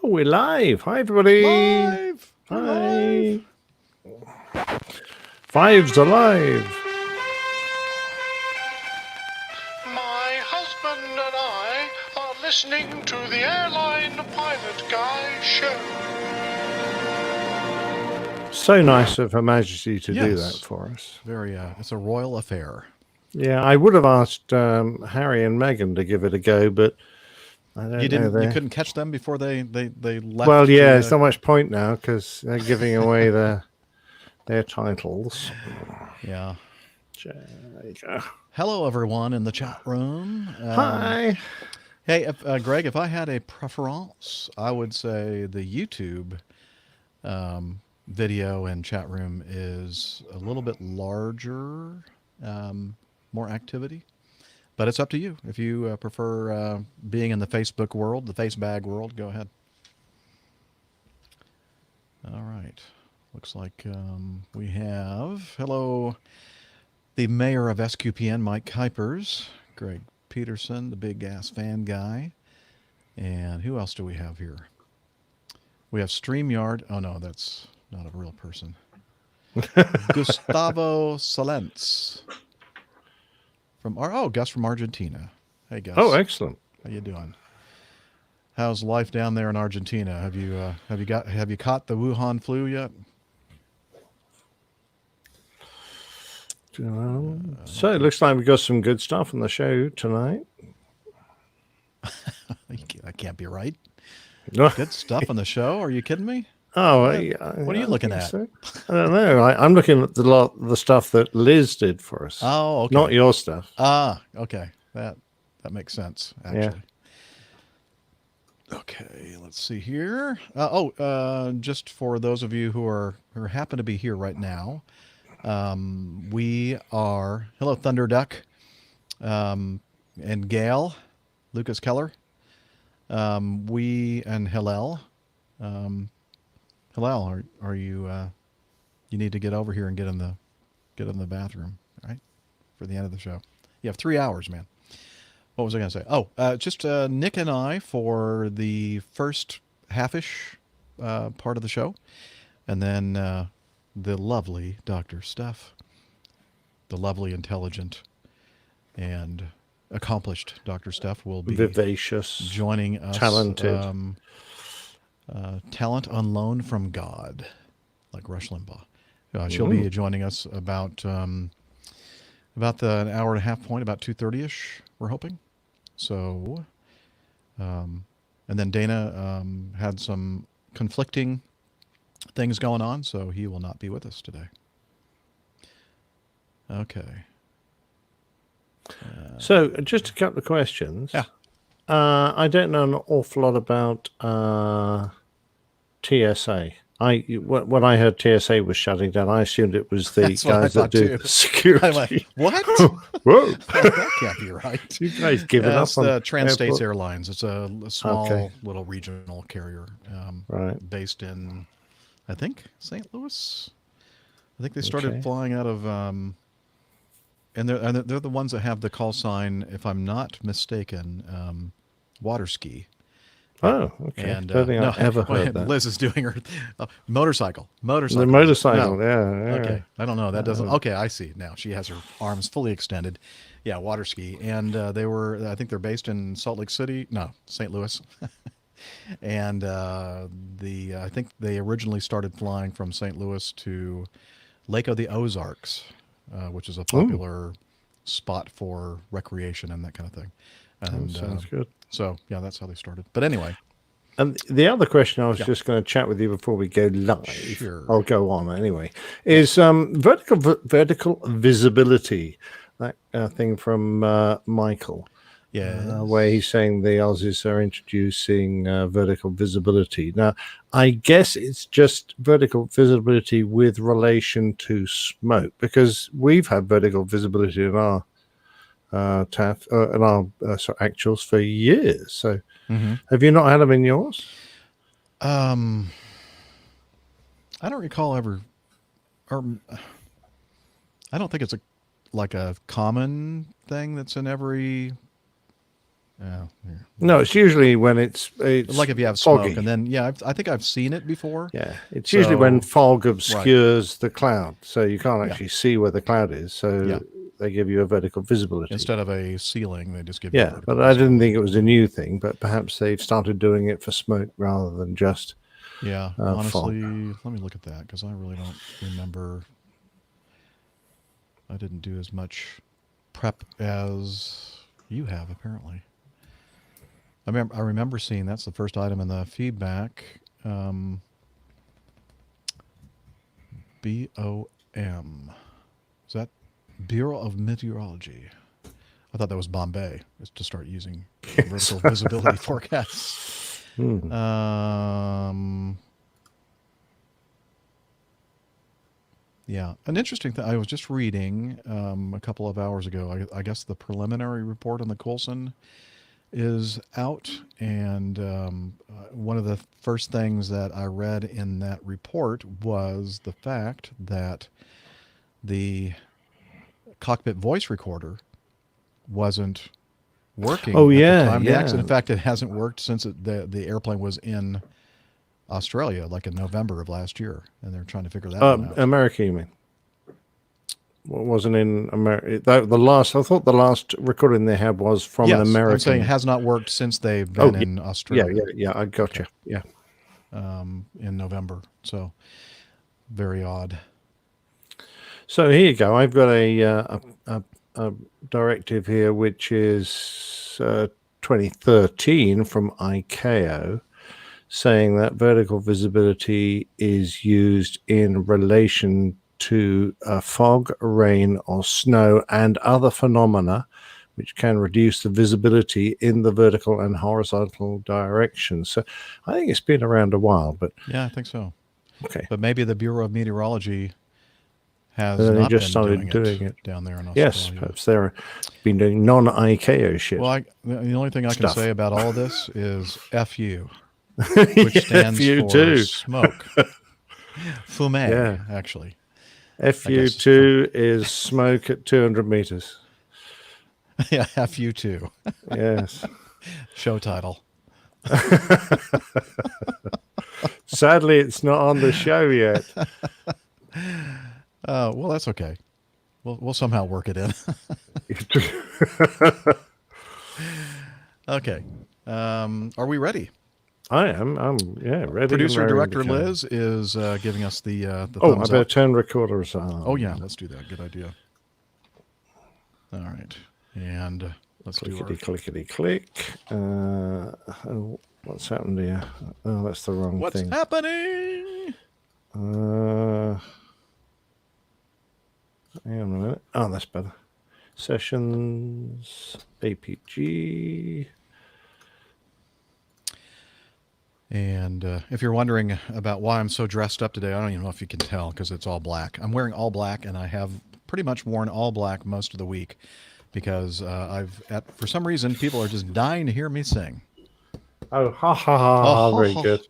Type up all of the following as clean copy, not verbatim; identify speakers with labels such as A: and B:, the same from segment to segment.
A: Oh, we're live. Hi, everybody.
B: Live! We're
A: Hi.
B: live!
A: Five's alive.
C: My husband and I are listening to the Airline Pilot Guy show.
A: So nice of Her Majesty to do that
B: Yes.
A: for us.
B: Very, it's a royal affair.
A: Yeah, I would have asked Harry and Meghan to give it a go, but I don't know.
B: You couldn't catch them before they left?
A: Well, yeah, there's not much point now because they're giving away their titles.
B: Yeah.
A: There you go.
B: Hello, everyone in the chat room.
A: Hi.
B: Hey, Greg, if I had a preference, I would say the YouTube video and chat room is a little bit larger, more activity. But it's up to you. If you prefer being in the Facebook world, the Facebag world, go ahead. All right. Looks like we have, hello, the mayor of SQPN, Mike Kuipers, Greg Peterson, the big ass fan guy. And who else do we have here? We have StreamYard. Oh, no, that's not a real person. Gustavo Salents. Gus from Argentina. Hey, Gus.
A: Oh, excellent.
B: How you doing? How's life down there in Argentina? Have you caught the Wuhan flu yet?
A: So it looks like we've got some good stuff on the show tonight.
B: That can't be right. Good stuff on the show? Are you kidding me?
A: Oh,
B: what are you looking at?
A: So. I don't know. I'm looking at the stuff that Liz did for us.
B: Oh, okay.
A: Not your stuff.
B: Ah, okay. That makes sense, actually. Yeah. Okay, let's see here. Just for those of you who happen to be here right now, we are hello Thunder Duck, and Gail, Lucas Keller. We and Hillel. Hillel, are you? You need to get over here and get in the bathroom, right? For the end of the show. You have 3 hours, man. What was I going to say? Oh, just Nick and I for the first half-ish part of the show, and then the lovely Dr. Steph, the lovely, intelligent, and accomplished Dr. Steph will be
A: vivacious,
B: joining us,
A: talented,
B: talent on loan from God, like Rush Limbaugh. She'll be joining us about the hour and a half point, about 2:30ish. We're hoping. So, and then Dana had some conflicting things going on, so he will not be with us today. Okay.
A: So, just a couple of questions.
B: Yeah.
A: I don't know an awful lot about TSA. When I heard TSA was shutting down, I assumed it was the guys that do security.
B: I'm like, what?
A: Whoa.
B: That can't be right.
A: You guys giving up on
B: the States Airlines. It's a small little regional carrier,
A: right,
B: based in, I think, St. Louis. I think they started flying out of, and they're the ones that have the call sign, if I'm not mistaken, water ski.
A: Oh, okay.
B: And
A: don't think I've ever heard that.
B: Liz is doing her motorcycle.
A: The motorcycle,
B: no.
A: yeah.
B: Okay, I don't know. That doesn't. Okay, I see now. She has her arms fully extended. Yeah, water ski, and they were. I think they're based in Salt Lake City. No, St. Louis. And I think they originally started flying from St. Louis to Lake of the Ozarks, which is a popular spot for recreation and that kind of thing. And
A: sounds good.
B: So, yeah, that's how they started. But anyway.
A: And the other question I was just going to chat with you before we go live,
B: sure.
A: I'll go on anyway, is vertical visibility, that thing from Michael.
B: Yeah.
A: Where he's saying the Aussies are introducing vertical visibility. Now, I guess it's just vertical visibility with relation to smoke, because we've had vertical visibility in our actuals for years. So, have you not had them in yours?
B: I don't recall ever, or I don't think it's like a common thing that's in every Yeah.
A: No, it's usually when it's
B: Like if you have
A: foggy.
B: smoke, and then I think I've seen it before.
A: Yeah, it's usually when
B: So-
A: fog obscures the cloud, so you can't
B: Yeah.
A: actually see where the cloud is. So
B: Yeah.
A: they give you a vertical visibility.
B: Instead of a ceiling, they just give you. a
A: Yeah,
B: vertical
A: but I didn't
B: visibility.
A: think it was a new thing. But perhaps they've started doing it for smoke rather than just
B: Yeah,
A: fog.
B: honestly, let me look at that because I really don't remember. I didn't do as much prep as you have, apparently. I remember seeing that's the first item in the feedback. BOM. Is that Bureau of Meteorology? I thought that was Bombay, is to start using vertical visibility forecasts. Yeah, an interesting thing. I was just reading a couple of hours ago. I guess the preliminary report on the Coulson is out, and one of the first things that I read in that report was the fact that the cockpit voice recorder wasn't working
A: Oh,
B: at
A: yeah,
B: the time of the
A: yeah.
B: accident. In fact, it hasn't worked since the airplane was in Australia, like in November of last year, and they're trying to figure that one out.
A: America, you mean? What wasn't in America? The last, I thought the last recording they had was from an American.
B: I'm saying it has not worked since they've been in Australia.
A: Yeah, I gotcha. Yeah.
B: In November. So very odd.
A: So here you go. I've got a directive here, which is 2013 from ICAO, saying that vertical visibility is used in relation to fog, rain, or snow and other phenomena which can reduce the visibility in the vertical and horizontal directions. So I think it's been around a while, but
B: Yeah, I think so.
A: okay.
B: But maybe the Bureau of Meteorology has
A: And they
B: not
A: just
B: been
A: started
B: doing
A: doing
B: it
A: it.
B: down there in Australia.
A: Yes, perhaps they've been doing non-ICAO shit.
B: Well, the only thing I can
A: Stuff.
B: say about all this is FU, which stands
A: FU
B: for
A: too.
B: smoke. Fumé,
A: Yeah.
B: actually.
A: FU2 is smoke at 200 meters.
B: Yeah, FU2.
A: Yes.
B: Show title.
A: Sadly, it's not on the show yet.
B: Well, that's okay. We'll somehow work it in. Okay. Are we ready?
A: I am. I'm ready.
B: Producer
A: and raring
B: director
A: to go.
B: Liz is giving us the
A: Oh, I
B: thumbs
A: better
B: up.
A: turn recorders on.
B: Oh yeah, let's do that. Good idea. All right, and let's do our.
A: Clickety click. Oh, what's happened here? Oh, that's the wrong
B: What's
A: thing.
B: happening?
A: Hang on a minute. Oh, that's better. Sessions, APG.
B: And if you're wondering about why I'm so dressed up today, I don't even know if you can tell because it's all black. I'm wearing all black, and I have pretty much worn all black most of the week because for some reason, people are just dying to hear me sing.
A: Oh, ha ha ha! Very good.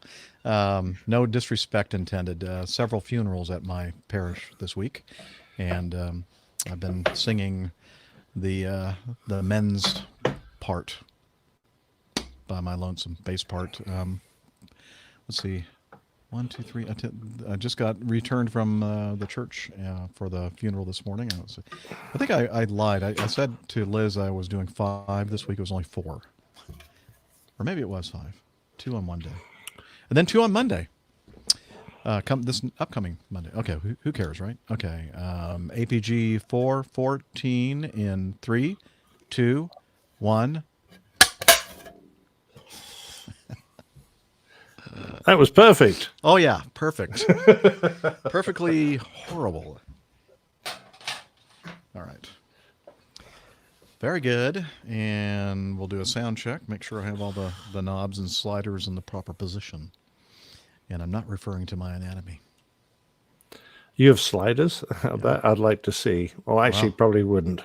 B: No disrespect intended. Several funerals at my parish this week, and I've been singing the men's part by my lonesome bass part. Let's see, 1, 2, 3. I just got returned from the church for the funeral this morning. I think I lied. I said to Liz I was doing 5 this week. It was only 4, or maybe it was 5. 2 on one day, and then 2 on Monday. This upcoming Monday. Okay, who cares, right? Okay, APG 414 in 3, 2, 1.
A: That was perfect.
B: Oh yeah, perfect. Perfectly horrible. All right. Very good. And we'll do a sound check. Make sure I have all the knobs and sliders in the proper position. And I'm not referring to my anatomy.
A: You have sliders? That I'd like to see. Well, actually, probably wouldn't.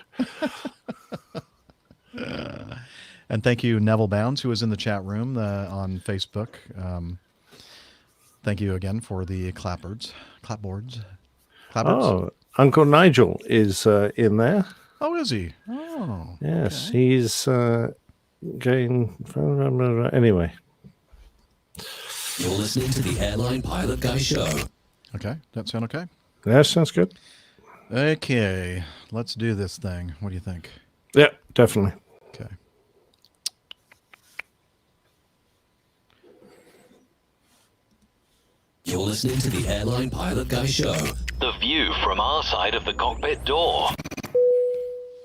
B: And thank you, Neville Bounds, who is in the chat room on Facebook. Thank you again for the clapboards.
A: Oh, Uncle Nigel is in there.
B: Oh, is he? Oh,
A: Yes,
B: okay.
A: Gain. Anyway.
D: You're listening to the Airline Pilot Guy Show.
B: Okay, that sound okay?
A: That sounds good.
B: Okay, let's do this thing. What do you think?
A: Yeah, definitely.
B: Okay.
D: You're listening to the Airline Pilot Guy Show.
E: The view from our side of the cockpit door.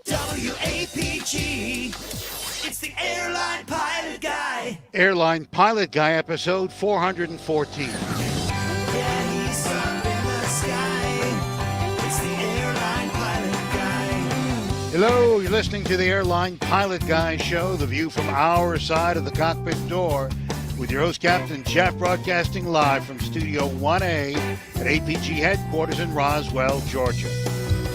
F: WAPG. It's the Airline Pilot Guy.
C: Airline Pilot Guy, episode 414.
F: Yeah, he's up in the sky. It's the Airline Pilot Guy.
C: Hello, you're listening to the Airline Pilot Guy Show, the view from our side of the cockpit door, with your host, Captain Jeff, broadcasting live from Studio 1A at APG headquarters in Roswell, Georgia.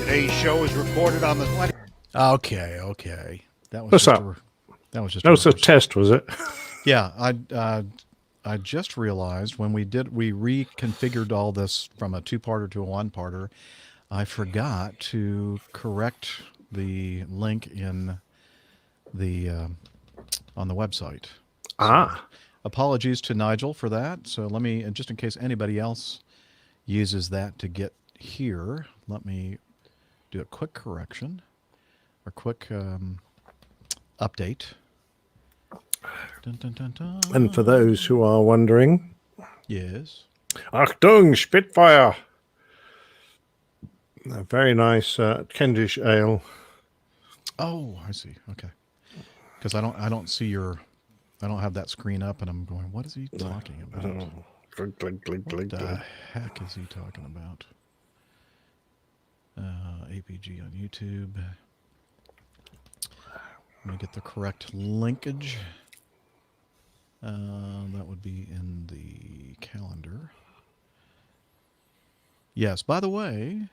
C: Today's show is recorded on the 20th.
B: Okay. That was
A: What's
B: just
A: up?
B: That was just
A: That was a test, was it?
B: Yeah, I just realized when we reconfigured all this from a two-parter to a one-parter, I forgot to correct the link in the on the website.
A: Ah.
B: Apologies to Nigel for that. So let me, just in case anybody else uses that to get here, let me do a quick correction or quick update. Dun, dun, dun, dun.
A: And for those who are wondering,
B: Yes.
A: Achtung, Spitfire. A very nice Kentish ale.
B: Oh, I see. Okay. Because I don't see your, I don't have that screen up, and I'm going, what is he talking about?
A: Glug, glug, glug,
B: What
A: glug,
B: the
A: glug.
B: heck is he talking about? APG on YouTube. Let me get the correct linkage. That would be in the calendar. Yes, by the way,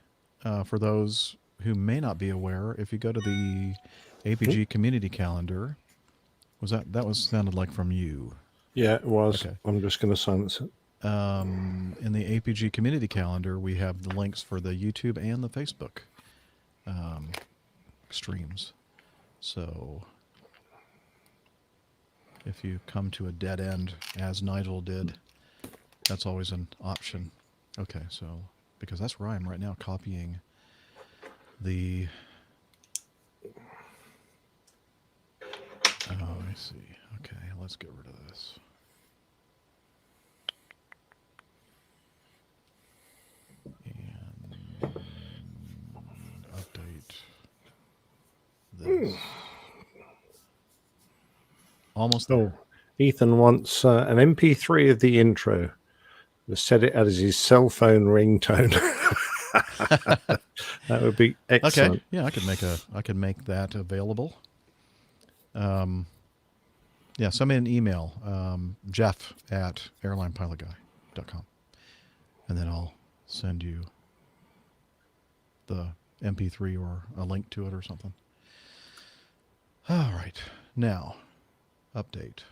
B: for those who may not be aware, if you go to the APG community calendar, that was sounded like from you.
A: Yeah, it was.
B: Okay.
A: I'm just going to silence it.
B: In the APG community calendar, we have the links for the YouTube and the Facebook streams. So if you come to a dead end, as Nigel did, that's always an option. Okay, so because that's where I am right now, copying the... Oh, I see. Okay, let's get rid of this. And update this. Almost there.
A: Oh, Ethan wants an MP3 of the intro. Just set it as his cell phone ringtone. That would be excellent.
B: Okay, yeah, I could make that available. Yeah, send me an email, jeff@airlinepilotguy.com, and then I'll send you the MP3 or a link to it or something. All right, now, update.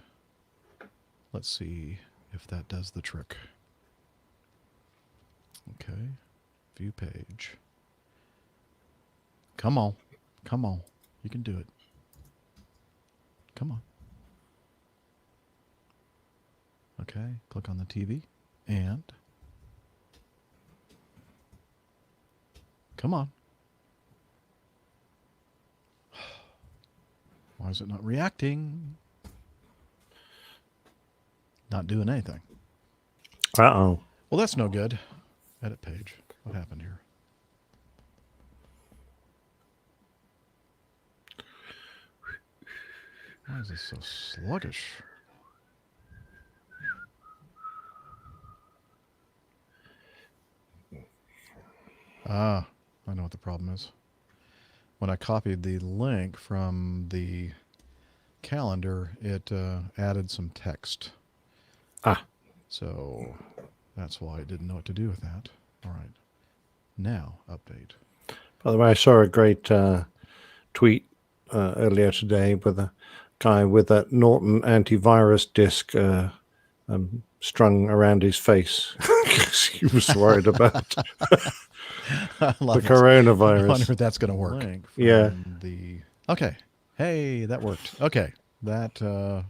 B: Let's see if that does the trick. Okay, view page. Come on, you can do it. Come on. Okay, click on the TV and come on. Why is it not reacting? Not doing anything.
A: Uh-oh.
B: Well, that's no good. Edit page. What happened here? Why is this so sluggish? Ah, I know what the problem is. When I copied the link from the calendar, it added some text.
A: Ah.
B: So that's why I didn't know what to do with that. All right. Now, update.
A: By the way, I saw a great tweet earlier today with a guy with a Norton antivirus disc strung around his face because he was worried about
B: I
A: the
B: love this. I
A: coronavirus.
B: wonder if that's going to work.
A: Yeah.
B: Okay. Hey, that worked. Okay. that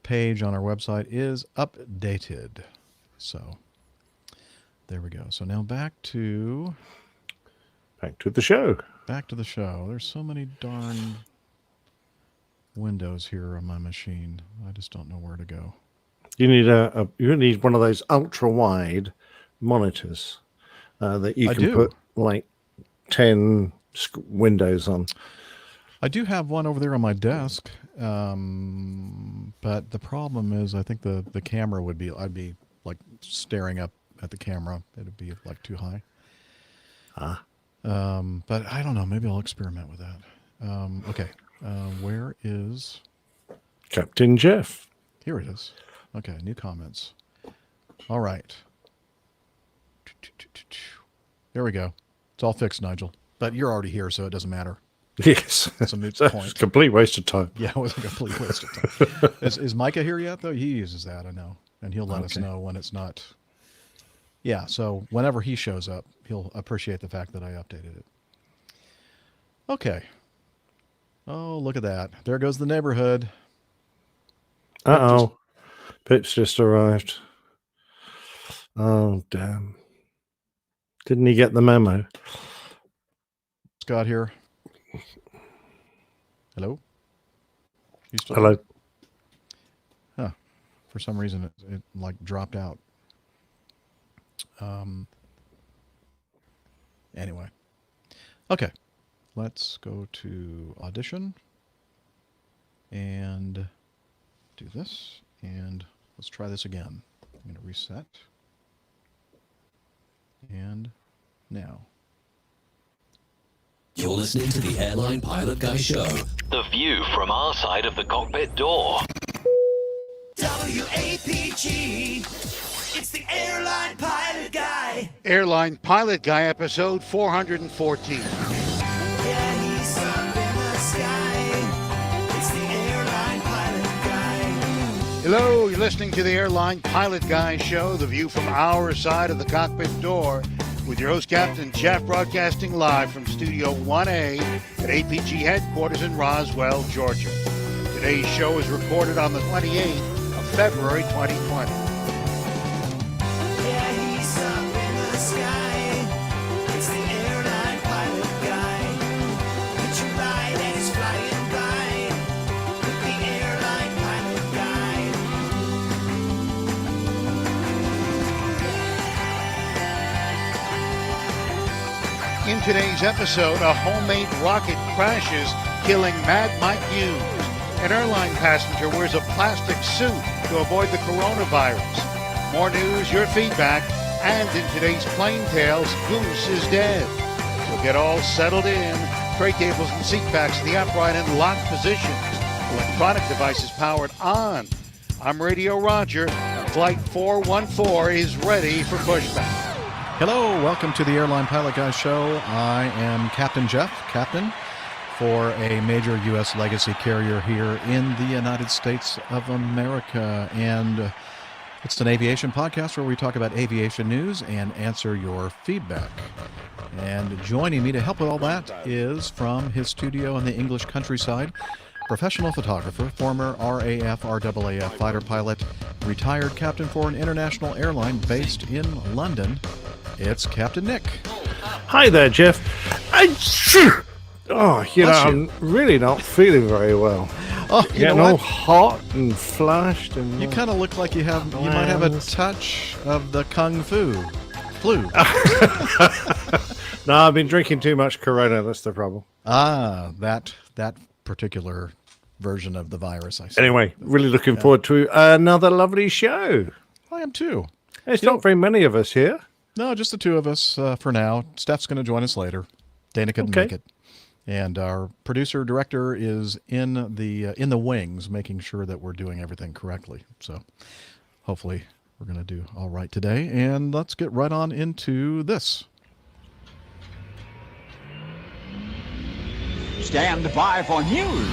B: page on our website is updated. So there we go. So now back to
A: the show.
B: Back to the show. There's so many darn windows here on my machine. I just don't know where to go.
A: You need one of those ultra wide monitors that you can put like 10 windows on.
B: I do have one over there on my desk, but the problem is I think the camera I'd be like staring up at the camera. It'd be like too high. But I don't know. Maybe I'll experiment with that. Okay. Where is
A: Captain Jeff?
B: Here it is. Okay, new comments. All right. There we go. It's all fixed, Nigel. But you're already here, so it doesn't matter.
A: Yes.
B: It's a moot
A: It's
B: point.
A: a complete waste of time.
B: Yeah, it was a complete waste of time. Is Micah here yet, though? He uses that, I know. And he'll let us know when it's not. Yeah, so whenever he shows up, he'll appreciate the fact that I updated it. Okay. Oh, look at that. There goes the neighborhood.
A: Uh-oh. Pip's just arrived. Oh, damn. Didn't he get the memo?
B: Scott here. Hello? You still
A: Hello.
B: Huh. For some reason, it like dropped out. Anyway. Okay. Let's go to Audition. And do this. And let's try this again. I'm going to reset. And now.
D: You're listening to the Airline Pilot Guy Show.
E: The view from our side of the cockpit door.
F: WAPG. It's the Airline Pilot Guy.
C: Airline Pilot Guy, episode 414.
F: Yeah, he's up in the sky. It's the Airline Pilot Guy.
C: Hello, you're listening to the Airline Pilot Guy Show, the view from our side of the cockpit door, with your host, Captain Jeff, broadcasting live from Studio 1A at APG headquarters in Roswell, Georgia. Today's show is recorded on the 28th of February 2020.
F: Yeah, he's up in the sky. It's the Airline Pilot Guy. Put your ride and he's flying by. The Airline Pilot Guy.
C: In today's episode, a homemade rocket crashes, killing Mad Mike Hughes. An airline passenger wears a plastic suit to avoid the coronavirus. More news, your feedback, and in today's Plane Tales, Goose is dead. So get all settled in. Tray cables and seat backs in the upright and locked positions. Electronic devices powered on. I'm Radio Roger. Flight 414 is ready for pushback.
B: Hello, welcome to the Airline Pilot Guy Show. I am Captain Jeff, captain for a major U.S. legacy carrier here in the United States of America. And it's an aviation podcast where we talk about aviation news and answer your feedback. And joining me to help with all that is from his studio in the English countryside, professional photographer, former RAF, RAAF fighter pilot, retired captain for an international airline based in London. It's Captain Nick.
A: Hi there, Jeff. I'm really not feeling very well.
B: Oh, you
A: Getting
B: know
A: all
B: what?
A: hot and flushed, and
B: You kind of look like you might have a touch of the kung fu flu.
A: No, I've been drinking too much Corona. That's the problem.
B: That particular version of the virus, I see.
A: Anyway, really looking forward to another lovely show.
B: I am too.
A: There's not very many of us here.
B: No, just the two of us for now. Steph's going to join us later. Dana couldn't make it. And our producer director is in the wings, making sure that we're doing everything correctly. So hopefully we're going to do all right today. And let's get right on into this.
G: Stand by for news.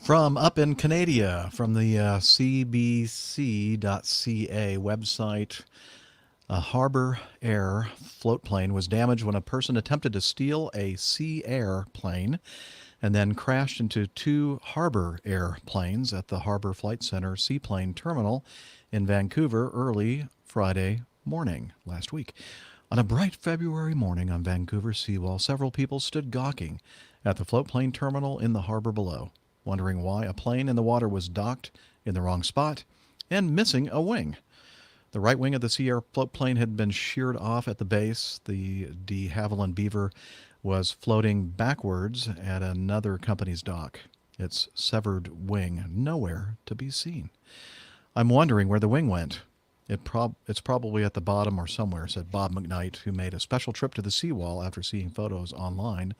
B: From up in Canada, from the cbc.ca website, a Harbour Air float plane was damaged when a person attempted to steal a Sea Air plane and then crashed into two Harbour Air planes at the Harbour Flight Center Seaplane Terminal in Vancouver early Friday morning last week. On a bright February morning on Vancouver's seawall, several people stood gawking at the float plane terminal in the harbor below, wondering why a plane in the water was docked in the wrong spot and missing a wing. The right wing of the Sea Air float plane had been sheared off at the base. The de Havilland Beaver was floating backwards at another company's dock, its severed wing nowhere to be seen. I'm wondering where the wing went. It's probably at the bottom or somewhere, said Bob McKnight, who made a special trip to the seawall after seeing photos online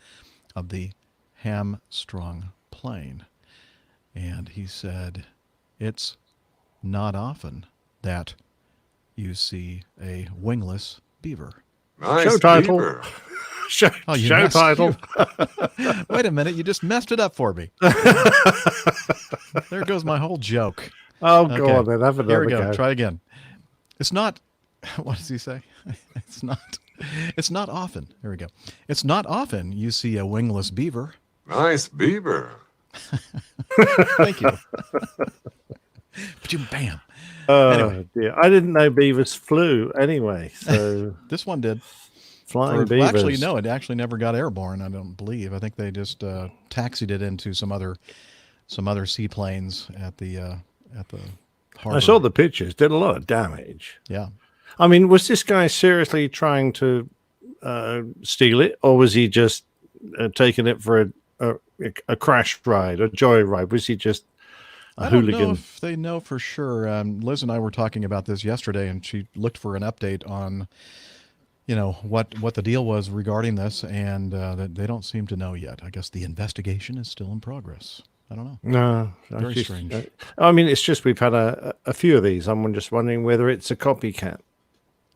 B: of the hamstrung plane. And he said, it's not often that you see a wingless beaver.
H: Nice
A: Show title.
H: beaver.
A: Show
B: you
A: show
B: messed-
A: title.
B: Wait a minute, you just messed it up for me. There goes my whole joke.
A: Oh,
B: Okay.
A: go on then. Have
B: Here
A: another
B: we go.
A: go.
B: Try again. It's not, what does he say? It's not often. Here we go. It's not often you see a wingless beaver.
H: Nice beaver.
B: Thank you. Bam.
A: Oh,
B: Anyway.
A: dear. I didn't know beavers flew anyway. So
B: This one did.
A: flying
B: Or,
A: beavers.
B: actually, no, it actually never got airborne, I don't believe. I think they just taxied it into some other seaplanes at the harbor.
A: I saw the pictures. Did a lot of damage.
B: Yeah.
A: I mean, was this guy seriously trying to steal it, or was he just taking it for a crash ride, a joy ride? Was he just a
B: I don't know
A: hooligan?
B: if they know for sure. Liz and I were talking about this yesterday, and she looked for an update on, what the deal was regarding this, and that they don't seem to know yet. I guess the investigation is still in progress. I don't know.
A: No,
B: Very
A: just,
B: strange.
A: I mean, it's just we've had a few of these. I'm just wondering whether it's a copycat.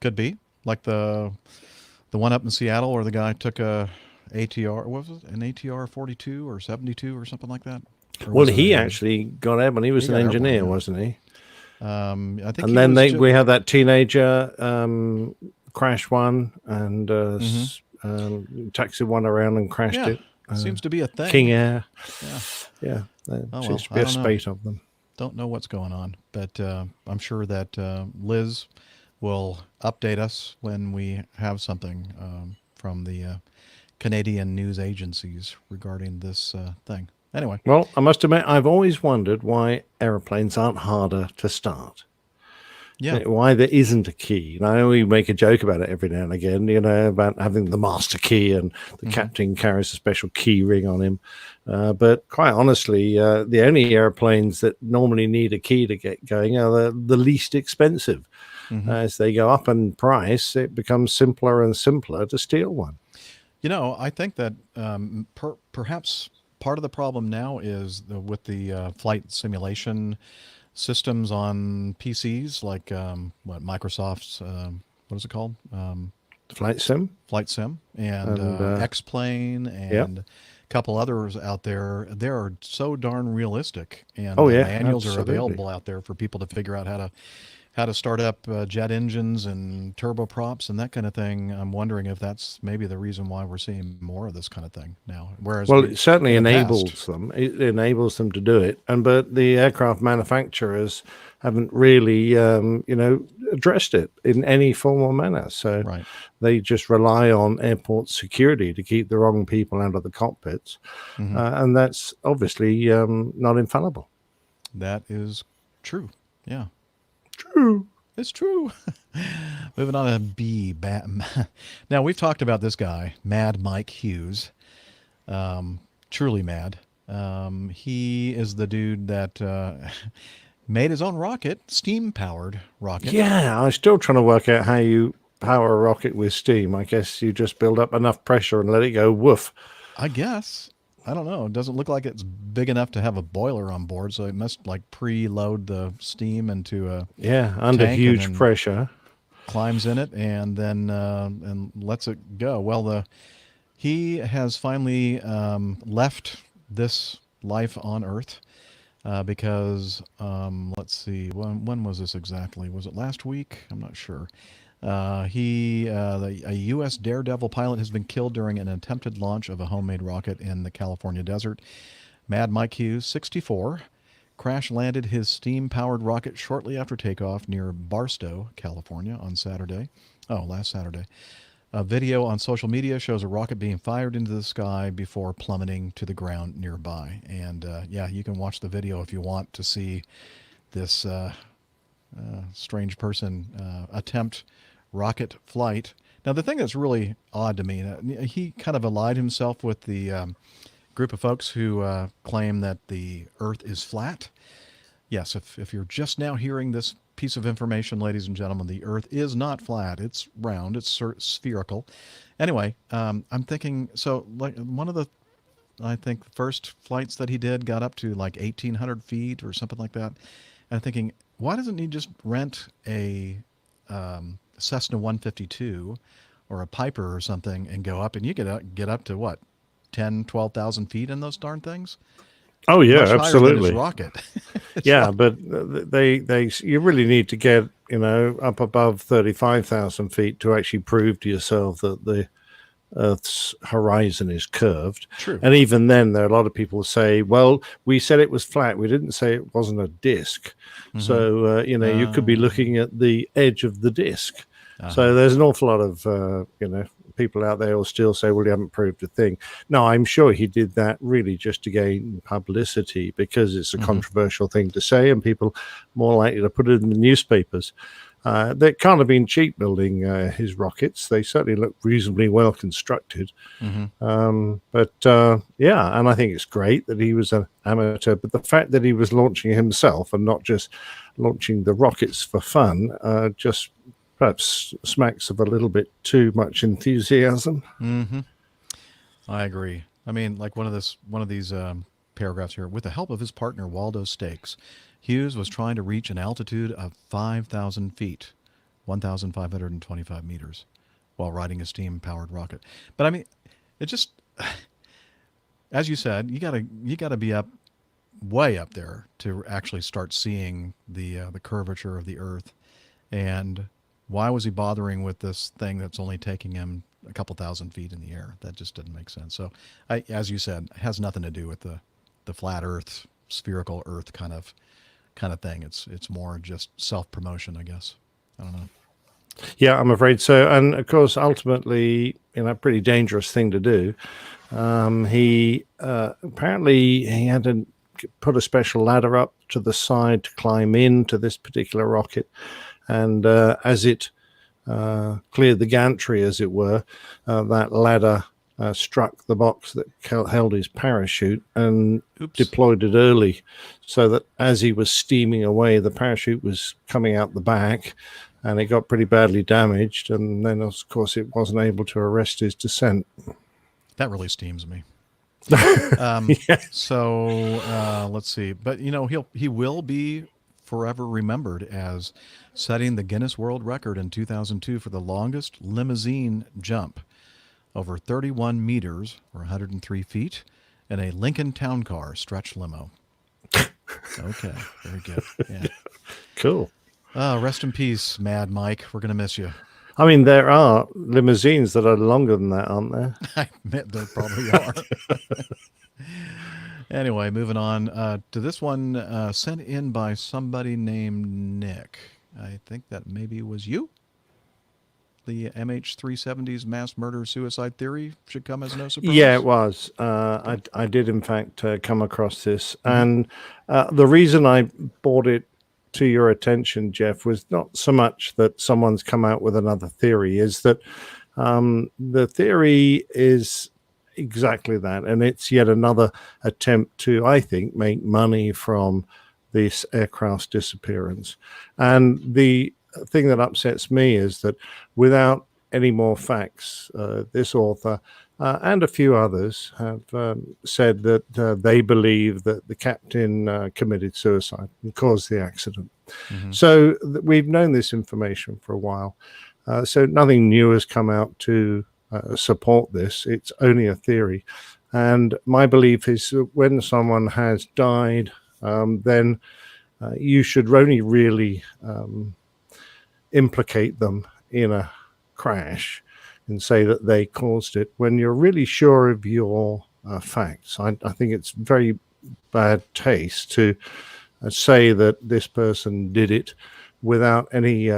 B: Could be like the one up in Seattle, where the guy took a ATR. What was it? An ATR 42 or 72 or something like that. Or
A: Well,
B: was it
A: he
B: a-
A: actually got airborne. He was
B: He
A: an
B: got airborne,
A: engineer,
B: yeah.
A: wasn't he?
B: I think.
A: And
B: he
A: then
B: was
A: we had that teenager crash one and taxied one around and crashed
B: Yeah,
A: it.
B: seems to be a thing.
A: King Air.
B: Yeah.
A: Yeah, there
B: Oh,
A: seems to
B: well,
A: be
B: I
A: a
B: don't know.
A: spate of them.
B: Don't know what's going on, but I'm sure that Liz will update us when we have something from the Canadian news agencies regarding this thing. Anyway,
A: Well, I must admit, I've always wondered why aeroplanes aren't harder to start.
B: yeah,
A: Why there isn't a key. And I know we make a joke about it every now and again, about having the master key and the captain carries a special key ring on him. But quite honestly, the only airplanes that normally need a key to get going are the least expensive. As they go up in price, it becomes simpler and simpler to steal one.
B: I think that perhaps part of the problem now is with the flight simulation systems on PCs, like Microsoft's what is it called?
A: Flight sim?
B: Flight Sim and X-Plane and
A: Yep.
B: a couple others out there. They're so darn realistic, and
A: Oh, yeah,
B: manuals
A: absolutely.
B: are available out there for people to figure out how to start up jet engines and turboprops and that kind of thing. I'm wondering if that's maybe the reason why we're seeing more of this kind of thing now. Whereas,
A: Well, it certainly
B: in the
A: enables
B: past-
A: them. It enables them to do it, but the aircraft manufacturers haven't really, addressed it in any form or manner. So
B: Right.
A: they just rely on airport security to keep the wrong people out of the cockpits, and that's obviously not infallible.
B: That is true. Yeah.
A: True.
B: It's true. Moving on to B. Now, we've talked about this guy, Mad Mike Hughes. Truly mad. He is the dude that made his own rocket, steam-powered rocket.
A: Yeah, I'm still trying to work out how you power a rocket with steam. I guess you just build up enough pressure and let it go woof.
B: I guess. I don't know. It doesn't look like it's big enough to have a boiler on board, so it must preload the steam into a
A: Yeah, under
B: tank and
A: huge
B: then
A: pressure.
B: climbs in it and then and lets it go. Well, he has finally left this life on Earth because let's see, when was this exactly? Was it last week? I'm not sure. A U.S. Daredevil pilot has been killed during an attempted launch of a homemade rocket in the California desert. Mad Mike Hughes, 64, crash landed his steam-powered rocket shortly after takeoff near Barstow, California, on last Saturday. A video on social media shows a rocket being fired into the sky before plummeting to the ground nearby. And you can watch the video if you want to see this strange person attempt rocket flight. Now, the thing that's really odd to me, he kind of allied himself with the group of folks who claim that the Earth is flat. Yes, if you're just now hearing this piece of information, ladies and gentlemen, the Earth is not flat. It's round. It's spherical. Anyway, I'm thinking, so like one of the, I think, first flights that he did got up to like 1,800 feet or something like that. And I'm thinking, why doesn't he just rent a Cessna 152 or a Piper or something and go up, and you get up to what, 10, 12,000 feet in those darn things?
A: Oh yeah,
B: Much higher than
A: absolutely.
B: his rocket.
A: Yeah, but you really need to get up above 35,000 feet to actually prove to yourself that the Earth's horizon is curved.
B: True.
A: And even then, there are a lot of people who say, "Well, we said it was flat. We didn't say it wasn't a disc."
B: Mhm.
A: So you could be looking at the edge of the disc.
B: Uh-huh.
A: So there's an awful lot of people out there who still say, well, you haven't proved a thing. No, I'm sure he did that really just to gain publicity because it's a controversial thing to say and people more likely to put it in the newspapers. They can't have been cheap building his rockets. They certainly look reasonably well constructed. And I think it's great that he was an amateur, but the fact that he was launching himself and not just launching the rockets for fun just perhaps smacks of a little bit too much enthusiasm.
B: I agree. I mean, like one of these paragraphs here. With the help of his partner Waldo Stakes, Hughes was trying to reach an altitude of 5,000 feet, 1,525 meters, while riding a steam-powered rocket. But I mean, it just, as you said, you gotta be up, way up there to actually start seeing the curvature of the Earth. And why was he bothering with this thing that's only taking him a couple thousand feet in the air? That just didn't make sense. So, as you said, it has nothing to do with the flat Earth, spherical Earth kind of thing. It's more just self-promotion, I guess. I don't know.
A: Yeah, I'm afraid so. And of course, ultimately, a pretty dangerous thing to do. He apparently he had to put a special ladder up to the side to climb into this particular rocket. And as it cleared the gantry, as it were, that ladder struck the box that held his parachute and deployed it early, so that as he was steaming away, the parachute was coming out the back, and it got pretty badly damaged. And then, of course, it wasn't able to arrest his descent.
B: That really steams me.
A: Yeah.
B: So let's see. But he will be forever remembered as setting the Guinness World Record in 2002 for the longest limousine jump, over 31 meters or 103 feet, in a Lincoln Town Car stretch limo. Okay, very good. Yeah.
A: Cool.
B: Rest in peace, Mad Mike. We're gonna miss you.
A: I mean, there are limousines that are longer than that, aren't there?
B: I admit there probably are. Anyway, moving on to this one sent in by somebody named Nick. I think that maybe was you. The MH370's mass murder suicide theory should come as no surprise.
A: Yeah, it was. I did, in fact, come across this. And the reason I brought it to your attention, Jeff, was not so much that someone's come out with another theory, is that the theory is exactly that. And it's yet another attempt to, I think, make money from this aircraft's disappearance. And the thing that upsets me is that without any more facts, this author and a few others have said that they believe that the captain committed suicide and caused the accident. So we've known this information for a while. So nothing new has come out to support this. It's only a theory. And my belief is that when someone has died then you should only really implicate them in a crash and say that they caused it when you're really sure of your facts. I think it's very bad taste to say that this person did it without any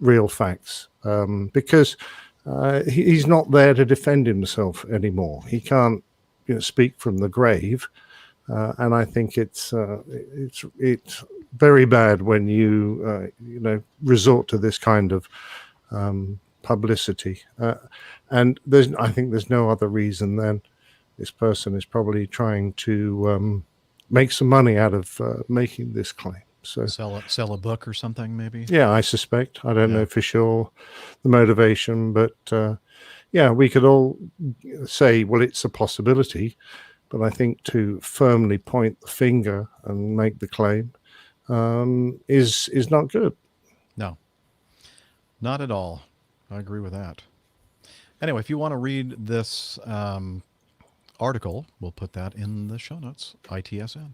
A: real facts, because he's not there to defend himself anymore. He can't speak from the grave, and I think it's very bad when you resort to this kind of publicity, and I think there's no other reason than this person is probably trying to make some money out of making this claim. So
B: Sell a book or something, maybe.
A: yeah, I suspect. I don't know for sure the motivation, but yeah, we could all say, well, it's a possibility, but I think to firmly point the finger and make the claim is not good.
B: No, not at all. I agree with that. Anyway, if you want to read this article, we'll put that in the show notes, ITSN.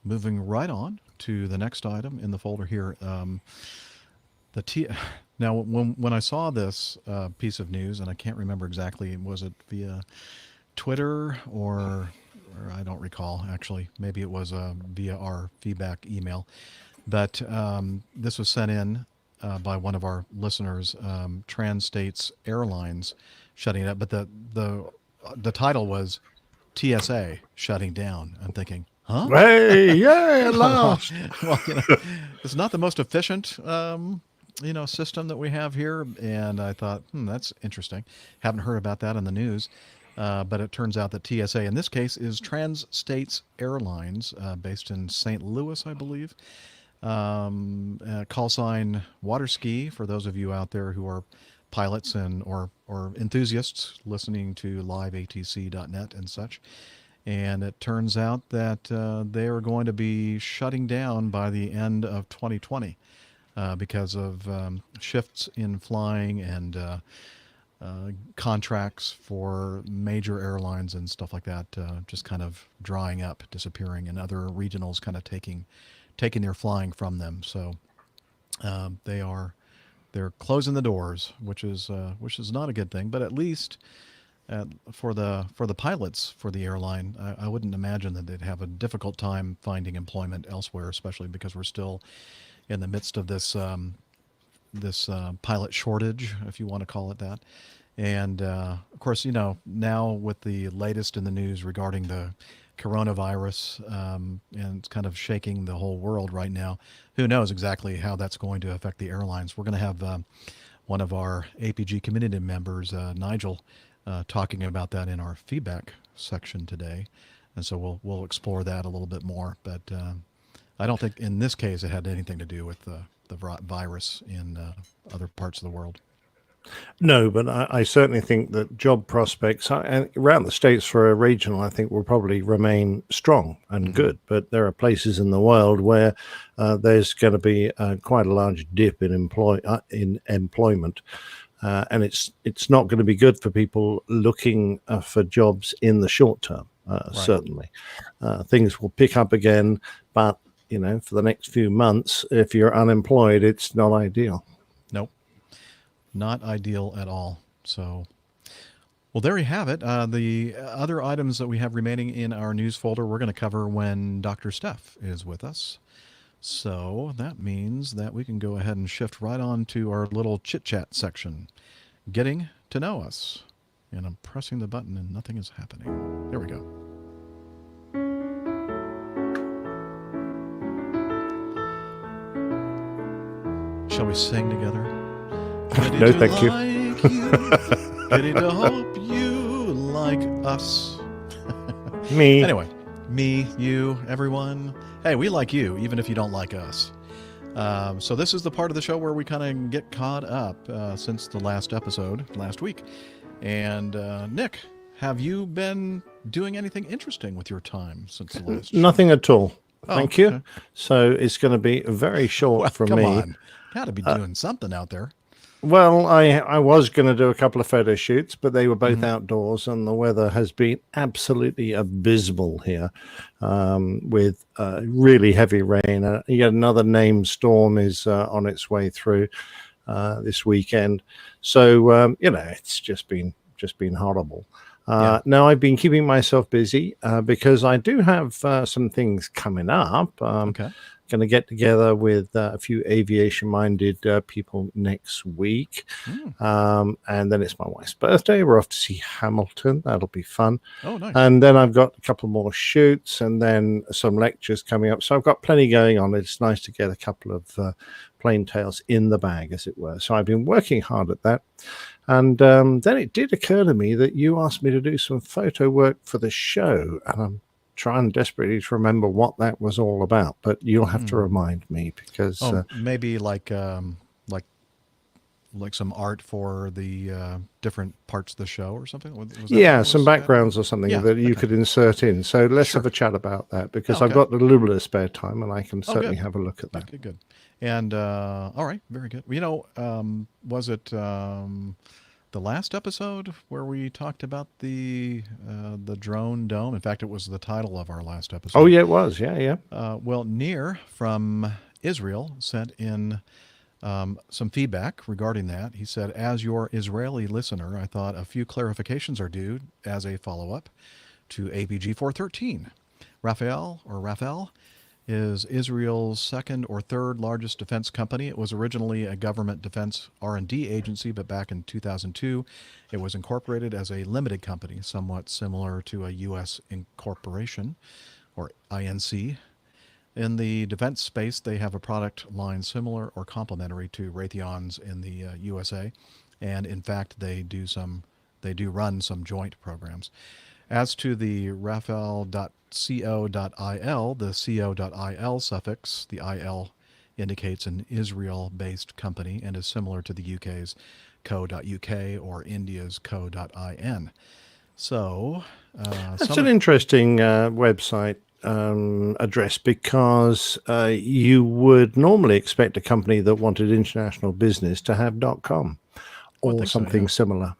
B: Moving right on to the next item in the folder here. Now, when I saw this piece of news, and I can't remember exactly, was it via Twitter or I don't recall, actually. Maybe it was via our feedback email. But this was sent in by one of our listeners, States Airlines shutting it up. But the title was TSA shutting down. I'm thinking, huh?
A: Hey, yeah, at last.
B: Well, it's not the most efficient, system that we have here. And I thought, that's interesting. Haven't heard about that in the news. But it turns out that TSA, in this case, is States Airlines, based in St. Louis, I believe. Call sign Waterski for those of you out there who are pilots or enthusiasts listening to liveatc.net and such. And it turns out that they are going to be shutting down by the end of 2020 because of shifts in flying and contracts for major airlines and stuff like that just kind of drying up, disappearing, and other regionals kind of taking their flying from them. So they're closing the doors, which is not a good thing. But at least for the pilots for the airline, I wouldn't imagine that they'd have a difficult time finding employment elsewhere, especially because we're still in the midst of this pilot shortage, if you want to call it that. And of course, now with the latest in the news regarding the coronavirus, and it's kind of shaking the whole world right now, who knows exactly how that's going to affect the airlines. We're going to have one of our APG community members, Nigel, talking about that in our feedback section today. And so we'll explore that a little bit more. But I don't think in this case it had anything to do with the virus in other parts of the world.
A: No, but I certainly think that job prospects around the States for a regional, I think, will probably remain strong and good. But there are places in the world where there's going to be quite a large dip in employment, and it's not going to be good for people looking for jobs in the short term. Right. Certainly, things will pick up again, but for the next few months, if you're unemployed, it's not ideal.
B: Nope. Not ideal at all. So, well, there you have it. The other items that we have remaining in our news folder, we're going to cover when Dr. Steph is with us. So that means that we can go ahead and shift right on to our little chit-chat section, getting to know us. And I'm pressing the button and nothing is happening. There we go. Shall we sing together?
A: No, thank you.
B: Ready to hope you like us.
A: Me.
B: Anyway, me, you, everyone. Hey, we like you, even if you don't like us. So this is the part of the show where we kind of get caught up since the last episode last week. And Nick, have you been doing anything interesting with your time since the last show?
A: Nothing at all. Thank you.
B: Okay.
A: So it's going to be very short from
B: Come
A: me.
B: on. Got to be doing something out there.
A: Well, I was going to do a couple of photo shoots, but they were both outdoors, and the weather has been absolutely abysmal here, with really heavy rain. Yet another named storm is on its way through this weekend. So it's just been horrible.
B: Yeah.
A: Now I've been keeping myself busy because I do have some things coming up.
B: Okay.
A: Going to get together with a few aviation-minded people next week. And then it's my wife's birthday. We're off to see Hamilton. That'll be fun.
B: Oh, nice.
A: And then I've got a couple more shoots and then some lectures coming up. So I've got plenty going on. It's nice to get a couple of plain tales in the bag, as it were. So I've been working hard at that. And then it did occur to me that you asked me to do some photo work for the show. And I'm trying desperately to remember what that was all about, but you'll have to remind me because
B: maybe like some art for the different parts of the show or something. Was that
A: some backgrounds or something that you could insert in. So let's have a chat about that because I've got a little bit of spare time and I can certainly have a look at that.
B: Okay, good. And all right, very good. Was it the last episode where we talked about the drone dome? In fact, it was the title of our last episode.
A: Oh, yeah, it was. Yeah.
B: Well, Nir from Israel sent in some feedback regarding that. He said, as your Israeli listener, I thought a few clarifications are due as a follow-up to APG 413. Rafael is Israel's second or third largest defense company. It was originally a government defense R&D agency, but back in 2002, it was incorporated as a limited company, somewhat similar to a U.S. incorporation, or INC. In the defense space, they have a product line similar or complementary to Raytheon's in the USA, and in fact, they do run some joint programs. As to the Rafael.co.il, the co.il suffix, the il indicates an Israel-based company and is similar to the UK's co.uk or India's co.in. So
A: that's an interesting website address because you would normally expect a company that wanted international business to have .com or something similar,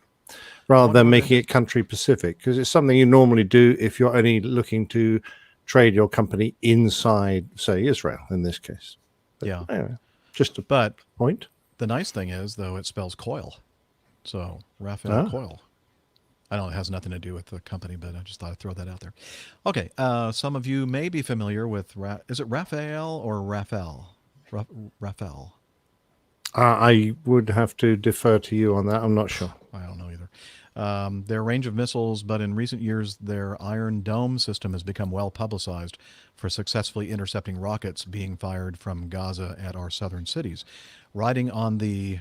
A: rather than making it country specific, because it's something you normally do if you're only looking to trade your company inside, say, Israel in this case. But anyway, just a point.
B: The nice thing is, though, it spells coil. So, Rafael Coil. I know it has nothing to do with the company, but I just thought I'd throw that out there. Okay, some of you may be familiar with, is it Rafael or Rafael? Rafael.
A: I would have to defer to you on that. I'm not sure.
B: I don't know either. Their range of missiles, but in recent years, their Iron Dome system has become well publicized for successfully intercepting rockets being fired from Gaza at our southern cities. Riding on the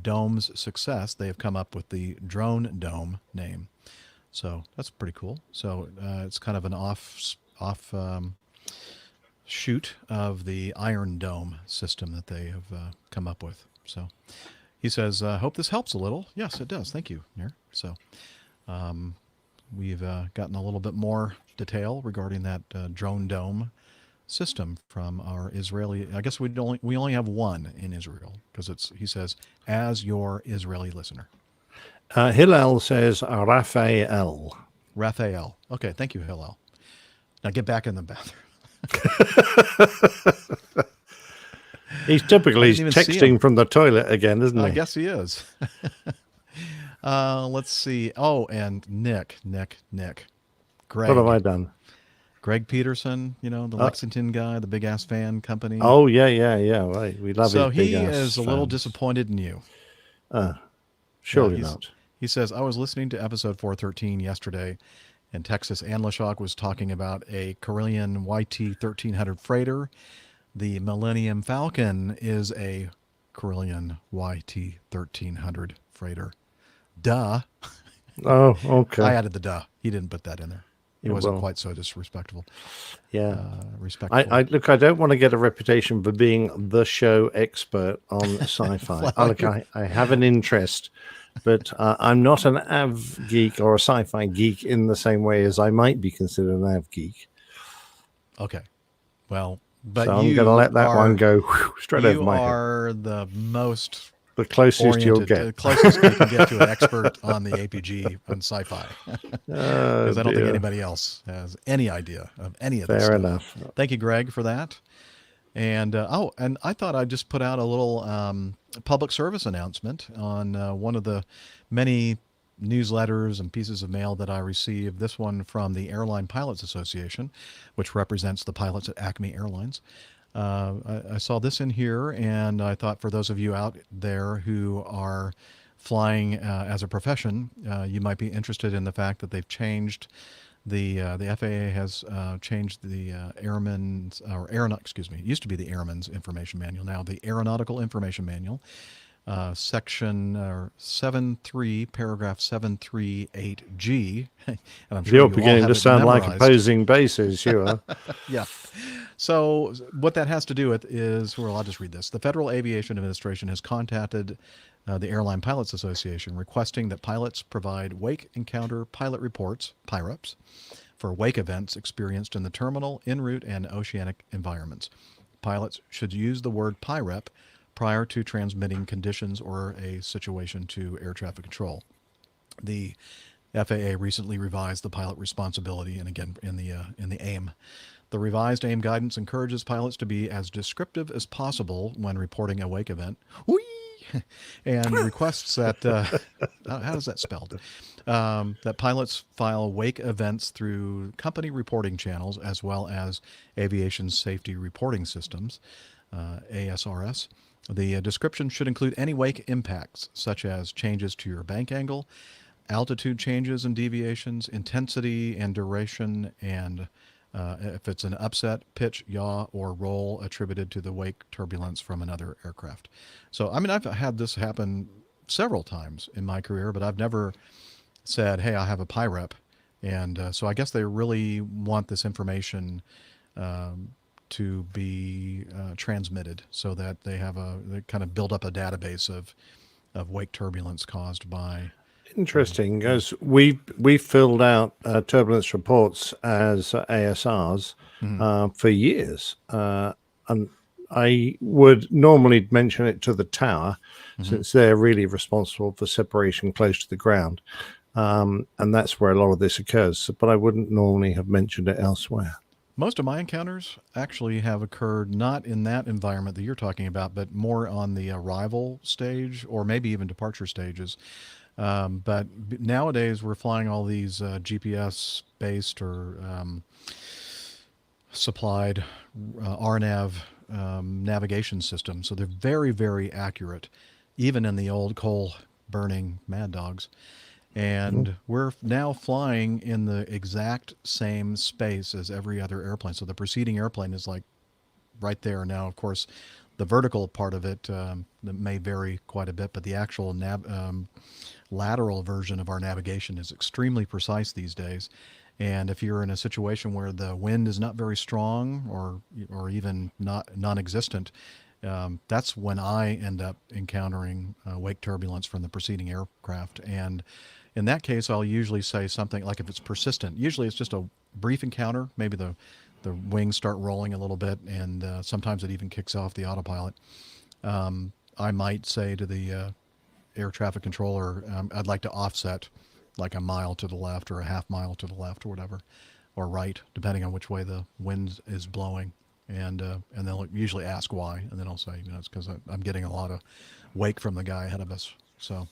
B: dome's success, they have come up with the Drone Dome name. So that's pretty cool. So it's kind of an off shoot of the Iron Dome system that they have come up with. So he says, hope this helps a little. Yes, it does. Thank you, Nir. So we've gotten a little bit more detail regarding that Drone Dome system from our Israeli. I guess we only have one in Israel because he says, as your Israeli listener.
A: Hillel says Raphael.
B: Raphael. Okay, thank you, Hillel. Now get back in the bathroom.
A: He's typically texting from the toilet again, isn't he?
B: I guess he is. Let's see. Oh, and Nick. Greg.
A: What have I done?
B: Greg Peterson, the Lexington guy, the Big Ass Fan Company.
A: Oh, yeah. Right. We love it.
B: So he is a little disappointed in you.
A: Surely not.
B: He says, I was listening to episode 413 yesterday, and Texas Anlashok was talking about a Carillion YT 1300 freighter. The Millennium Falcon is a Carillion YT 1300 freighter. Duh.
A: Oh, okay.
B: I added the duh. He didn't put that in there. He wasn't quite so disrespectful.
A: Yeah.
B: Respectful.
A: I look, I don't want to get a reputation for being the show expert on sci-fi. I have an interest, but I'm not an av geek or a sci-fi geek in the same way as I might be considered an av geek.
B: Okay. Well, but
A: so I'm going to let that one go straight over my head.
B: You are the most
A: The closest you'll
B: oriented,
A: get.
B: the closest you can get to an expert on the APG on sci-fi, because I don't think
A: dear.
B: anybody else has any idea of any of this
A: Fair
B: stuff.
A: enough.
B: Thank you, Greg, for that. And and I thought I'd just put out a little public service announcement on one of the many newsletters and pieces of mail that I received. This one from the Airline Pilots Association, which represents the pilots at Acme Airlines. I saw this in here, and I thought for those of you out there who are flying as a profession, you might be interested in the fact that they've changed the FAA has changed the airman's or aeronaut. Excuse me. It used to be the Airman's Information Manual. Now the Aeronautical Information Manual, section 7.3, paragraph 738G. And I'm sure
A: You're
B: you all
A: beginning
B: have
A: to
B: it
A: sound like
B: memorized.
A: opposing bases. You are.
B: Yeah. So what that has to do with is, well, I'll just read this. The Federal Aviation Administration has contacted the Airline Pilots Association requesting that pilots provide wake encounter pilot reports, PIREPs, for wake events experienced in the terminal, en route, and oceanic environments. Pilots should use the word PIREP prior to transmitting conditions or a situation to air traffic control. The FAA recently revised the pilot responsibility, and again in the AIM. The revised AIM guidance encourages pilots to be as descriptive as possible when reporting a wake event. Whee! And requests that how is that spelled? That pilots file wake events through company reporting channels as well as aviation safety reporting systems, ASRS. The description should include any wake impacts, such as changes to your bank angle, altitude changes and deviations, intensity and duration, and if it's an upset, pitch, yaw, or roll attributed to the wake turbulence from another aircraft. So, I mean, I've had this happen several times in my career, but I've never said, hey, I have a PIREP. And so I guess they really want this information to be transmitted so that they kind of build up a database of wake turbulence caused by.
A: Interesting, as we filled out turbulence reports as ASRs for years, and I would normally mention it to the tower since they're really responsible for separation close to the ground, and that's where a lot of this occurs. But I wouldn't normally have mentioned it elsewhere.
B: Most of my encounters actually have occurred not in that environment that you're talking about, but more on the arrival stage or maybe even departure stages. But nowadays we're flying all these GPS-based or supplied RNAV navigation systems. So they're very, very accurate, even in the old coal-burning Mad Dogs. And we're now flying in the exact same space as every other airplane. So the preceding airplane is like right there. Now, of course, the vertical part of it that may vary quite a bit, but the actual lateral version of our navigation is extremely precise these days. And if you're in a situation where the wind is not very strong or even non-existent, that's when I end up encountering wake turbulence from the preceding aircraft. And in that case, I'll usually say something like, if it's persistent, usually it's just a brief encounter. Maybe the wings start rolling a little bit, and sometimes it even kicks off the autopilot. I might say to the air traffic controller, I'd like to offset like a mile to the left or a half mile to the left or whatever, or right, depending on which way the wind is blowing. And they'll usually ask why, and then I'll say, it's because I'm getting a lot of wake from the guy ahead of us. So,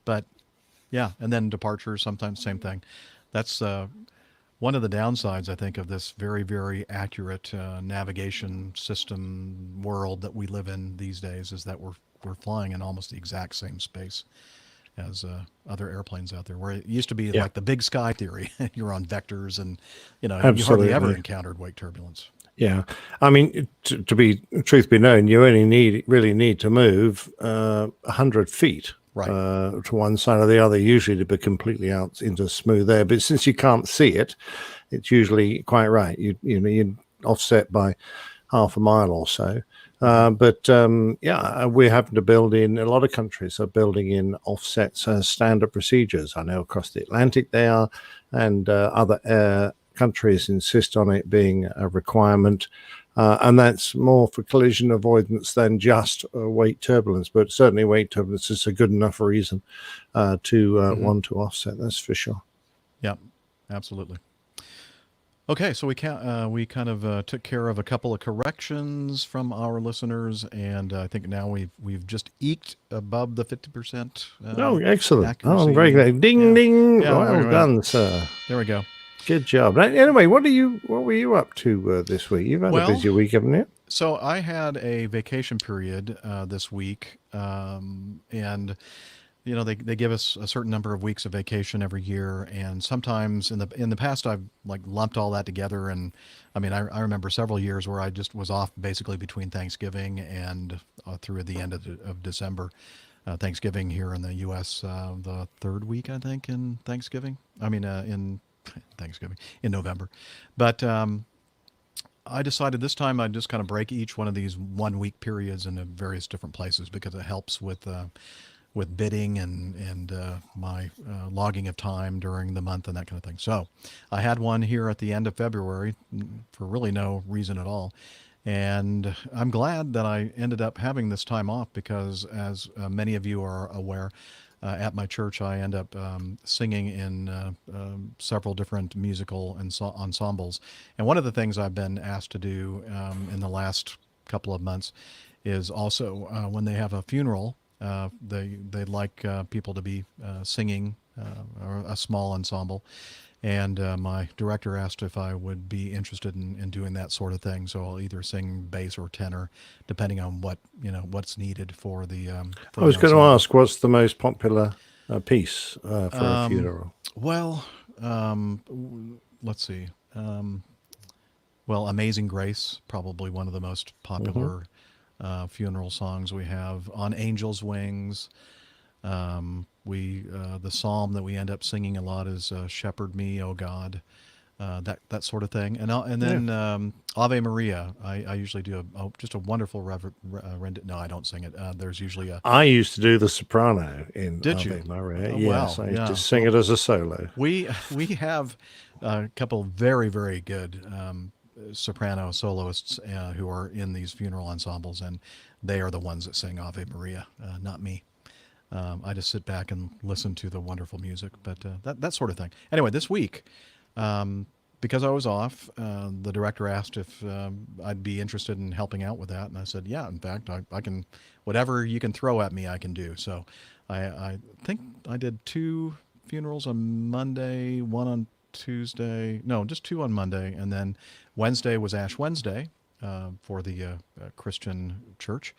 B: but yeah, and then departure, sometimes same thing. That's one of the downsides, I think, of this very, very accurate navigation system world that we live in these days, is that we're flying in almost the exact same space as other airplanes out there, where it used to be like the big sky theory. You're on vectors, and you hardly ever encountered wake turbulence.
A: Yeah, I mean, to be truth be known, you only really need to move 100 feet to one side or the other, usually to be completely out into smooth air. But since you can't see it, it's usually quite right. You offset by half a mile or so. We happen to build in, a lot of countries are building in offsets as standard procedures. I know across the Atlantic they are, and other countries insist on it being a requirement. And that's more for collision avoidance than just weight turbulence. But certainly weight turbulence is a good enough reason to want to offset. That's for sure.
B: Yeah, absolutely. Okay, so we kind of took care of a couple of corrections from our listeners, and I think now we've just eked above the 50%.
A: Oh, excellent!
B: Accuracy.
A: Oh, I'm very glad. Ding,
B: Yeah.
A: ding!
B: Yeah,
A: Well
B: anyway.
A: done, sir.
B: There we go.
A: Good job. Anyway, what were you up to this week? You've had a busy week, haven't you?
B: So I had a vacation period this week, and they give us a certain number of weeks of vacation every year, and sometimes in the past I've like lumped all that together, and I mean I remember several years where I just was off basically between Thanksgiving and through the end of December. Thanksgiving here in the U.S. The third week I think in Thanksgiving. I mean in Thanksgiving in November, but I decided this time I'd just kind of break each one of these 1 week periods into various different places because it helps with bidding and my logging of time during the month and that kind of thing. So I had one here at the end of February for really no reason at all. And I'm glad that I ended up having this time off because, as many of you are aware, at my church I end up singing in several different musical ensembles. And one of the things I've been asked to do in the last couple of months is also when they have a funeral, they like people to be singing or a small ensemble, and my director asked if I would be interested in doing that sort of thing. So I'll either sing bass or tenor, depending on what's needed for the.
A: I was going to ask, what's the most popular piece for a funeral?
B: Well, let's see. Well, Amazing Grace, probably one of the most popular funeral songs we have. On Angel's Wings, the psalm that we end up singing a lot is "Shepherd Me, O God," that sort of thing. And then Ave Maria. I usually do just a wonderful No, I don't sing it. There's usually a.
A: I used to do the soprano in
B: Did
A: Ave
B: you?
A: Maria.
B: Oh,
A: Yes,
B: wow.
A: I used
B: Yeah.
A: to sing it as a solo.
B: We have a couple very, very good soprano soloists who are in these funeral ensembles, and they are the ones that sing Ave Maria, not me. I just sit back and listen to the wonderful music, but that sort of thing. Anyway, this week, because I was off, the director asked if I'd be interested in helping out with that, and I said, yeah, in fact, I can, whatever you can throw at me, I can do. So I think I did 2 funerals on Monday, 1 on Tuesday, no, just 2 on Monday, and then Wednesday was Ash Wednesday for the Christian church.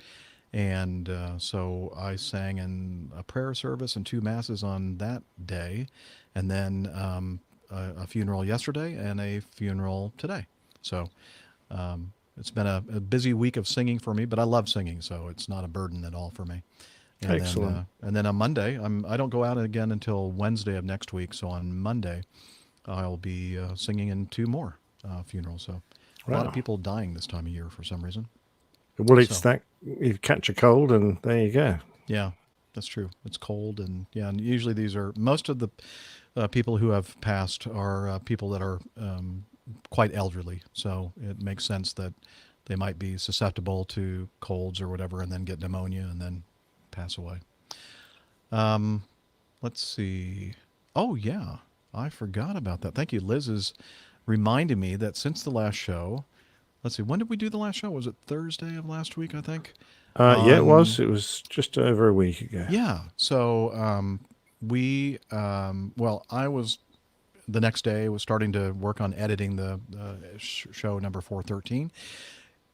B: And so I sang in a prayer service and 2 masses on that day, and then a funeral yesterday and a funeral today. So it's been a busy week of singing for me, but I love singing, so it's not a burden at all for me. And
A: Excellent.
B: And then on Monday, I don't go out again until Wednesday of next week. So on Monday, I'll be singing in 2 more funerals. So a lot of people dying this time of year for some reason.
A: Well, it's that you catch a cold, and there you go.
B: Yeah, that's true. It's cold, and and usually these are most of the people who have passed are people that are quite elderly. So it makes sense that they might be susceptible to colds or whatever, and then get pneumonia and then pass away. Let's see. Oh yeah, I forgot about that. Thank you. Liz is reminding me that since the last show. Let's see. When did we do the last show? Was it Thursday of last week, I think?
A: Yeah, it was. It was just over a week ago.
B: Yeah. So I was, the next day, was starting to work on editing the show number 413.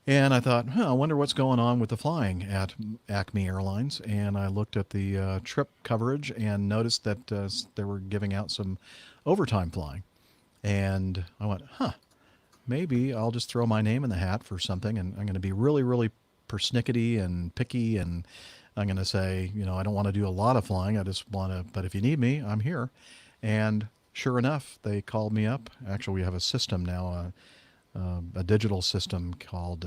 B: And I thought, I wonder what's going on with the flying at Acme Airlines. And I looked at the trip coverage and noticed that they were giving out some overtime flying. And I went, maybe I'll just throw my name in the hat for something, and I'm going to be really, really persnickety and picky, and I'm going to say, I don't want to do a lot of flying. I just want to, but if you need me, I'm here. And sure enough, they called me up. Actually, we have a system now, a digital system called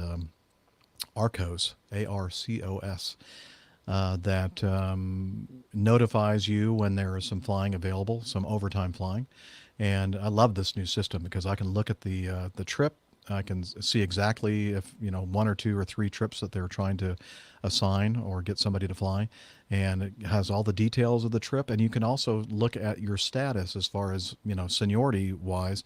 B: ARCOS, ARCOS, that notifies you when there is some flying available, some overtime flying. And I love this new system because I can look at the trip. I can see exactly if, 1 or 2 or 3 trips that they're trying to assign or get somebody to fly. And it has all the details of the trip. And you can also look at your status as far as, seniority wise.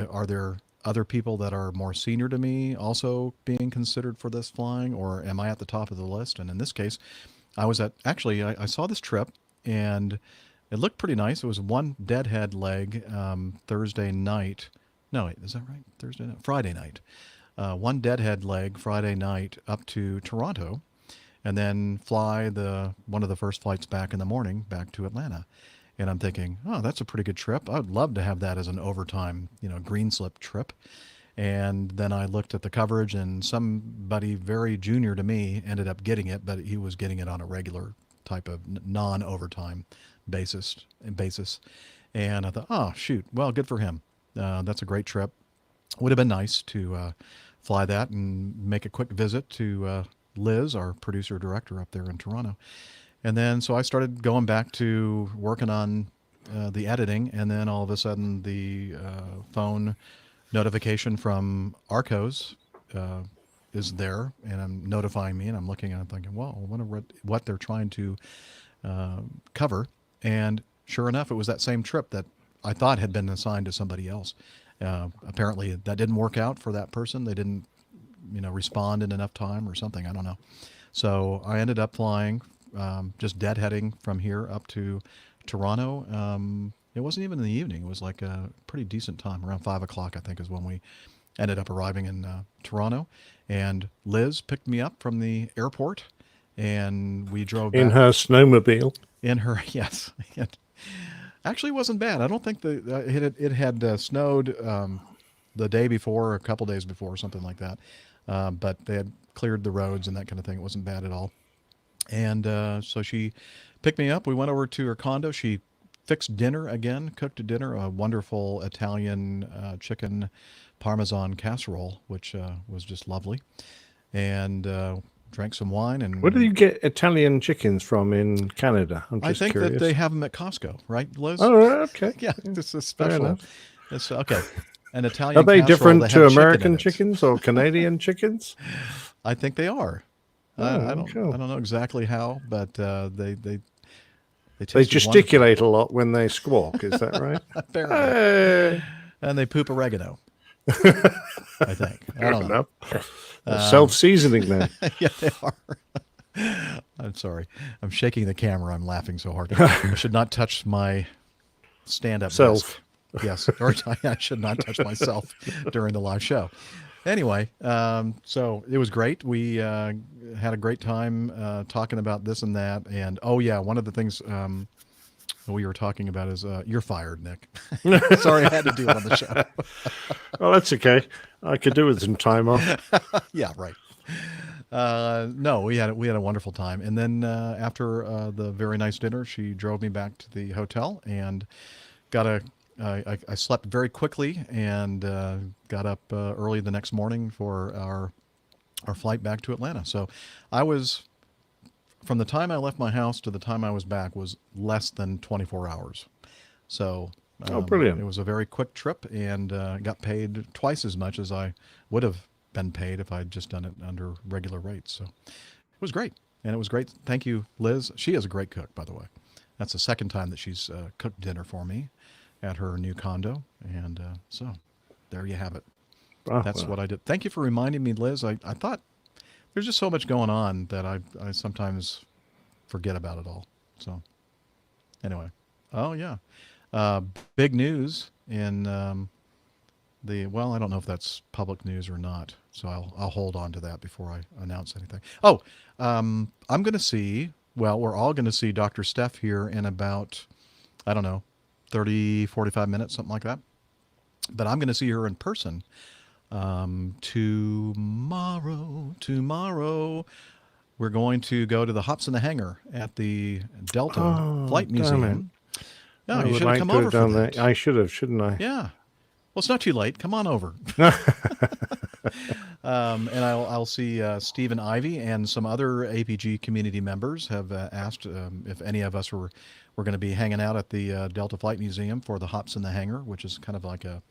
B: Are there other people that are more senior to me also being considered for this flying, or am I at the top of the list? And in this case, I saw this trip and it looked pretty nice. It was one deadhead leg Thursday night. No, wait, is that right? Thursday night? Friday night. One deadhead leg Friday night up to Toronto, and then fly one of the first flights back in the morning back to Atlanta. And I'm thinking, oh, that's a pretty good trip. I'd love to have that as an overtime, green slip trip. And then I looked at the coverage, and somebody very junior to me ended up getting it, but he was getting it on a regular type of non-overtime basis. And I thought, oh, shoot, well, good for him. That's a great trip. Would have been nice to fly that and make a quick visit to Liz, our producer director up there in Toronto. And then so I started going back to working on the editing, and then all of a sudden the phone notification from Arcos is there, and I'm notifying me, and I'm looking and I'm thinking, well, I wonder what they're trying to cover. And sure enough, it was that same trip that I thought had been assigned to somebody else. Apparently that didn't work out for that person. They didn't, respond in enough time or something. I don't know. So I ended up flying, just deadheading from here up to Toronto. It wasn't even in the evening. It was like a pretty decent time. Around 5 o'clock, I think, is when we ended up arriving in Toronto. And Liz picked me up from the airport, and we drove
A: in
B: back.
A: her snowmobile.
B: In her, yes. Actually, it wasn't bad. I don't think it had snowed the day before, or a couple days before, or something like that. But they had cleared the roads and that kind of thing. It wasn't bad at all. And so she picked me up. We went over to her condo. She fixed dinner again, cooked a dinner, a wonderful Italian chicken Parmesan casserole, which was just lovely. And drank some wine. And
A: where do you get Italian chickens from in Canada? I'm just
B: I think
A: curious.
B: that they have them at Costco, right, Liz?
A: Oh, right, okay.
B: Yeah, this is
A: Fair
B: special.
A: enough.
B: It's okay. An Italian.
A: Are they
B: casserole
A: different
B: that
A: to
B: have chicken
A: American
B: in it.
A: chickens or Canadian chickens?
B: I think they are.
A: Oh,
B: I don't.
A: cool.
B: I don't know exactly how, but they
A: They
B: taste
A: gesticulate a lot when they squawk. Is that right?
B: apparently,
A: Hey.
B: and they poop oregano. I think. I don't know.
A: Self-seasoning then.
B: Yeah, they are. I'm sorry. I'm shaking the camera. I'm laughing so hard. I should not touch my stand-up
A: Self.
B: desk. Yes, or I should not touch myself during the live show. Anyway, so it was great. We had a great time talking about this and that. And oh yeah, one of the things we were talking about is you're fired, Nick. Sorry, I had to do it on the show.
A: Well, that's okay. I could do with some time off.
B: Yeah, right. No, we had a wonderful time. And then after the very nice dinner, she drove me back to the hotel and I slept very quickly and got up early the next morning for our flight back to Atlanta. So I was, from the time I left my house to the time I was back, was less than 24 hours. So
A: brilliant.
B: It was a very quick trip, and got paid twice as much as I would have been paid if I'd just done it under regular rates. So it was great. And it was great. Thank you, Liz. She is a great cook, by the way. That's the second time that she's cooked dinner for me at her new condo. And so there you have it.
A: Oh,
B: That's
A: well.
B: what I did. Thank you for reminding me, Liz. I thought there's just so much going on that I sometimes forget about it all. So anyway, oh yeah. Big news in well, I don't know if that's public news or not. So I'll hold on to that before I announce anything. Oh, I'm going to see, well, we're all going to see Dr. Steph here in about, I don't know, 30, 45 minutes, something like that. But I'm going to see her in person tomorrow. We're going to go to the Hops in the Hangar at the Delta Flight Museum. No,
A: I
B: you
A: would
B: should have
A: like
B: come
A: to
B: over
A: have
B: for
A: done
B: that.
A: I should have, shouldn't I?
B: Yeah. Well, it's not too late. Come on over. And I'll see Steve and Ivy and some other APG community members have asked if any of us were going to be hanging out at the Delta Flight Museum for the Hops in the Hangar, which is kind of like a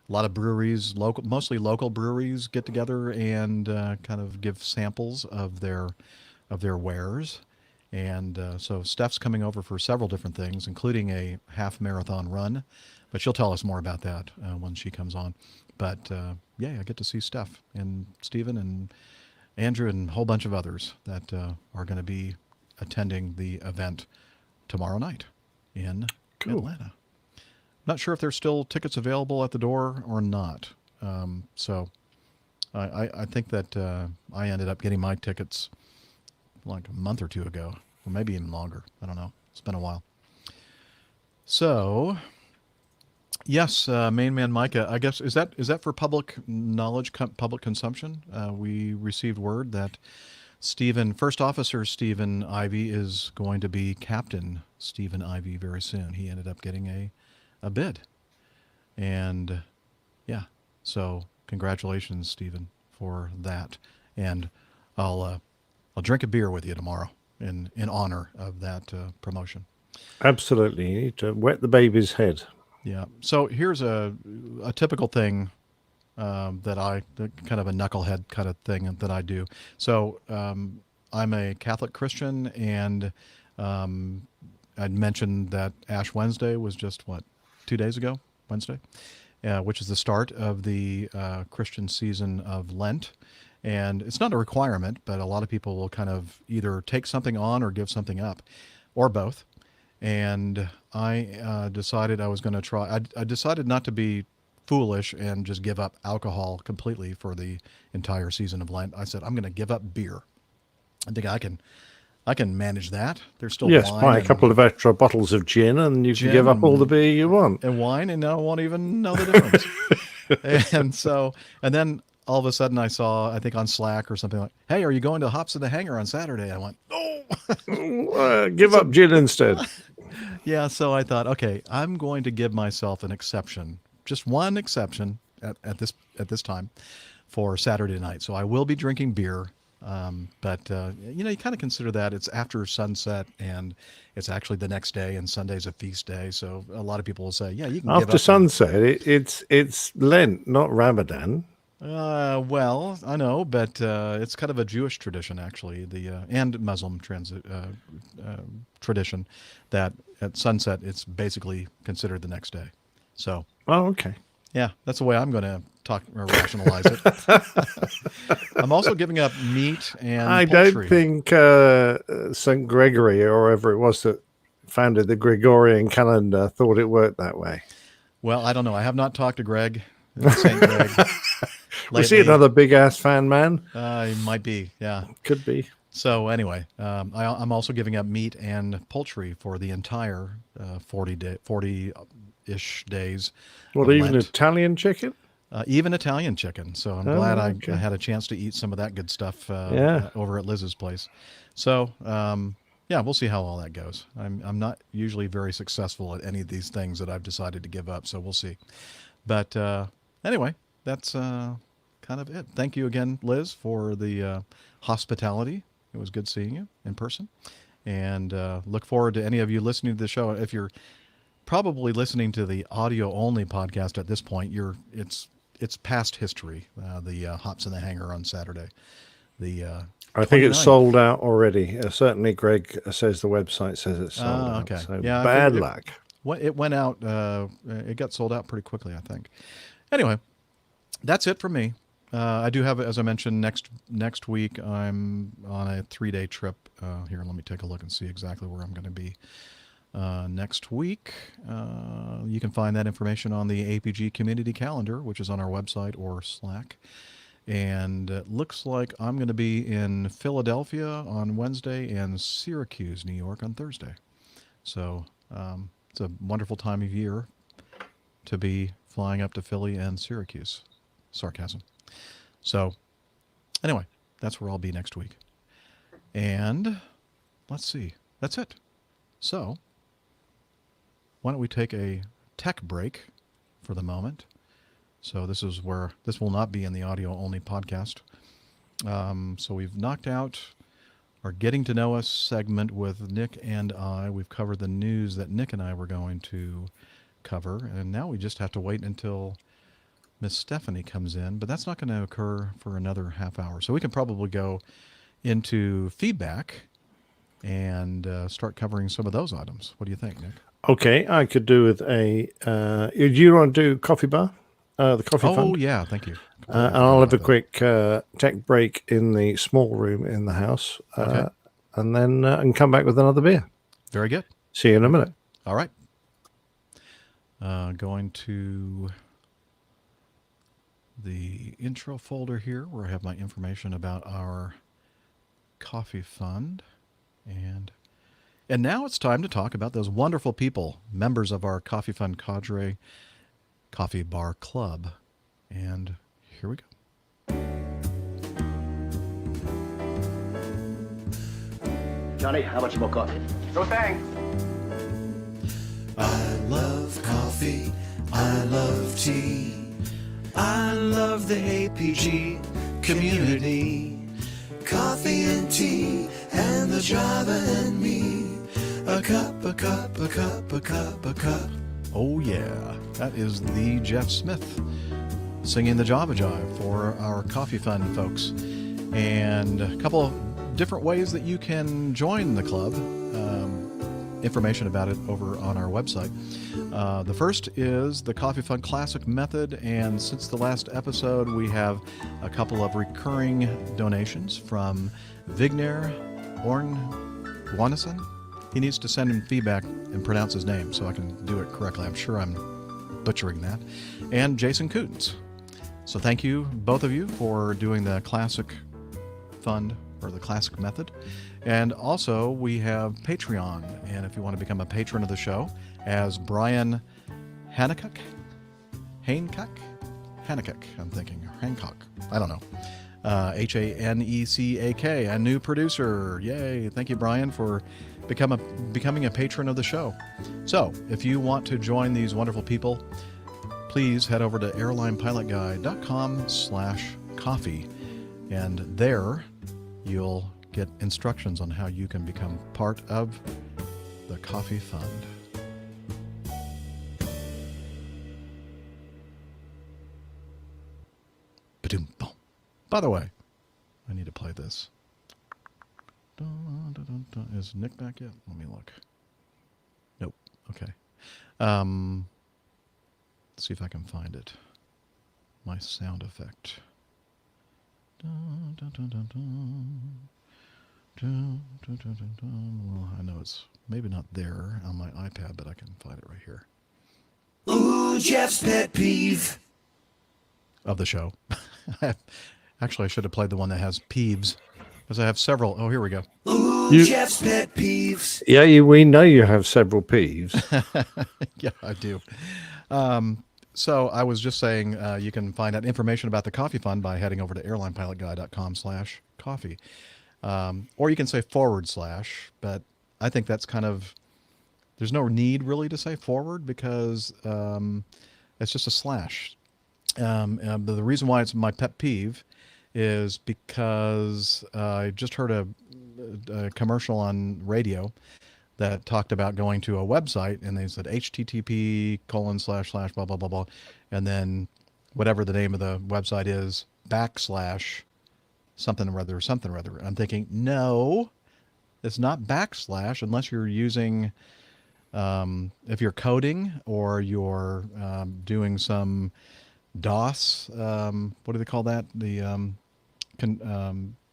B: lot of breweries, mostly local breweries, get together and kind of give samples of their wares. And so Steph's coming over for several different things, including a half marathon run. But she'll tell us more about that when she comes on. But yeah, I get to see Steph and Stephen and Andrew and a whole bunch of others that are going to be attending the event tomorrow night in Atlanta. Not sure if there's still tickets available at the door or not. So I think that I ended up getting my tickets like a month or two ago, or maybe even longer. I don't know. It's been a while. So, yes, Main Man Micah, I guess, is that for public knowledge, public consumption? We received word that First Officer Stephen Ivy is going to be Captain Stephen Ivy very soon. He ended up getting a bid. And, yeah, so congratulations, Stephen, for that. And I'll drink a beer with you tomorrow in honor of that promotion.
A: Absolutely. You need to wet the baby's head.
B: Yeah. So here's a typical thing kind of a knucklehead kind of thing that I do. So I'm a Catholic Christian, and I'd mentioned that Ash Wednesday was just, 2 days ago, Wednesday, which is the start of the Christian season of Lent. And it's not a requirement, but a lot of people will kind of either take something on or give something up, or both. And I decided I was going to try. I decided not to be foolish and just give up alcohol completely for the entire season of Lent. I said, I'm going to give up beer. I think I can manage that. There's still wine.
A: Buy a couple of extra bottles of gin, and you can give up all the beer you want.
B: And wine, and I won't even know the difference. and then all of a sudden I saw, I think on Slack or something like, hey, are you going to Hops in the Hangar on Saturday? I went, no.
A: Give up gin instead.
B: Yeah, so I thought, okay, I'm going to give myself an exception, just one exception at this time for Saturday night. So I will be drinking beer, but you kind of consider that it's after sunset, and it's actually the next day, and Sunday's a feast day. So a lot of people will say, yeah, you can
A: after sunset. It's Lent, not Ramadan.
B: Well, I know, but it's kind of a Jewish tradition, actually, and Muslim tradition, that at sunset it's basically considered the next day. So.
A: Oh, okay.
B: Yeah, that's the way I'm going to talk or rationalize it. I'm also giving up meat and
A: I
B: poultry.
A: don't think St. Gregory, or whoever it was that founded the Gregorian calendar, thought it worked that way.
B: Well, I don't know. I have not talked to Greg, St. Greg.
A: Was he another big-ass fan man?
B: He might be, yeah.
A: Could be.
B: So anyway, I'm also giving up meat and poultry for the entire 40-ish days.
A: What, even Italian chicken?
B: Even Italian chicken. So I'm glad I had a chance to eat some of that good stuff over at Liz's place. So, yeah, we'll see how all that goes. I'm not usually very successful at any of these things that I've decided to give up, so we'll see. But anyway, that's kind of it. Thank you again, Liz, for the hospitality. It was good seeing you in person. And look forward to any of you listening to the show. If you're probably listening to the audio-only podcast at this point, it's past history, the Hops in the Hangar on Saturday.
A: I think it's sold out already. Certainly, Greg says the website says it's sold out.
B: Okay.
A: So
B: yeah,
A: bad luck.
B: It went out. It got sold out pretty quickly, I think. Anyway, that's it for me. I do have, as I mentioned, next week I'm on a 3-day trip. Here, let me take a look and see exactly where I'm going to be next week. You can find that information on the APG community calendar, which is on our website or Slack. And it looks like I'm going to be in Philadelphia on Wednesday and Syracuse, New York on Thursday. So it's a wonderful time of year to be flying up to Philly and Syracuse. Sarcasm. So anyway, that's where I'll be next week. And let's see. That's it. So why don't we take a tech break for the moment So this will not be in the audio only podcast. So we've knocked out our Getting to Know Us segment with Nick and I. We've covered the news that Nick and I were going to cover, and now we just have to wait until Miss Stephanie comes in, but that's not going to occur for another half hour. So we can probably go into feedback and start covering some of those items. What do you think, Nick?
A: Okay, I could do with a. Do you want to do coffee bar? The coffee fund?
B: Oh, yeah, thank you.
A: And I'll have a quick tech break in the small room in the house.
B: Okay.
A: And then and come back with another beer.
B: Very good.
A: See you in a minute.
B: All right. Going to the intro folder here where I have my information about our coffee fund. And now it's time to talk about those wonderful people, members of our coffee fund cadre, Coffee Bar Club. And here we go.
H: Johnny, how much more coffee?
G: No thanks.
F: I love coffee, I love tea, I love the APG community. Coffee and tea, and the Java and me. A cup, a cup, a cup, a cup, a cup.
B: Oh, yeah. That is the Jeff Smith singing the Java Jive for our Coffee Fund folks. And a couple of different ways that you can join the club. Information about it over on our website. The first is the Coffee Fund Classic method, and since the last episode, we have a couple of recurring donations from Vigner Ornguanason. He needs to send him feedback and pronounce his name so I can do it correctly. I'm sure I'm butchering that. And Jason Coutens. So thank you, both of you, for doing the Classic Fund, or the Classic Method. And also, we have Patreon. And if you want to become a patron of the show, as Brian Hancock, I'm thinking, Hancock, I don't know. Haneck, a new producer. Yay. Thank you, Brian, for becoming a patron of the show. So, if you want to join these wonderful people, please head over to airlinepilotguy.com/coffee. And there, you'll get instructions on how you can become part of the Coffee Fund. Ba-doom, boom. By the way, I need to play this. Is Nick back yet? Let me look. Nope. Okay. Let's see if I can find it. My sound effect. Well, I know it's maybe not there on my iPad, but I can find it right here.
F: Ooh, Jeff's pet peeve.
B: Of the show. Actually, I should have played the one that has peeves, because I have several. Oh, here we go.
F: Ooh, Jeff's pet peeves.
A: Yeah, we know you have several peeves.
B: Yeah, I do. So I was just saying you can find out information about the Coffee Fund by heading over to airlinepilotguy.com/coffee. Or you can say /, but I think that's kind of, there's no need really to say forward because it's just a slash. But the reason why it's my pet peeve is because I just heard a commercial on radio that talked about going to a website, and they said http:// blah, blah, blah, blah, and then whatever the name of the website is, / something or other. I'm thinking, no, it's not / unless you're using, if you're coding or you're doing some DOS, what do they call that? The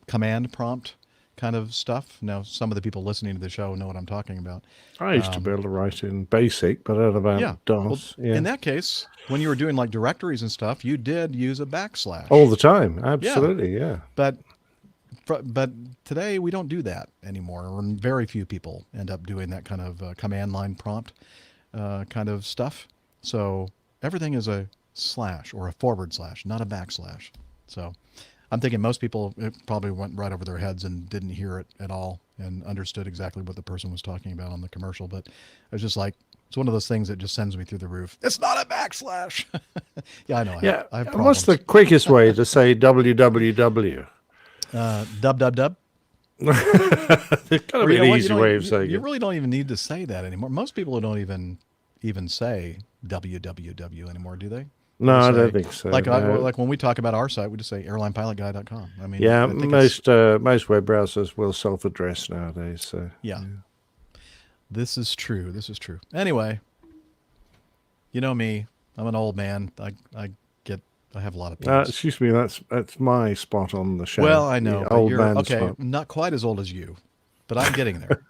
B: command prompt kind of stuff. Now, some of the people listening to the show know what I'm talking about.
A: I used to be able to write in BASIC, but I don't know about DOS.
B: Well, in that case, when you were doing like directories and stuff, you did use a /
A: all the time. Absolutely, yeah.
B: But today we don't do that anymore. Or very few people end up doing that kind of command line prompt kind of stuff. So everything is a / or a /, not a /. So I'm thinking most people it probably went right over their heads and didn't hear it at all and understood exactly what the person was talking about on the commercial. But it's just like, it's one of those things that just sends me through the roof. It's not a backslash. Yeah, I know.
A: Yeah.
B: I have
A: And what's
B: problems.
A: the quickest way to say www?
B: Dub.
A: There's got to
B: Or
A: be
B: you know
A: an
B: what?
A: easy way of
B: You
A: saying it.
B: really don't even need to say that anymore. Most people don't even say www anymore, do they?
A: No,
B: They
A: I don't
B: say-
A: think so.
B: Like
A: no.
B: like when we talk about our site, we just say airlinepilotguy.com. I mean,
A: Yeah,
B: I think it's-
A: most web browsers will self-address nowadays. So
B: yeah. This is true. Anyway, you know me. I'm an old man. I have a lot of penis.
A: excuse me, that's my spot on the show.
B: Well, I know,
A: the
B: but
A: old
B: you're
A: man
B: okay.
A: spot.
B: Not quite as old as you, but I'm getting there.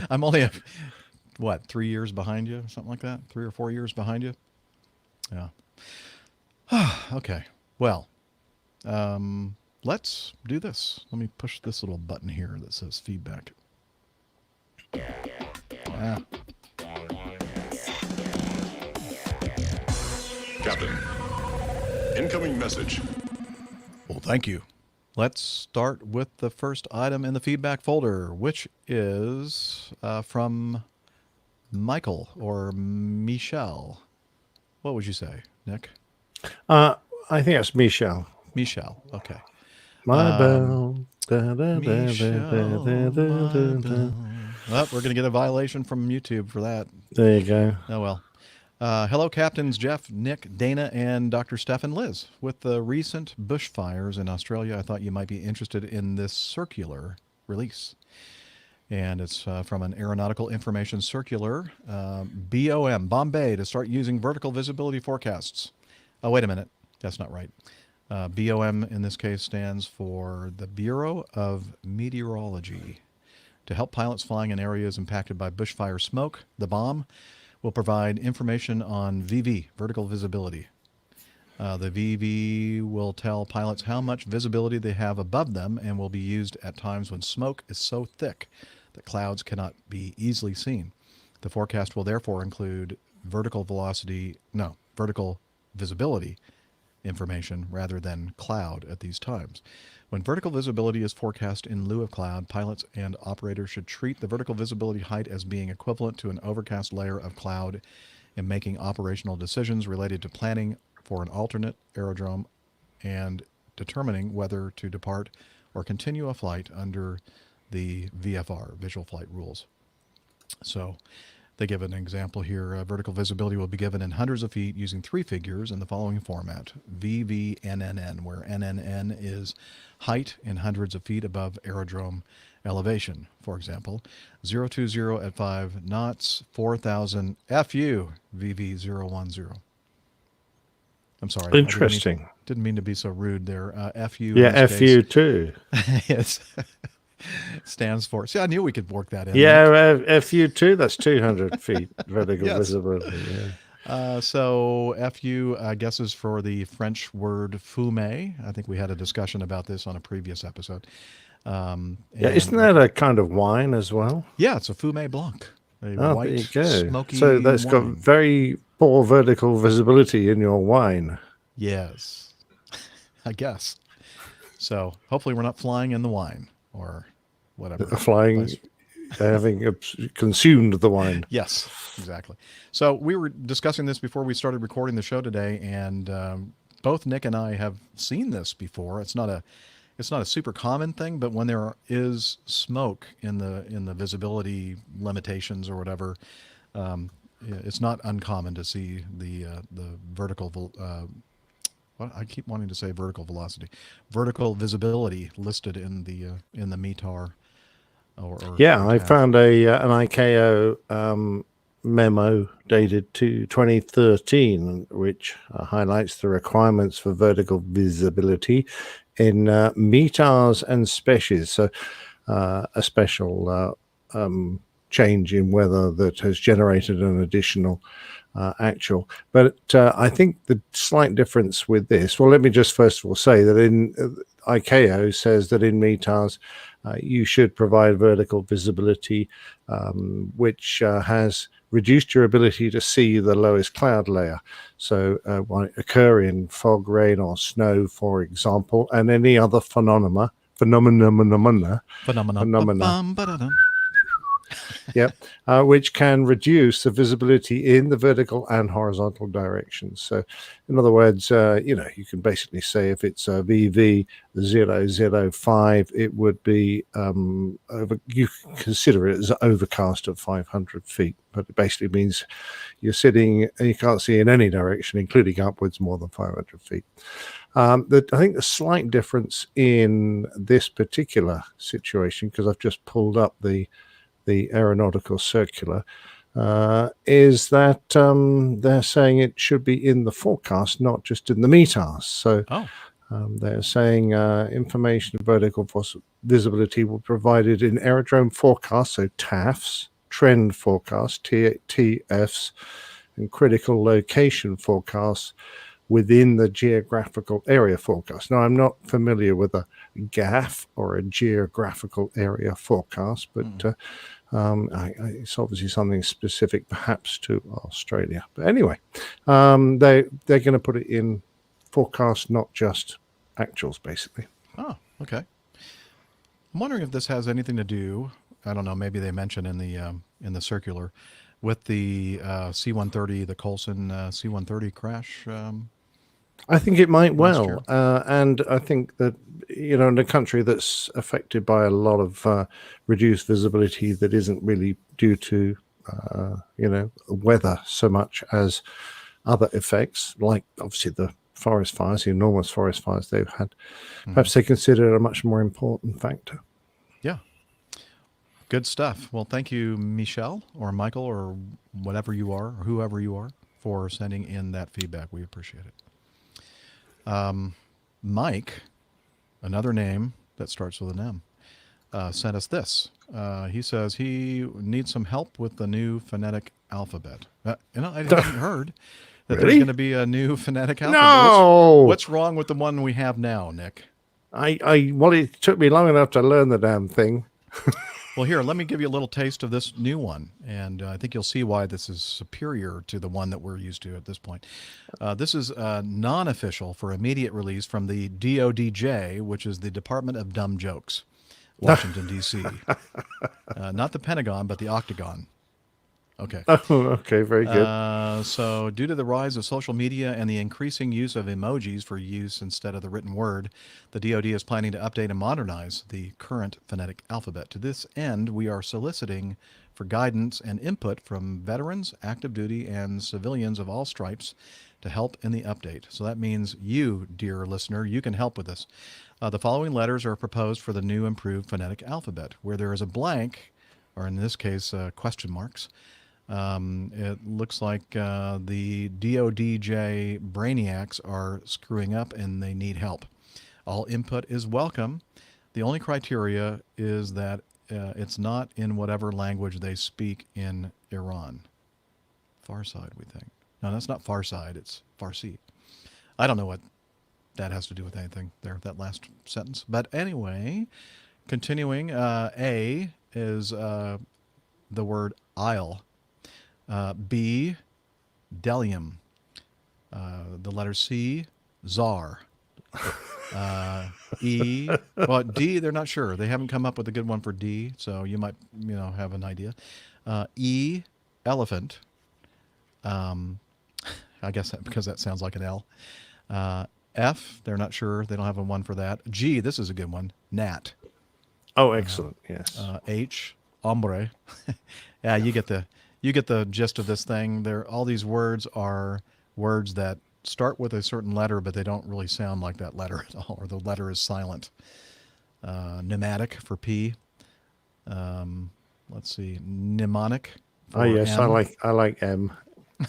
B: I'm only 3 years behind you, something like that. 3 or 4 years behind you. Yeah. Okay. Well, let's do this. Let me push this little button here that says feedback. Ah.
I: Captain, incoming message.
B: Well, thank you. Let's start with the first item in the feedback folder, which is from Michael or Michelle. What would you say, Nick?
A: I think that's Michelle.
B: Michelle. Okay.
A: My bell.
B: Michelle, my bell. Well, we're going to get a violation from YouTube for that.
A: There you go.
B: Oh, well. Hello, Captains Jeff, Nick, Dana, and Dr. Steph and Liz. With the recent bushfires in Australia, I thought you might be interested in this circular release. And it's from an Aeronautical Information Circular, BOM, Bombay, to start using vertical visibility forecasts. Oh, wait a minute. That's not right. BOM in this case stands for the Bureau of Meteorology. To help pilots flying in areas impacted by bushfire smoke, the BOM will provide information on VV, vertical visibility. The VV will tell pilots how much visibility they have above them and will be used at times when smoke is so thick that clouds cannot be easily seen. The forecast will therefore include vertical visibility information rather than cloud at these times. When vertical visibility is forecast in lieu of cloud, pilots and operators should treat the vertical visibility height as being equivalent to an overcast layer of cloud in making operational decisions related to planning for an alternate aerodrome and determining whether to depart or continue a flight under the VFR, Visual Flight Rules. So they give an example here. Vertical visibility will be given in hundreds of feet using 3 figures in the following format. VVNNN, where NNN is height in hundreds of feet above aerodrome elevation. For example, 020 at 5 knots, 4,000 FU, VV010. I'm sorry.
A: Interesting.
B: Didn't mean to be so rude there. FU.
A: Yeah,
B: in this
A: FU
B: case,
A: too.
B: yes. Stands for. See, I knew we could work that in.
A: Yeah, FU too. That's 200 feet vertical
B: Yes.
A: visibility. Yeah.
B: So FU, I guess, is for the French word fumet. I think we had a discussion about this on a previous episode.
A: Yeah, isn't that a kind of wine as well?
B: Yeah, it's a fumet blanc. A
A: Oh,
B: white,
A: there you go.
B: smoky
A: So that's got
B: wine.
A: very poor vertical visibility in your wine.
B: Yes, I guess. So hopefully we're not flying in the wine or whatever.
A: Flying, having consumed the wine.
B: Yes, exactly. So we were discussing this before we started recording the show today, and both Nick and I have seen this before. It's not a super common thing, but when there is smoke in the visibility limitations or whatever, it's not uncommon to see the vertical. I keep wanting to say vertical vertical visibility listed in the METAR.
A: Yeah, I found an ICAO memo dated to 2013, which highlights the requirements for vertical visibility in METARs and species. So a special change in weather that has generated an additional actual. But I think the slight difference with this, well, let me just first of all say that in ICAO says that in METARs, you should provide vertical visibility, which has reduced your ability to see the lowest cloud layer. So might occur in fog, rain, or snow, for example, and any other phenomena. Yep, which can reduce the visibility in the vertical and horizontal directions. So, in other words, you can basically say if it's a VV005, it would be you can consider it as overcast at 500 feet, but it basically means you're sitting and you can't see in any direction, including upwards more than 500 feet. I think the slight difference in this particular situation, because I've just pulled up the aeronautical circular, is that they're saying it should be in the forecast, not just in the METARs. So they're saying information of vertical visibility will be provided in aerodrome forecasts, so TAFs, trend forecasts, TFs, and critical location forecasts within the geographical area forecast. Now, I'm not familiar with a GAF or a geographical area forecast, but it's obviously something specific perhaps to Australia. But anyway, they're going to put it in forecast, not just actuals, basically.
B: Oh, okay. I'm wondering if this has anything to do, I don't know, maybe they mentioned in the circular, with the C-130, the Coulson C-130 crash.
A: I think it might well. And I think that, in a country that's affected by a lot of reduced visibility that isn't really due to, weather so much as other effects, like obviously the forest fires, the enormous forest fires they've had, perhaps they consider it a much more important factor.
B: Yeah. Good stuff. Well, thank you, Michelle or Michael or whatever you are, or whoever you are, for sending in that feedback. We appreciate it. Mike, another name that starts with an M, sent us this. He says he needs some help with the new phonetic alphabet. I hadn't heard that there's going to be a new phonetic alphabet.
A: No!
B: What's wrong with the one we have now, Nick?
A: Well, it took me long enough to learn the damn thing.
B: Well, here, let me give you a little taste of this new one, and I think you'll see why this is superior to the one that we're used to at this point. This is non-official for immediate release from the DODJ, which is the Department of Dumb Jokes, Washington, D.C. Not the Pentagon, but the Octagon. Okay.
A: Oh, okay, very good.
B: So due to the rise of social media and the increasing use of emojis for use instead of the written word, the DoD is planning to update and modernize the current phonetic alphabet. To this end, we are soliciting for guidance and input from veterans, active duty, and civilians of all stripes to help in the update. So that means you, dear listener, you can help with this. The following letters are proposed for the new improved phonetic alphabet. Where there is a blank, or in this case, question marks, it looks like the DODJ brainiacs are screwing up and they need help. All input is welcome. The only criteria is that it's not in whatever language they speak in Iran. Far side, we think. No, that's not far side. It's Farsi. I don't know what that has to do with anything there, that last sentence. But anyway, continuing, A is the word aisle. B, delium. The letter C, czar. E, well, D, they're not sure. They haven't come up with a good one for D, so you might, have an idea. E, elephant. I guess because that sounds like an L. F, they're not sure. They don't have a one for that. G, this is a good one. Gnat.
A: Oh, excellent. Yes.
B: H, hombre. Yeah, you get the gist of this thing. All these words are words that start with a certain letter, but they don't really sound like that letter at all, or the letter is silent. Pneumatic for P. Let's see, mnemonic.
A: Oh yes,
B: M.
A: I like M.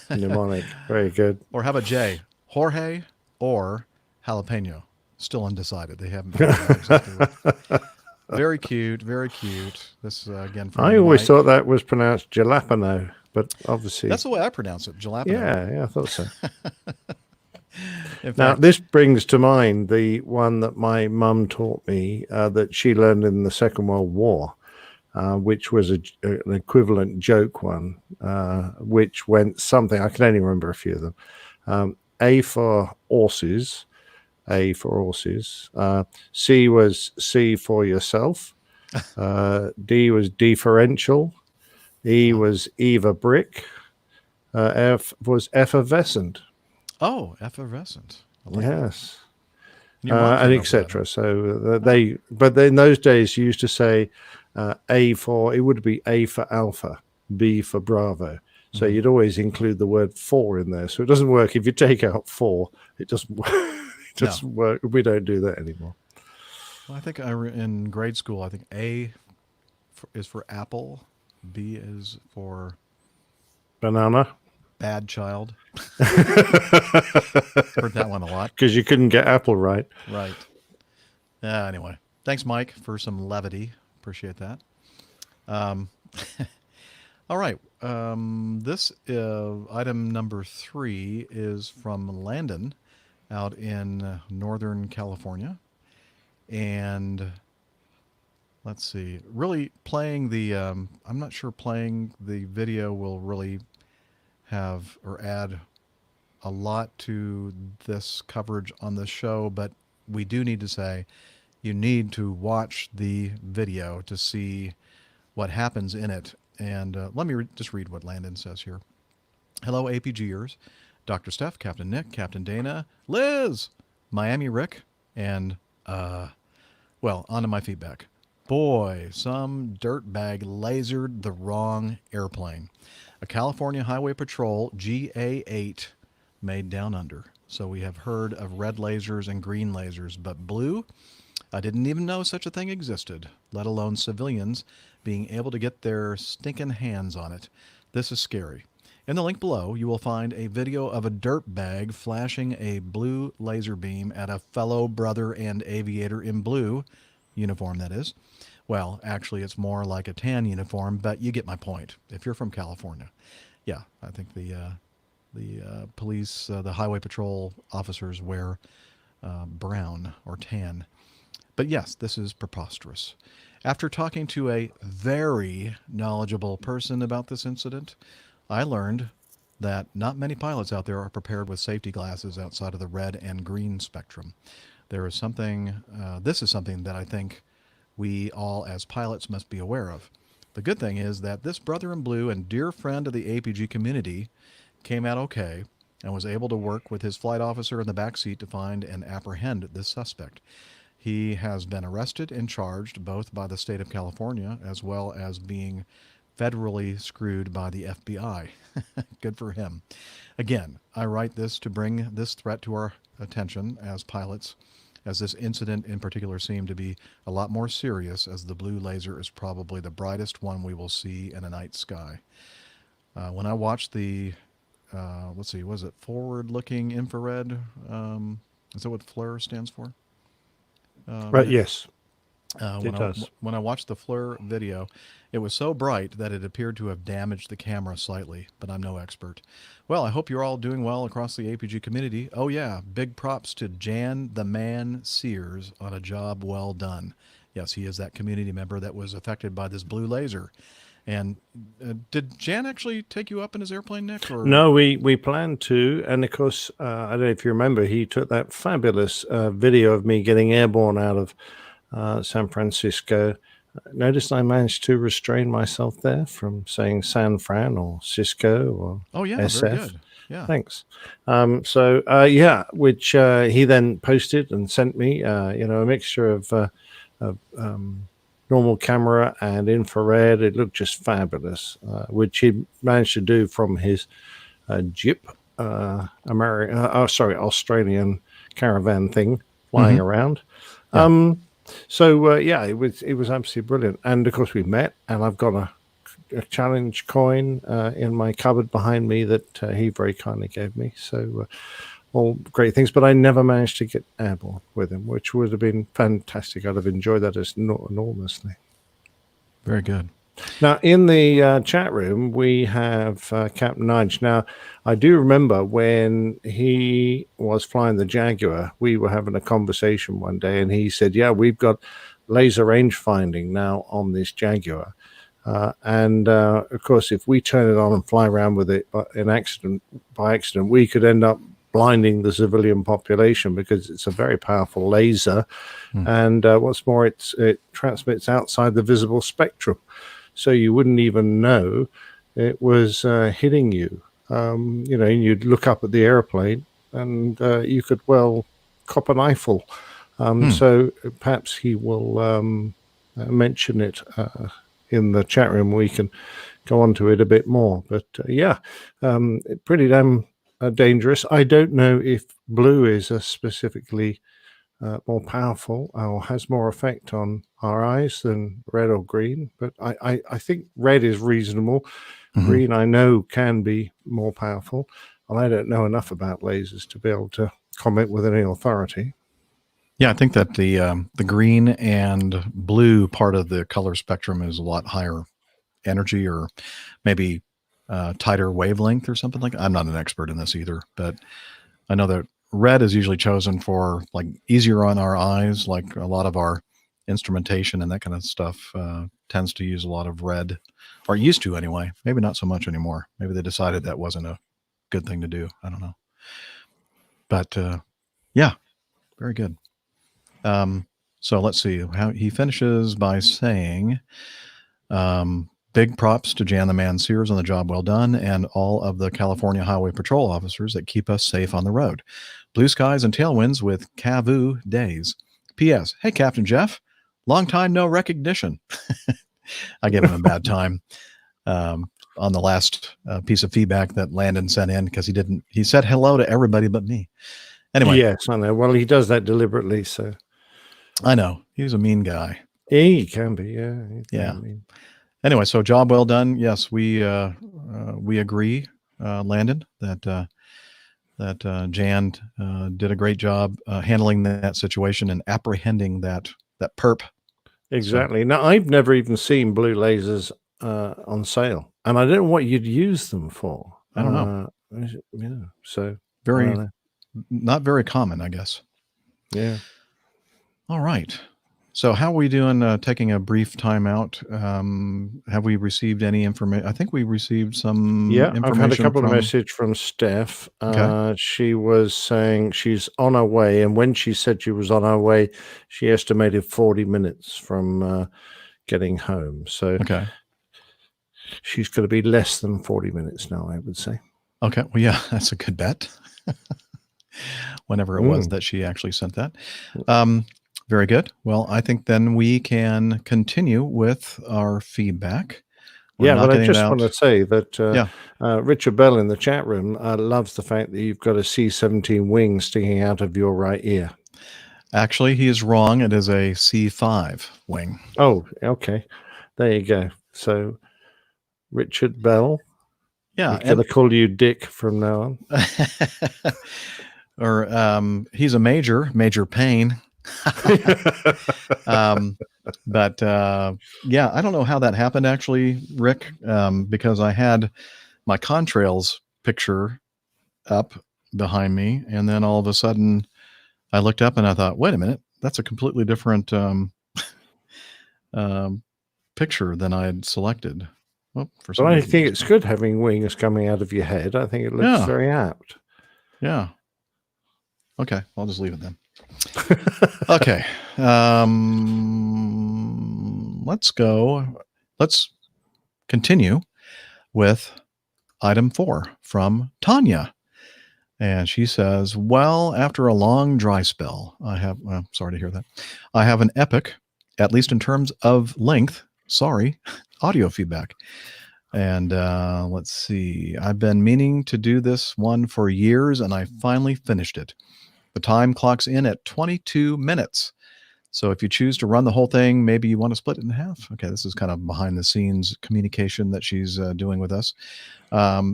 A: Mnemonic, very good.
B: Or how about J? Jorge or jalapeno? Still undecided. They haven't. Exactly what. Very cute, very cute. This again. From
A: I always
B: Mike.
A: thought that was pronounced jalapeno, but obviously
B: That's the way I pronounce it. Jalapeno.
A: Yeah, I thought so.
B: In
A: Now,
B: fact,
A: this brings to mind the one that my mum taught me that she learned in the Second World War. which was an equivalent joke one, which went something, I can only remember a few of them. A for horses, A for horses. C was C for yourself. D was differential. E was Eva brick. F was effervescent.
B: Oh, effervescent. I like
A: Yes.
B: that. Your mom
A: And
B: came up with that.
A: etc. So but in those days, you used to say A for, it would be A for alpha, B for bravo. So you'd always include the word for in there. So it doesn't work if you take out for. It doesn't work. It doesn't work. We don't do that anymore.
B: Well, I think in grade school, I think A is for apple, B is for
A: Banana.
B: bad child. Heard that one a lot.
A: Because you couldn't get apple right.
B: Right. Anyway, thanks, Mike, for some levity. Appreciate that. All right. This item number 3 is from Landon out in Northern California. And let's see, really playing the, I'm not sure playing the video will really have or add a lot to this coverage on the show, but we do need to say you need to watch the video to see what happens in it. And let me just read what Landon says here. Hello, APGers, Dr. Steph, Captain Nick, Captain Dana, Liz, Miami Rick, and, well, on to my feedback. Boy, some dirtbag lasered the wrong airplane. A California Highway Patrol GA-8 made down under. So we have heard of red lasers and green lasers, but blue? I didn't even know such a thing existed, let alone civilians being able to get their stinking hands on it. This is scary. In the link below, you will find a video of a dirtbag flashing a blue laser beam at a fellow brother and aviator in blue uniform, that is. Well, actually, it's more like a tan uniform, but you get my point. If you're from California, yeah, I think the police, the highway patrol officers wear brown or tan. But yes, this is preposterous. After talking to a very knowledgeable person about this incident, I learned that not many pilots out there are prepared with safety glasses outside of the red and green spectrum. There is something, this is something that I think we all as pilots must be aware of. The good thing is that this brother in blue and dear friend of the APG community came out okay and was able to work with his flight officer in the back seat to find and apprehend this suspect. He has been arrested and charged both by the state of California as well as being federally screwed by the FBI. Good for him. Again, I write this to bring this threat to our attention as pilots, as this incident in particular seemed to be a lot more serious, as the blue laser is probably the brightest one we will see in a night sky. When I watched the, let's see, was it forward-looking infrared? Is that what FLIR stands for?
A: Right, yes. It does.
B: When I watched the FLIR video, it was so bright that it appeared to have damaged the camera slightly, but I'm no expert. Well, I hope you're all doing well across the APG community. Oh yeah, big props to Jan the Man Sears on a job well done. Yes, he is that community member that was affected by this blue laser. And did Jan actually take you up in his airplane, Nick? Or?
A: No, we planned to. And of course, I don't know if you remember, he took that fabulous video of me getting airborne out of San Francisco. Notice I managed to restrain myself there from saying San Fran or Cisco or SF.
B: Very good. Yeah.
A: Thanks. Yeah, which he then posted and sent me, a mixture of normal camera and infrared. It looked just fabulous, which he managed to do from his Jeep, Australian caravan thing flying around. Yeah. It was absolutely brilliant. And of course we met, and I've got a challenge coin in my cupboard behind me that he very kindly gave me. So all great things, but I never managed to get airborne with him, which would have been fantastic. I'd have enjoyed that enormously.
B: Very good.
A: Now, in the chat room, we have Captain Nigel. Now, I do remember when he was flying the Jaguar, we were having a conversation one day, and he said, yeah, we've got laser range finding now on this Jaguar. And of course, if we turn it on and fly around with it by accident, we could end up blinding the civilian population because it's a very powerful laser. And what's more, it transmits outside the visible spectrum. So you wouldn't even know it was hitting you. You'd look up at the airplane and you could well cop an eyeful. So perhaps he will mention it in the chat room. We can go on to it a bit more. But pretty damn dangerous. I don't know if blue is a specifically more powerful or has more effect on our eyes than red or green. But I think red is reasonable. Green, I know, can be more powerful. And I don't know enough about lasers to be able to comment with any authority.
B: Yeah, I think that the green and blue part of the color spectrum is a lot higher energy, or maybe tighter wavelength or something like that. I'm not an expert in this either, but I know that red is usually chosen for like easier on our eyes, like a lot of our instrumentation and that kind of stuff tends to use a lot of red, or used to anyway. Maybe not so much anymore. Maybe they decided that wasn't a good thing to do. I don't know. But yeah, very good. So let's see how he finishes by saying, big props to Jan the Man Sears on the job well done, and all of the California Highway Patrol officers that keep us safe on the road. Blue skies and tailwinds with Cavu days. P.S. Hey, Captain Jeff, long time no recognition. I gave him a bad time on the last piece of feedback that Landon sent in because he said hello to everybody but me. Anyway.
A: Yes, I know. Well, he does that deliberately, so.
B: I know. He's a mean guy.
A: He can be, yeah.
B: Yeah. Anyway, so job well done. Yes, we agree, Landon, that Jan did a great job handling that situation and apprehending that perp.
A: Exactly. So, now, I've never even seen blue lasers on sale, and I don't know what you'd use them for.
B: I don't know.
A: So
B: not very common, I guess.
A: Yeah.
B: All right. So how are we doing taking a brief time out? Have we received any information? I think we received some information.
A: I've had a couple of messages from Steph.
B: Okay.
A: She was saying she's on her way, and when she said she was on her way, she estimated 40 minutes from getting home. So
B: okay,
A: she's going to be less than 40 minutes now, I would say.
B: Okay. Well, yeah, that's a good bet. Whenever it was that she actually sent that. Very good. Well, I think then we can continue with our feedback.
A: But I just want to say that Richard Bell in the chat room loves the fact that you've got a C-17 wing sticking out of your right ear.
B: Actually, he is wrong. It is a C-5 wing.
A: Oh, okay. There you go. So, Richard Bell.
B: Yeah.
A: I'm going to call you Dick from now on.
B: Or he's a Major Payne. But I don't know how that happened actually, Rick, because I had my contrails picture up behind me, and then all of a sudden I looked up and I thought, wait a minute, that's a completely different picture than I had selected. Well,
A: but I think it's good having wings coming out of your head. I think it looks very apt.
B: Yeah. Okay, I'll just leave it then. Okay. Let's continue with item 4 from Tanya. And she says, well, after a long dry spell, sorry to hear that. I have an epic, at least in terms of length, audio feedback. And let's see. I've been meaning to do this one for years, and I finally finished it. The time clocks in at 22 minutes. So if you choose to run the whole thing, maybe you want to split it in half. Okay, this is kind of behind the scenes communication that she's doing with us.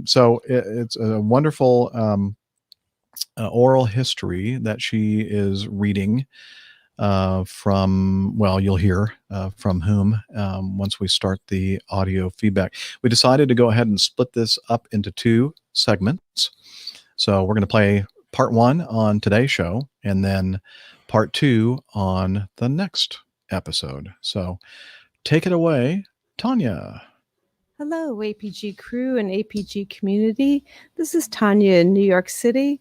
B: So it's a wonderful oral history that she is reading from, well, you'll hear from whom once we start the audio feedback. We decided to go ahead and split this up into 2 segments. So we're going to play part 1 on today's show, and then part 2 on the next episode. So take it away, Tanya.
J: Hello, APG crew and APG community. This is Tanya in New York City.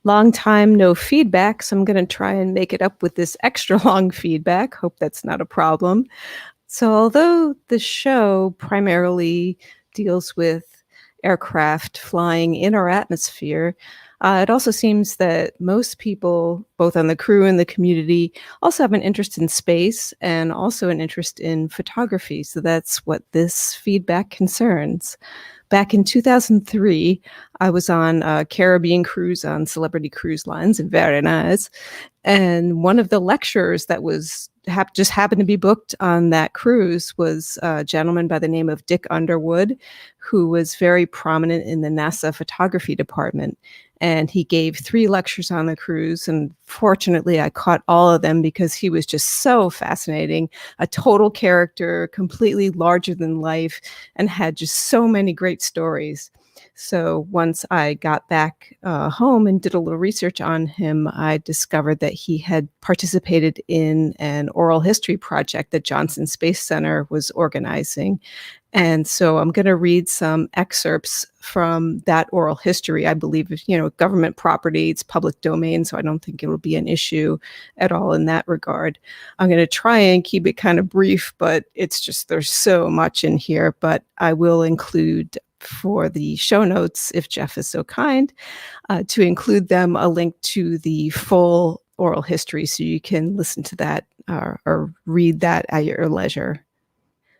J: Long time no feedback, so I'm going to try and make it up with this extra long feedback. Hope that's not a problem. So although the show primarily deals with aircraft flying in our atmosphere, it also seems that most people, both on the crew and the community, also have an interest in space and also an interest in photography. So that's what this feedback concerns. Back in 2003, I was on a Caribbean cruise on Celebrity Cruise Lines, very nice. And one of the lecturers that was just happened to be booked on that cruise was a gentleman by the name of Dick Underwood, who was very prominent in the NASA photography department. And he gave 3 lectures on the cruise. And fortunately, I caught all of them because he was just so fascinating, a total character, completely larger than life, and had just so many great stories. So once I got back home and did a little research on him, I discovered that he had participated in an oral history project that Johnson Space Center was organizing. And so I'm going to read some excerpts from that oral history. I believe, government property, it's public domain, so I don't think it'll be an issue at all in that regard. I'm going to try and keep it kind of brief, but it's just, there's so much in here, but I will include for the show notes, if Jeff is so kind, to include them a link to the full oral history so you can listen to that or read that at your leisure.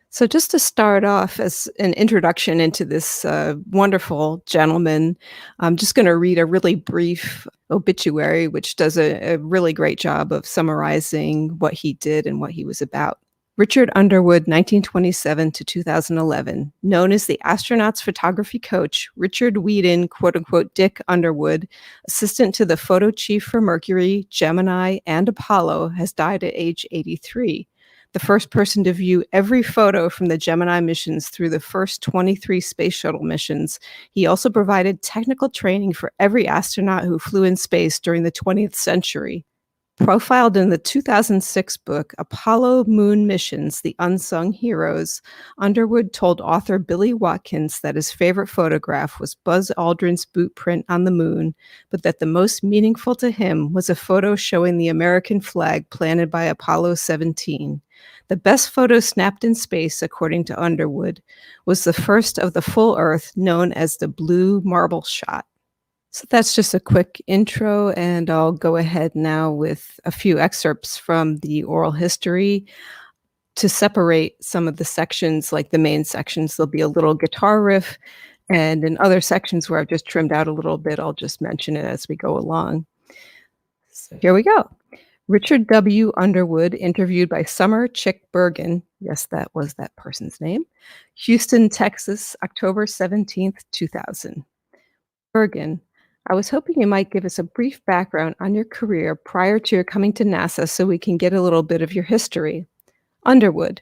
J: So just to start off as an introduction into this wonderful gentleman, I'm just going to read a really brief obituary, which does a really great job of summarizing what he did and what he was about. Richard Underwood, 1927 to 2011. Known as the astronaut's photography coach, Richard Whedon, quote-unquote Dick Underwood, assistant to the photo chief for Mercury, Gemini, and Apollo, has died at age 83. The first person to view every photo from the Gemini missions through the first 23 space shuttle missions. He also provided technical training for every astronaut who flew in space during the 20th century. Profiled in the 2006 book, Apollo Moon Missions, The Unsung Heroes, Underwood told author Billy Watkins that his favorite photograph was Buzz Aldrin's boot print on the moon, but that the most meaningful to him was a photo showing the American flag planted by Apollo 17. The best photo snapped in space, according to Underwood, was the first of the full Earth known as the blue marble shot. So that's just a quick intro, and I'll go ahead now with a few excerpts from the oral history to separate some of the sections, like the main sections. There'll be a little guitar riff, and in other sections where I've just trimmed out a little bit, I'll just mention it as we go along. So here we go. Richard W. Underwood, interviewed by Summer Chick Bergen. Yes, that was that person's name. Houston, Texas, October 17th, 2000. Bergen, I was hoping you might give us a brief background on your career prior to your coming to NASA so we can get a little bit of your history. Underwood,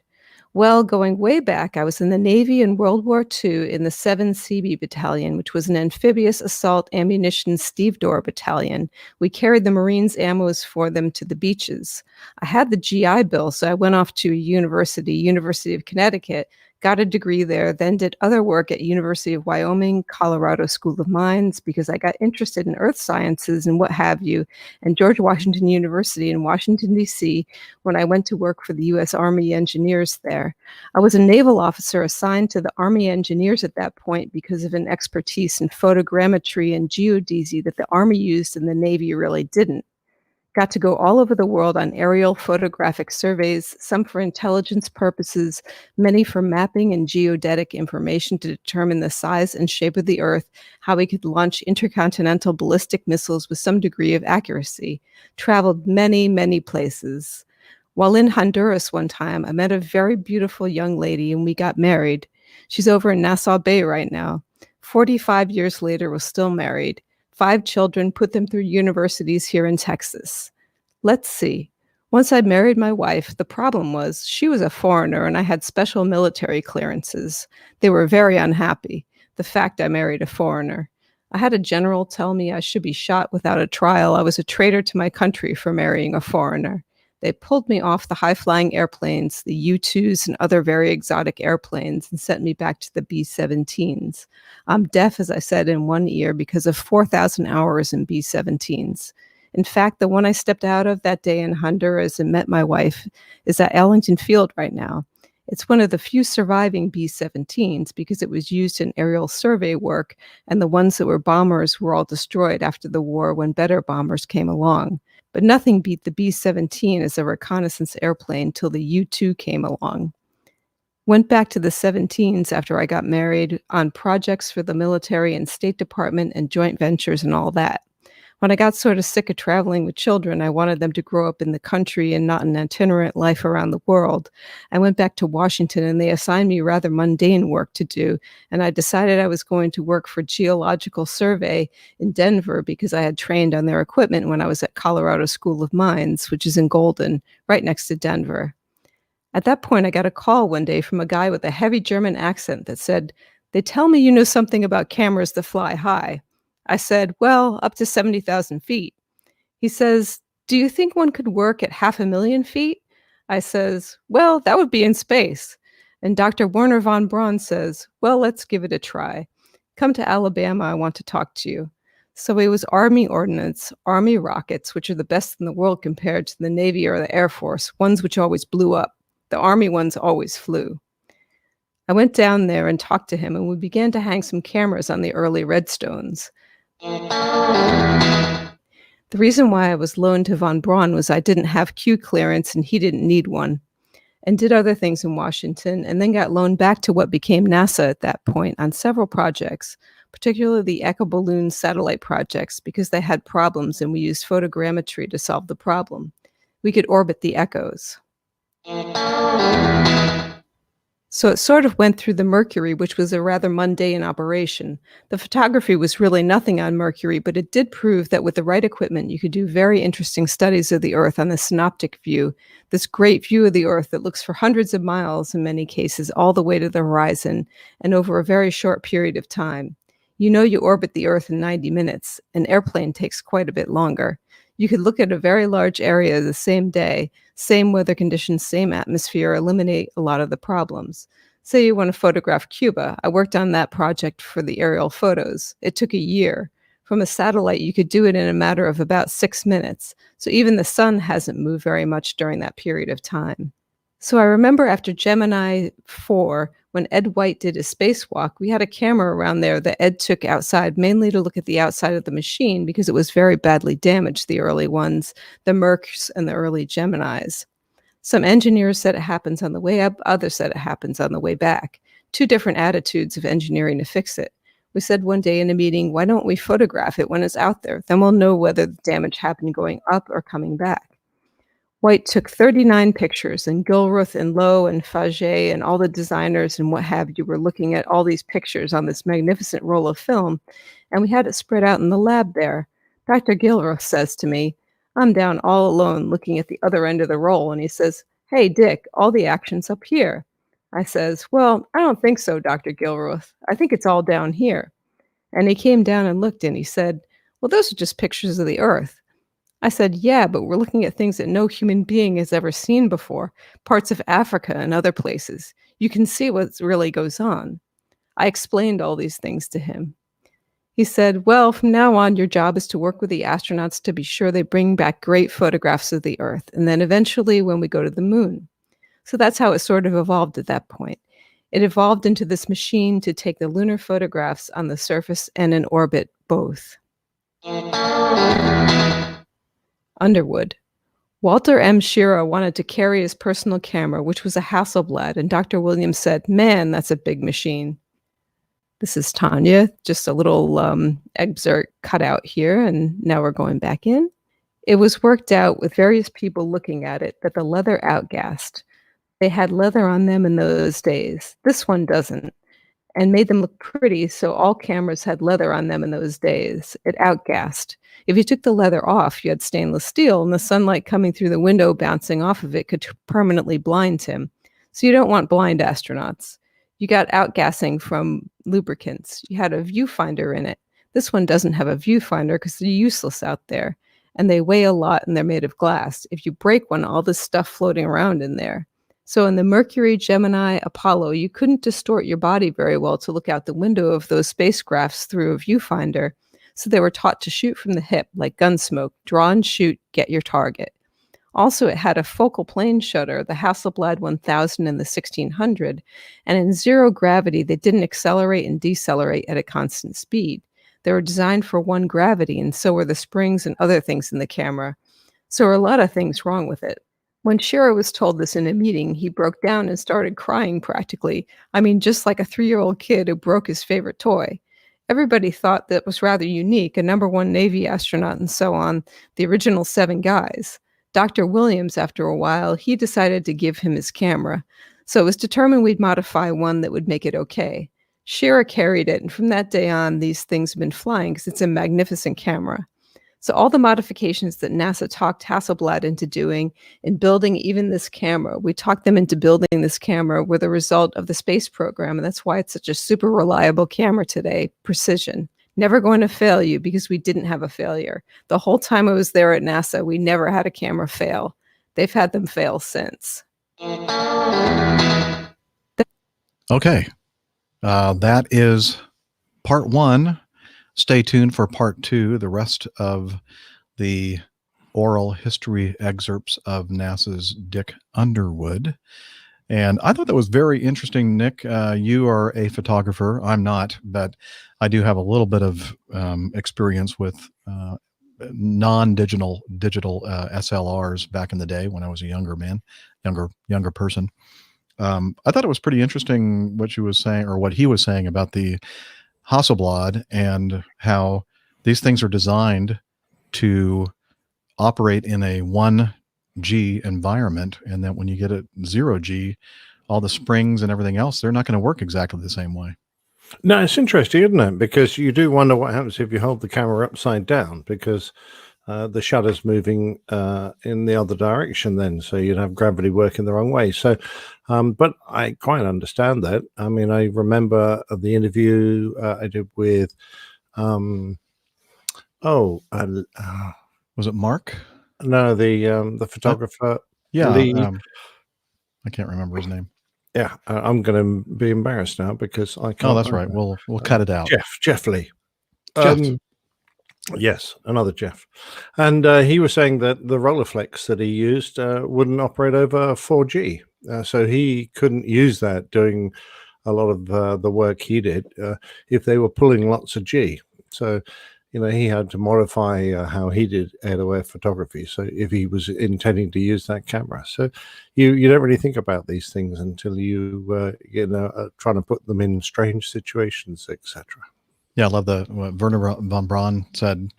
J: well, going way back, I was in the Navy in World War II in the 7 CB Battalion, which was an amphibious assault ammunition stevedore battalion. We carried the Marines' ammos for them to the beaches. I had the GI Bill, so I went off to University of Connecticut, got a degree there, then did other work at University of Wyoming, Colorado School of Mines, because I got interested in earth sciences and what have you, and George Washington University in Washington, D.C., when I went to work for the U.S. Army Engineers there. I was a naval officer assigned to the Army Engineers at that point because of an expertise in photogrammetry and geodesy that the Army used and the Navy really didn't. Got to go all over the world on aerial photographic surveys, some for intelligence purposes, many for mapping and geodetic information to determine the size and shape of the Earth, how we could launch intercontinental ballistic missiles with some degree of accuracy. Traveled many, many places. While in Honduras one time, I met a very beautiful young lady and we got married. She's over in Nassau Bay right now. 45 years later, we're still married. 5 children, put them through universities here in Texas. Let's see. Once I married my wife, the problem was she was a foreigner and I had special military clearances. They were very unhappy, the fact I married a foreigner. I had a general tell me I should be shot without a trial. I was a traitor to my country for marrying a foreigner. They pulled me off the high-flying airplanes, the U-2s and other very exotic airplanes, and sent me back to the B-17s. I'm deaf, as I said, in one ear because of 4,000 hours in B-17s. In fact, the one I stepped out of that day in Honduras and met my wife is at Ellington Field right now. It's one of the few surviving B-17s because it was used in aerial survey work, and the ones that were bombers were all destroyed after the war when better bombers came along. But nothing beat the B-17 as a reconnaissance airplane till the U-2 came along. Went back to the 17s after I got married on projects for the military and State Department and joint ventures and all that. When I got sort of sick of traveling with children, I wanted them to grow up in the country and not an itinerant life around the world. I went back to Washington and they assigned me rather mundane work to do. And I decided I was going to work for Geological Survey in Denver because I had trained on their equipment when I was at Colorado School of Mines, which is in Golden, right next to Denver. At that point, I got a call one day from a guy with a heavy German accent that said, "They tell me you know something about cameras that fly high." I said, "Well, up to 70,000 feet. He says, "Do you think one could work at 500,000 feet?" I says, "Well, that would be in space." And Dr. Werner von Braun says, "Well, let's give it a try. Come to Alabama, I want to talk to you." So it was Army ordnance, Army rockets, which are the best in the world compared to the Navy or the Air Force, ones which always blew up. The Army ones always flew. I went down there and talked to him, and we began to hang some cameras on the early Redstones. The reason why I was loaned to von Braun was I didn't have Q clearance and he didn't need one, and did other things in Washington, and then got loaned back to what became NASA at that point on several projects, particularly the Echo Balloon satellite projects, because they had problems and we used photogrammetry to solve the problem. We could orbit the echoes. So it sort of went through the Mercury, which was a rather mundane operation. The photography was really nothing on Mercury, but it did prove that with the right equipment, you could do very interesting studies of the Earth on the synoptic view, this great view of the Earth that looks for hundreds of miles in many cases, all the way to the horizon, and over a very short period of time. You know you orbit the Earth in 90 minutes. An airplane takes quite a bit longer. You could look at a very large area the same day, same weather conditions, same atmosphere, eliminate a lot of the problems. Say you want to photograph Cuba. I worked on that project for the aerial photos. It took a year. From a satellite, you could do it in a matter of about 6 minutes. So even the sun hasn't moved very much during that period of time. So I remember after Gemini 4, when Ed White did his spacewalk, we had a camera around there that Ed took outside, mainly to look at the outside of the machine because it was very badly damaged, the early ones, the Mercs and the early Geminis. Some engineers said it happens on the way up, others said it happens on the way back. Two different attitudes of engineering to fix it. We said one day in a meeting, why don't we photograph it when it's out there? Then we'll know whether the damage happened going up or coming back. White took 39 pictures, and Gilruth and Lowe and Faget and all the designers and what have you were looking at all these pictures on this magnificent roll of film, and we had it spread out in the lab there. Dr. Gilruth says to me, I'm down all alone looking at the other end of the roll, and he says, hey, Dick, all the action's up here. I says, well, I don't think so, Dr. Gilruth. I think it's all down here. And he came down and looked, and he said, well, those are just pictures of the Earth. I said, yeah, but we're looking at things that no human being has ever seen before, parts of Africa and other places. You can see what really goes on. I explained all these things to him. He said, well, from now on, your job is to work with the astronauts to be sure they bring back great photographs of the Earth, and then eventually when we go to the moon. So that's how it sort of evolved at that point. It evolved into this machine to take the lunar photographs on the surface and in orbit both. Underwood. Walter M. Schirra wanted to carry his personal camera, which was a Hasselblad, and Dr. Williams said, man, that's a big machine. This is Tanya, just a little excerpt cut out here, and now we're going back in. It was worked out with various people looking at it that the leather outgassed. They had leather on them in those days. This one doesn't, and made them look pretty, so all cameras had leather on them in those days. It outgassed. If you took the leather off, you had stainless steel, and the sunlight coming through the window bouncing off of it could permanently blind him. So you don't want blind astronauts. You got outgassing from lubricants. You had a viewfinder in it. This one doesn't have a viewfinder because they're useless out there. and they weigh a lot and they're made of glass. If you break one, all this stuff floating around in there. So in the Mercury, Gemini, Apollo, you couldn't distort your body very well to look out the window of those spacecrafts through a viewfinder. So they were taught to shoot from the hip, like Gunsmoke, draw and shoot, get your target. Also, it had a focal plane shutter, the Hasselblad 1000 and the 1600, and in zero gravity, they didn't accelerate and decelerate at a constant speed. They were designed for one gravity, and so were the springs and other things in the camera. So there are a lot of things wrong with it. When Scherer was told this in a meeting, he broke down and started crying practically. I mean, just like a 3-year-old kid who broke his favorite toy. Everybody thought that was rather unique, a #1 Navy astronaut and so on, the original 7 guys. Dr. Williams, after a while, he decided to give him his camera. So it was determined we'd modify one that would make it okay. Scherer carried it, and from that day on, these things have been flying because it's a magnificent camera. So all the modifications that NASA talked Hasselblad into doing in building even this camera, we talked them into building this camera were the result of the space program, and that's why it's such a super reliable camera today, precision. Never going to fail you because we didn't have a failure. The whole time I was there at NASA, we never had a camera fail. They've had them fail since.
B: Okay. That is part 1. Stay tuned for part 2, the rest of the oral history excerpts of NASA's Dick Underwood. And I thought that was very interesting, Nick. You are a photographer. I'm not, but I do have a little bit of experience with non-digital SLRs back in the day when I was a younger person. I thought it was pretty interesting what you was saying, or what he was saying about the Hasselblad and how these things are designed to operate in a 1G environment, and that when you get a 0G, all the springs and everything else, they're not going to work exactly the same way.
A: No, it's interesting, isn't it? Because you do wonder what happens if you hold the camera upside down, because the shutter's moving in the other direction then, so you'd have gravity working the wrong way. So, but I quite understand that. I mean, I remember the interview I did with,
B: was it Mark?
A: No, the photographer.
B: Yeah,
A: Lee.
B: I can't remember his name.
A: Yeah, I'm going to be embarrassed now because I can't.
B: Oh, that's right. We'll cut it out.
A: Jeff Lee.
B: Jeff.
A: Yes, another Jeff. And he was saying that the Rolleiflex that he used wouldn't operate over 4G. So he couldn't use that doing a lot of the work he did if they were pulling lots of G. So, he had to modify how he did air-to-air photography. So if he was intending to use that camera. So you don't really think about these things until you, trying to put them in strange situations, etc.
B: Yeah, I love what Werner von Braun said.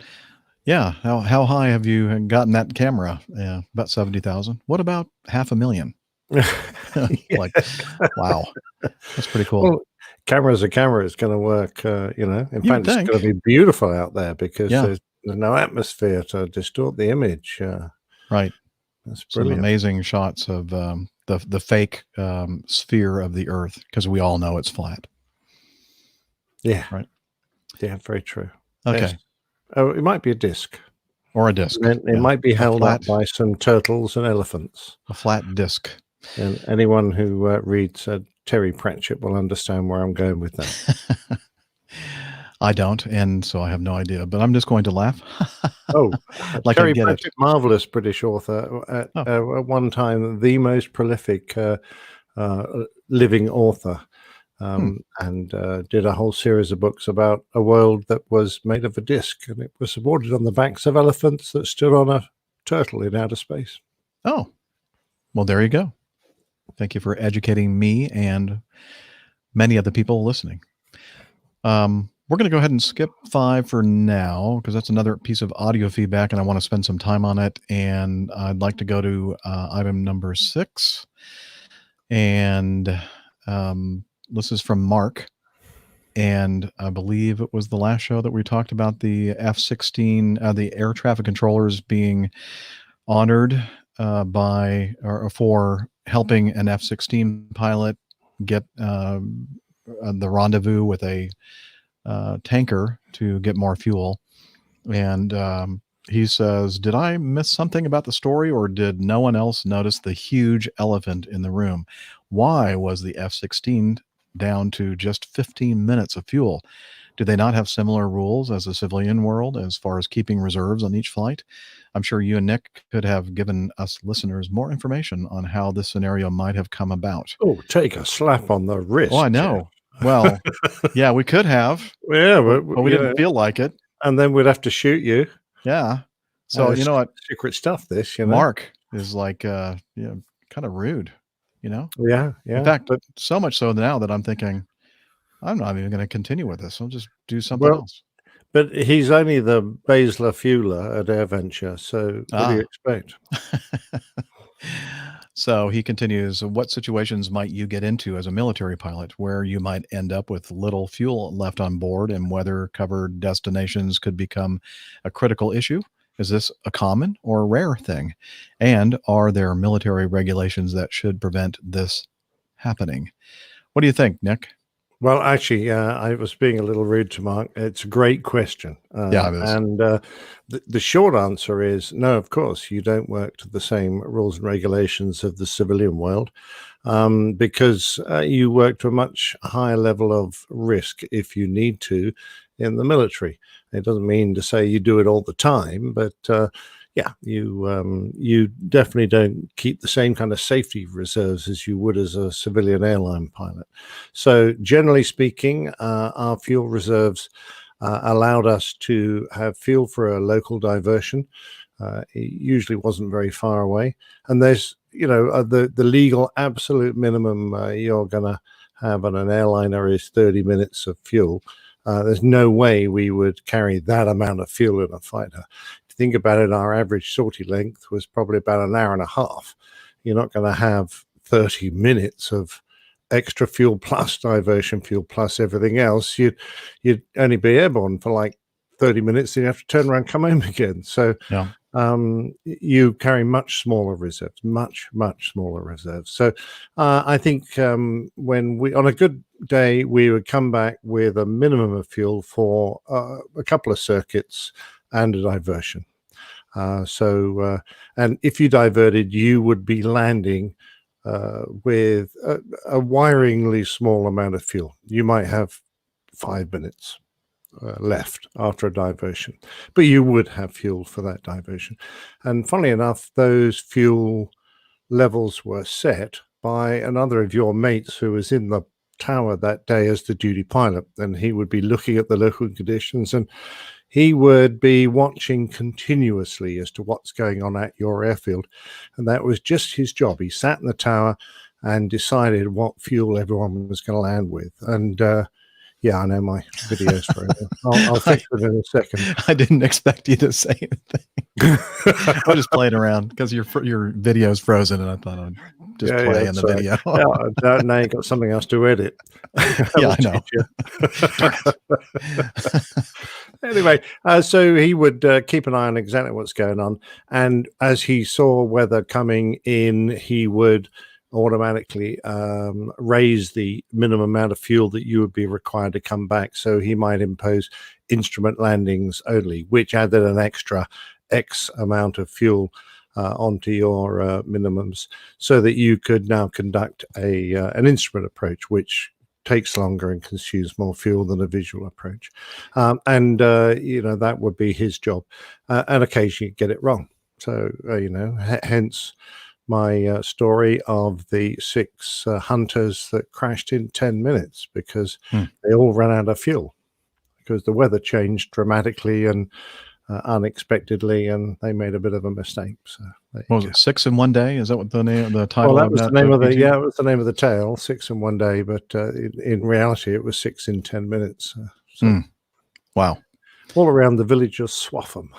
B: Yeah, how high have you gotten that camera? Yeah, about 70,000. What about $500,000? Like, wow, that's pretty cool.
A: Well, camera's a camera. It's going to work. In fact, it's going to be beautiful out there because there's no atmosphere to distort the image.
B: Right.
A: That's
B: some
A: brilliant.
B: amazing shots of the fake sphere of the Earth, because we all know it's flat.
A: Yeah.
B: Right.
A: Yeah, very true.
B: Okay.
A: Yes. Oh, it might be a disc.
B: Or a disc.
A: It might be held up by some turtles and elephants.
B: A flat disc.
A: And anyone who reads Terry Pratchett will understand where I'm going with that.
B: I don't, and so I have no idea, but I'm just going to laugh.
A: Like Terry Pratchett, marvelous British author. At one time, the most prolific living author. And did a whole series of books about a world that was made of a disc, and it was supported on the backs of elephants that stood on a turtle in outer space.
B: Oh, well, there you go. Thank you for educating me and many other people listening. We're going to go ahead and skip 5 for now, because that's another piece of audio feedback, and I want to spend some time on it. And I'd like to go to item number 6. And this is from Mark. And I believe it was the last show that we talked about the F-16, the air traffic controllers being honored for helping an F-16 pilot get the rendezvous with a tanker to get more fuel. And He says, did I miss something about the story, or did no one else notice the huge elephant in the room? Why was the F-16 down to just 15 minutes of fuel? Do they not have similar rules as the civilian world as far as keeping reserves on each flight? I'm sure you and Nick could have given us listeners more information on how this scenario might have come about.
A: Oh, take a slap on the wrist.
B: Oh, I know. Well, yeah, we could have.
A: Yeah,
B: but we didn't feel like it.
A: And then we'd have to shoot you.
B: Yeah. So, you know what?
A: Secret stuff, this, you know.
B: Mark is like, kind of rude, you know?
A: Yeah, yeah.
B: In fact, so much so now that I'm thinking, I'm not even going to continue with this. I'll just do something else.
A: But he's only the Basler fueler at AirVenture, so what do you expect?
B: So he continues, what situations might you get into as a military pilot where you might end up with little fuel left on board and weather-covered destinations could become a critical issue? Is this a common or rare thing? And are there military regulations that should prevent this happening? What do you think, Nick?
A: Well, actually, I was being a little rude to Mark. It's a great question.
B: Yeah, it is.
A: And the short answer is no, of course, you don't work to the same rules and regulations of the civilian world because you work to a much higher level of risk if you need to in the military. It doesn't mean to say you do it all the time, but you definitely don't keep the same kind of safety reserves as you would as a civilian airline pilot. So generally speaking, our fuel reserves allowed us to have fuel for a local diversion. It usually wasn't very far away. And there's, the legal absolute minimum you're going to have on an airliner is 30 minutes of fuel. There's no way we would carry that amount of fuel in a fighter. Think about it, our average sortie length was probably about an hour and a half. You're not going to have 30 minutes of extra fuel plus diversion fuel plus everything else. You'd only be airborne for like 30 minutes, then you have to turn around, come home again. So you carry much smaller reserves, much smaller reserves. So I think when we, on a good day, we would come back with a minimum of fuel for a couple of circuits and a diversion. And if you diverted, you would be landing with a wiringly small amount of fuel. You might have 5 minutes left after a diversion, but you would have fuel for that diversion. And funnily enough, those fuel levels were set by another of your mates who was in the tower that day as the duty pilot, and he would be looking at the local conditions, and he would be watching continuously as to what's going on at your airfield. And that was just his job. He sat in the tower and decided what fuel everyone was going to land with. And I know my video's forever. I'll fix it in a second.
B: I didn't expect you to say anything. I was just playing around because your video's frozen, and I thought I'd just play in the video.
A: Now you got something else to edit.
B: Yeah, I know.
A: Anyway, so he would keep an eye on exactly what's going on. And as he saw weather coming in, he would automatically raise the minimum amount of fuel that you would be required to come back. So he might impose instrument landings only, which added an extra X amount of fuel onto your minimums, so that you could now conduct an instrument approach, which takes longer and consumes more fuel than a visual approach. That would be his job. And occasionally get it wrong. So, hence my story of the 6 hunters that crashed in 10 minutes because they all ran out of fuel because the weather changed dramatically and unexpectedly, and they made a bit of a mistake. So
B: what was it, 6 in one day? Is that what the title?
A: Well, that was the name of the it was the name of the tale, 6 in one day, but in reality, it was 6 in 10 minutes.
B: Wow!
A: All around the village of Swaffham.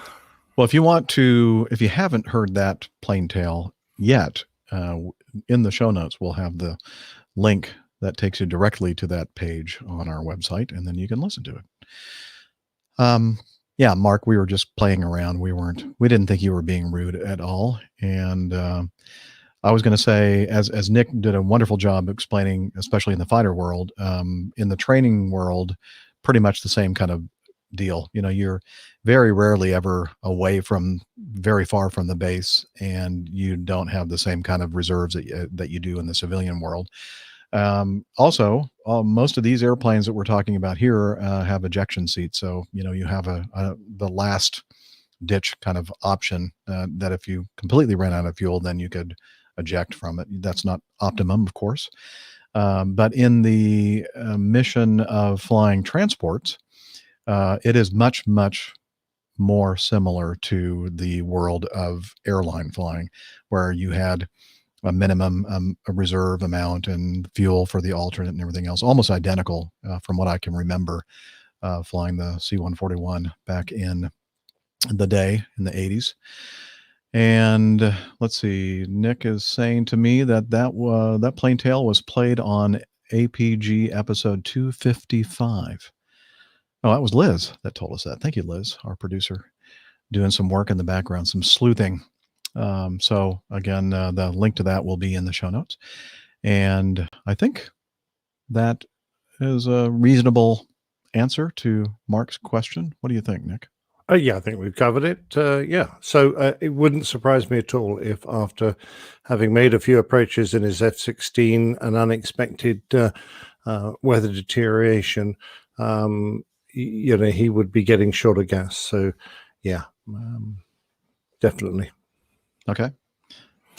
B: Well, if you haven't heard that plain tale yet, in the show notes we'll have the link that takes you directly to that page on our website, and then you can listen to it. Yeah, Mark, we were just playing around. We didn't think you were being rude at all. And I was going to say, as Nick did a wonderful job explaining, especially in the fighter world, in the training world, pretty much the same kind of deal. You're very rarely ever away from very far from the base, and you don't have the same kind of reserves that you do in the civilian world. Also, most of these airplanes that we're talking about here have ejection seats. So, you have the last ditch kind of option that if you completely ran out of fuel, then you could eject from it. That's not optimum, of course. But in the mission of flying transports, it is much, much more similar to the world of airline flying, where you had a minimum a reserve amount and fuel for the alternate and everything else, almost identical from what I can remember flying the C-141 back in the day in the 80s. And let's see, Nick is saying to me that plain tale was played on APG episode 255. Oh, that was Liz that told us that. Thank you, Liz, our producer, doing some work in the background, some sleuthing. So again, the link to that will be in the show notes. And I think that is a reasonable answer to Mark's question. What do you think, Nick?
A: Yeah, I think we've covered it. Yeah. So it wouldn't surprise me at all if after having made a few approaches in his F-16, an unexpected weather deterioration, he would be getting short of gas. So, yeah, definitely.
B: Okay.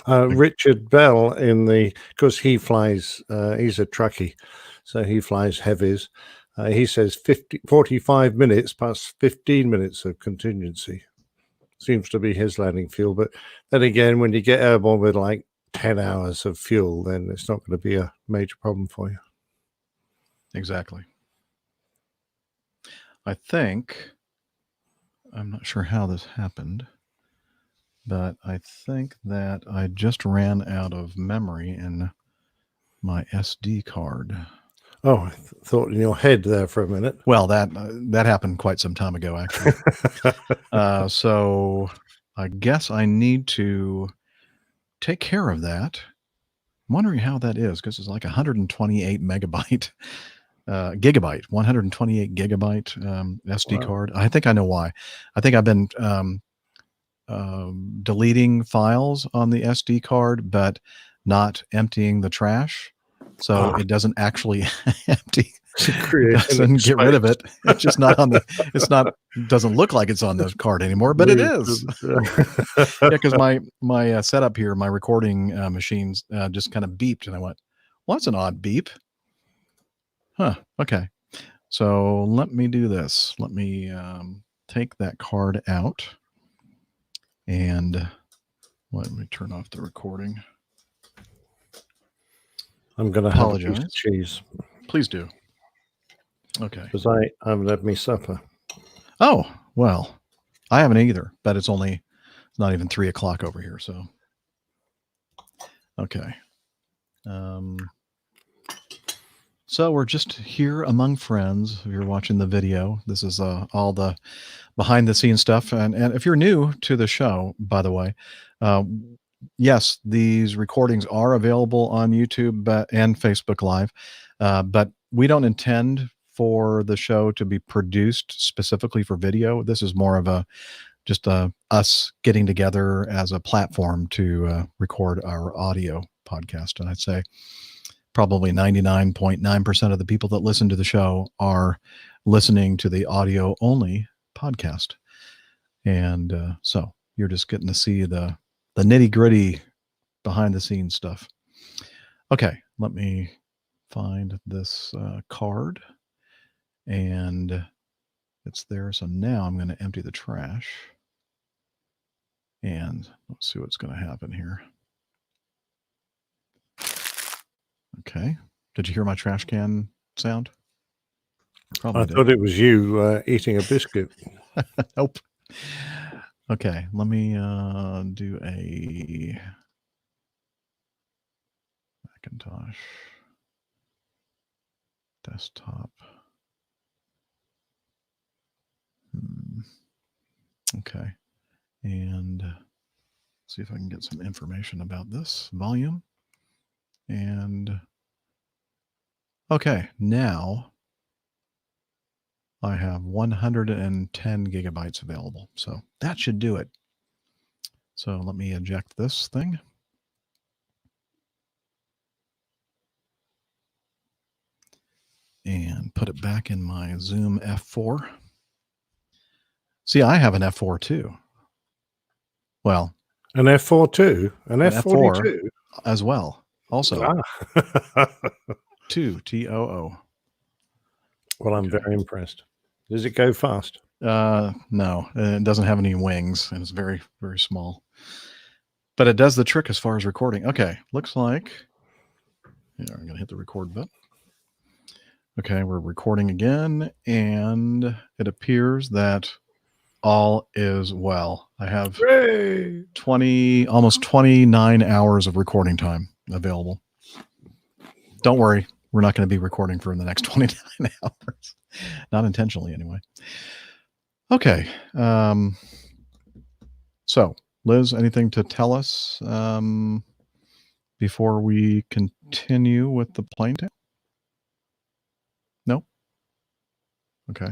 A: Richard Bell because he flies, he's a truckie, so he flies heavies. He says 45 minutes plus 15 minutes of contingency seems to be his landing fuel. But then again, when you get airborne with like 10 hours of fuel, then it's not going to be a major problem for you.
B: Exactly. I'm not sure how this happened, but I think that I just ran out of memory in my SD card.
A: Oh, I thought in your head there for a minute.
B: Well, that happened quite some time ago, actually. So I guess I need to take care of that. I'm wondering how that is, because it's like 128 gigabyte, 128 gigabyte SD card. I think I know why. I think I've been deleting files on the SD card, but not emptying the trash. So it doesn't actually empty. It doesn't get rid of it. It's just not on doesn't look like it's on the card anymore, but it is. Yeah, because my setup here, my recording machines just kind of beeped, and I went, well, that's an odd beep. Huh. Okay. So let me do this. Let me take that card out, and let me turn off the recording.
A: I'm going to have a piece of cheese.
B: Please do. Okay.
A: Because I haven't had my supper.
B: Oh, well, I haven't either, but it's not even 3:00 over here. So, okay. So we're just here among friends. If you're watching the video, this is all the behind the scenes stuff. And if you're new to the show, by the way, yes, these recordings are available on YouTube and Facebook Live, but we don't intend for the show to be produced specifically for video. This is more of just us getting together as a platform to record our audio podcast. And I'd say probably 99.9% of the people that listen to the show are listening to the audio only podcast. And so you're just getting to see the nitty gritty behind the scenes stuff. Okay, let me find this card, and it's there. So now I'm going to empty the trash, and let's see what's going to happen here. Okay. Did you hear my trash can sound?
A: Probably I thought it was you eating a biscuit.
B: Nope. Okay, let me do a Macintosh desktop. Okay, and see if I can get some information about this volume. And okay, now I have 110 gigabytes available. So that should do it. So let me eject this thing. And put it back in my Zoom F4. See, I have an F4 too. Well,
A: an F4 too, an
B: F4
A: F42
B: as well. Also,
A: Ah.
B: 2 TOO.
A: Well, I'm very impressed. Does it go fast?
B: No, it doesn't have any wings, and it's very, very small. But it does the trick as far as recording. Okay, looks like. Yeah, I'm gonna hit the record button. Okay, we're recording again, and it appears that all is well. I have
A: Hooray!
B: almost 29 hours of recording time available. Don't worry, we're not going to be recording for the next 29 hours. Not intentionally, anyway. Okay. So, Liz, anything to tell us before we continue with the plane tale? No? Okay.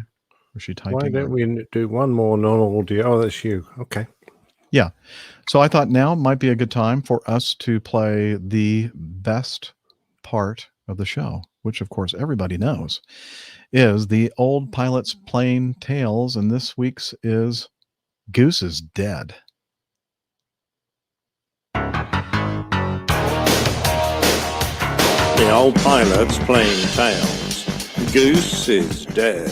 B: Was she typing?
A: Why don't we do one more non-audio? Oh, that's you. Okay.
B: Yeah. So I thought now might be a good time for us to play the best part of the show, which of course everybody knows, is the old pilot's plane tales. And this week's is Goose is Dead.
A: The old pilot's playing tales. Goose is dead.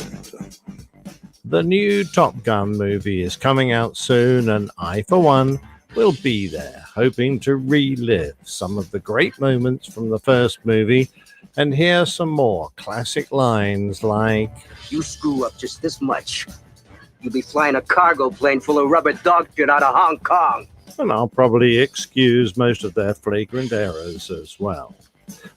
A: The new Top Gun movie is coming out soon, and I, for one, will be there, hoping to relive some of the great moments from the first movie and hear some more classic lines like,
H: You screw up just this much, you'll be flying a cargo plane full of rubber dog shit out of Hong Kong.
A: and I'll probably excuse most of their flagrant errors as well.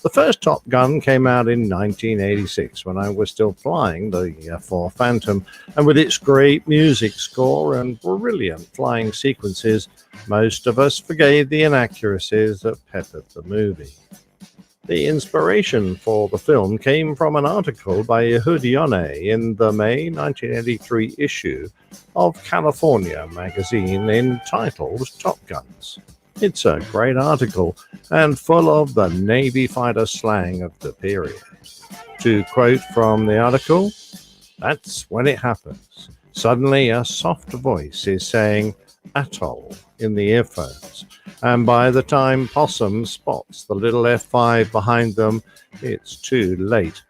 A: The first Top Gun came out in 1986 when I was still flying the F4 Phantom, and with its great music score and brilliant flying sequences, most of us forgave the inaccuracies that peppered the movie. The inspiration for the film came from an article by Yehudi Yoneh in the May 1983 issue of California magazine entitled Top Guns. It's a great article and full of the Navy fighter slang of the period. To quote from the article, that's when it happens. Suddenly a soft voice is saying atoll in the earphones, and by the time Possum spots the little F5 behind them, it's too late.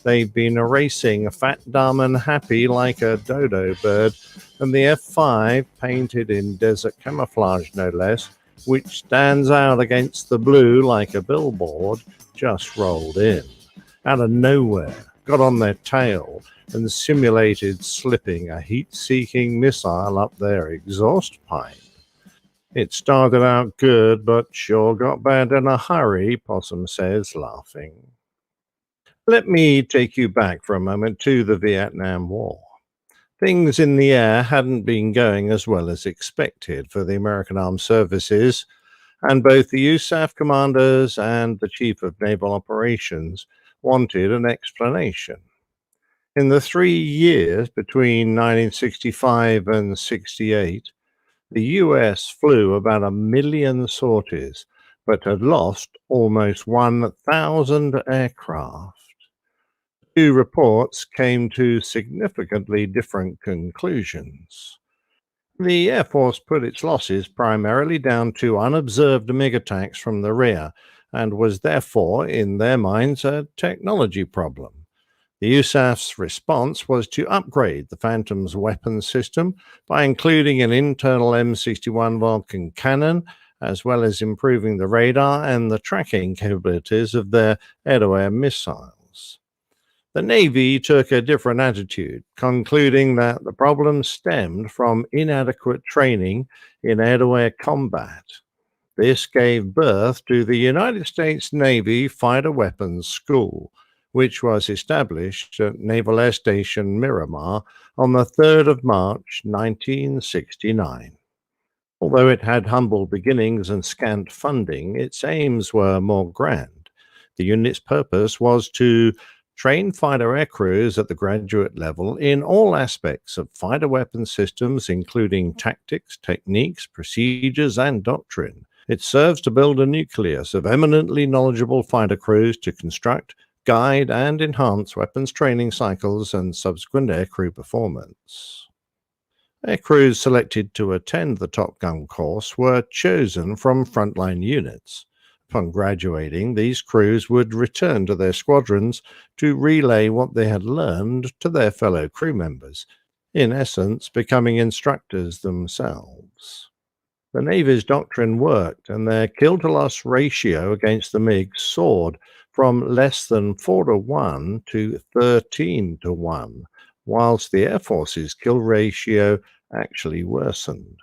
A: They've been erasing Fat, Dumb and Happy like a dodo bird, and the F5, painted in desert camouflage no less, which stands out against the blue like a billboard, just rolled in. Out of nowhere, got on their tail, and simulated slipping a heat-seeking missile up their exhaust pipe. It started out good, but sure got bad in a hurry, Possum says, laughing. Let me take you back for a moment to the Vietnam War. Things in the air hadn't been going as well as expected for the American Armed Services, and both the USAF commanders and the Chief of Naval Operations wanted an explanation. In the 3 years between 1965 and 68, the US flew about 1 million sorties, but had lost almost 1,000 aircraft. Two reports came to significantly different conclusions. The Air Force put its losses primarily down to unobserved MiG attacks from the rear, and was therefore, in their minds, a technology problem. The USAF's response was to upgrade the Phantom's weapons system by including an internal M61 Vulcan cannon, as well as improving the radar and the tracking capabilities of their air-to-air missiles. The Navy took a different attitude, concluding that the problem stemmed from inadequate training in air-to-air combat. This gave birth to the United States Navy Fighter Weapons School, which was established at Naval Air Station Miramar on the 3rd of March, 1969. Although it had humble beginnings and scant funding, its aims were more grand. The unit's purpose was to trained fighter aircrews at the graduate level in all aspects of fighter weapon systems, including tactics, techniques, procedures, and doctrine. It serves to build a nucleus of eminently knowledgeable fighter crews to construct, guide, and enhance weapons training cycles and subsequent aircrew performance. Aircrews selected to attend the Top Gun course were chosen from frontline units. Upon graduating, these crews would return to their squadrons to relay what they had learned to their fellow crew members, in essence, becoming instructors themselves. The Navy's doctrine worked, and their kill-to-loss ratio against the MiGs soared from less than 4-1 to 13-1, whilst the Air Force's kill ratio actually worsened.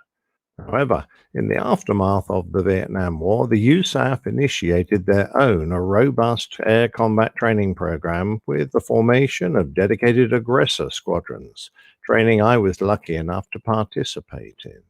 A: However, in the aftermath of the Vietnam War, the USAF initiated their own robust air combat training program with the formation of dedicated aggressor squadrons, training I was lucky enough to participate in.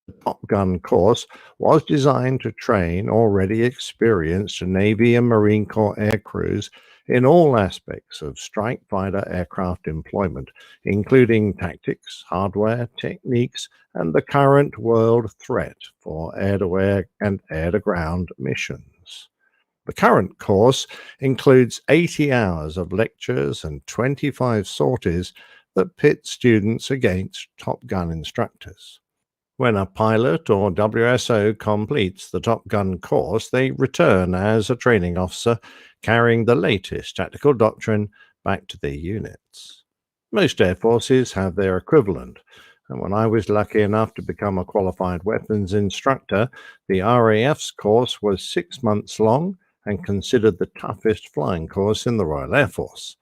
A: The Top Gun course was designed to train already experienced Navy and Marine Corps aircrews in all aspects of strike fighter aircraft employment, including tactics, hardware, techniques, and the current world threat for air-to-air and air-to-ground missions. The current course includes 80 hours of lectures and 25 sorties that pit students against Top Gun instructors. When a pilot or WSO completes the Top Gun course, they return as a training officer, carrying the latest tactical doctrine back to their units. Most air forces have their equivalent, and when I was lucky enough to become a qualified weapons instructor, the RAF's course was 6 months long and considered the toughest flying course in the Royal Air Force.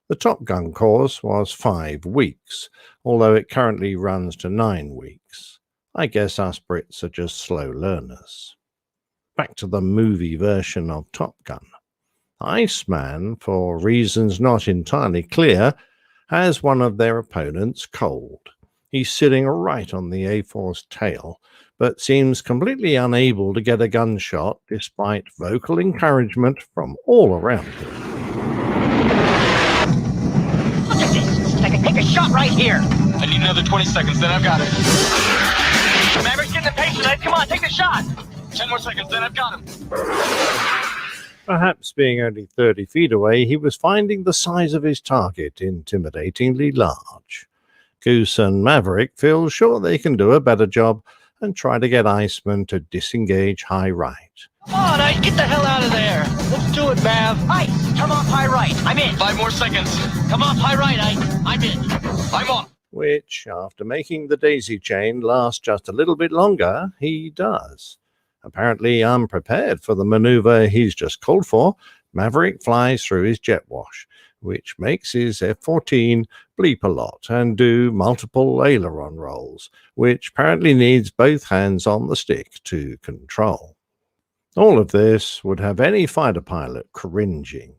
A: The Top Gun course was 5 weeks, although it currently runs to 9 weeks. I guess us Brits are just slow learners. Back to the movie version of Top Gun. Iceman, for reasons not entirely clear, has one of their opponents cold. He's sitting right on the A4's tail, but seems completely unable to get a gunshot despite vocal encouragement from all around him.
K: Look at this! I can take a shot right here! I need another 20 seconds, then I've got it. Maverick's getting impatient, Ed. Come on, take the shot! 10 more seconds, then I've got him.
A: Perhaps being only 30 feet away, he was finding the size of his target intimidatingly large. Goose and Maverick feel sure they can do a better job and try to get Iceman to disengage high right.
K: Come on, Ike, get the hell out of there! Let's do it, Mav! Ike, come off high right, I'm in! 5 more seconds! Come off high right, Ike, I'm in! I'm on!
A: Which, after making the daisy chain last just a little bit longer, he does. Apparently unprepared for the maneuver he's just called for, Maverick flies through his jet wash, which makes his F-14 bleep a lot and do multiple aileron rolls, which apparently needs both hands on the stick to control. All of this would have any fighter pilot cringing.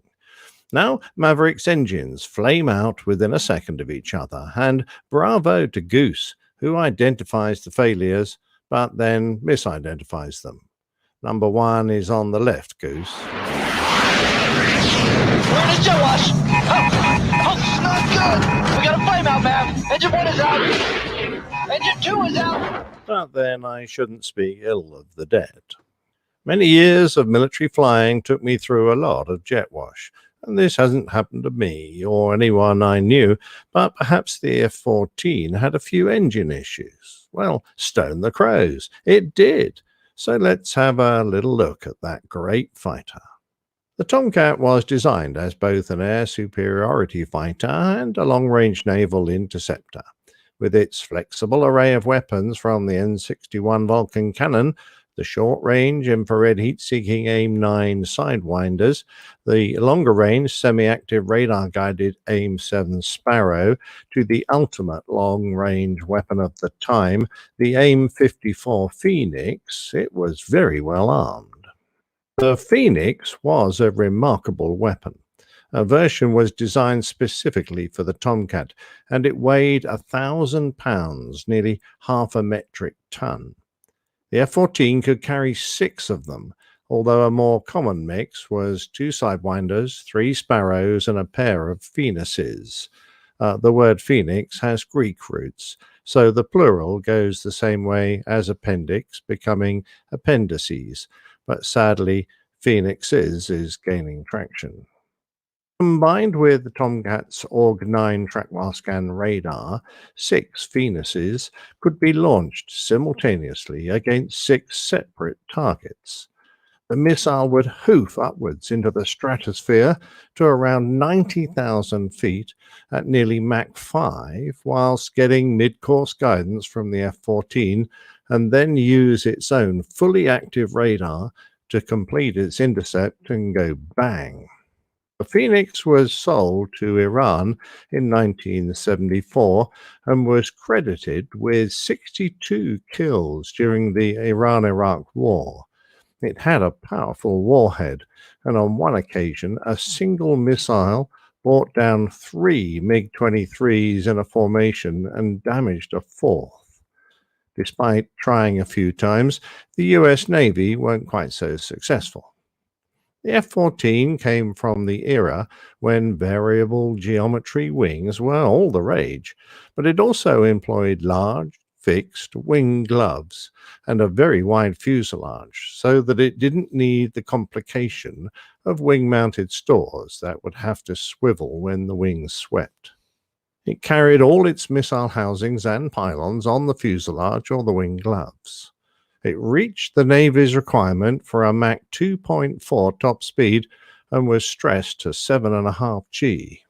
A: Now, Maverick's engines flame out within a second of each other, and bravo to Goose, who identifies the failures, but then misidentifies them. Number 1 is on the left, Goose.
K: We're in his jet wash! Oh, this is not good! We got a flame out, Mav! Engine 1 is out! Engine 2 is out!
A: But then I shouldn't speak ill of the dead. Many years of military flying took me through a lot of jet wash, and this hasn't happened to me or anyone I knew, but perhaps the F-14 had a few engine issues. Well, stone the crows, it did. So let's have a little look at that great fighter. The Tomcat was designed as both an air superiority fighter and a long-range naval interceptor. With its flexible array of weapons from the N61 Vulcan cannon, the short-range infrared heat-seeking AIM-9 Sidewinders, the longer-range semi-active radar-guided AIM-7 Sparrow, to the ultimate long-range weapon of the time, the AIM-54 Phoenix, it was very well armed. The Phoenix was a remarkable weapon. A version was designed specifically for the Tomcat, and it weighed 1,000 pounds, nearly half a metric ton. The F-14 could carry 6 of them although a more common mix was 2 sidewinders, 3 sparrows, and a pair of phoenixes. The word phoenix has Greek roots, so the plural goes the same way as appendix, becoming appendices, but sadly, phoenixes is gaining traction. Combined with the Tomcat's Org-9 track-while scan radar, 6 phoenixes could be launched simultaneously against 6 separate targets. The missile would hoof upwards into the stratosphere to around 90,000 feet at nearly Mach 5, whilst getting mid-course guidance from the F-14, and then use its own fully active radar to complete its intercept and go bang. The Phoenix was sold to Iran in 1974 and was credited with 62 kills during the Iran-Iraq War. It had a powerful warhead, and on one occasion, a single missile brought down 3 MiG-23s in a formation and damaged a 4th. Despite trying a few times, the US Navy weren't quite so successful. The F-14 came from the era when variable geometry wings were all the rage, but it also employed large, fixed wing gloves and a very wide fuselage, so that it didn't need the complication of wing-mounted stores that would have to swivel when the wings swept. It carried all its missile housings and pylons on the fuselage or the wing gloves. It reached the Navy's requirement for a Mach 2.4 top speed and was stressed to 7.5 G.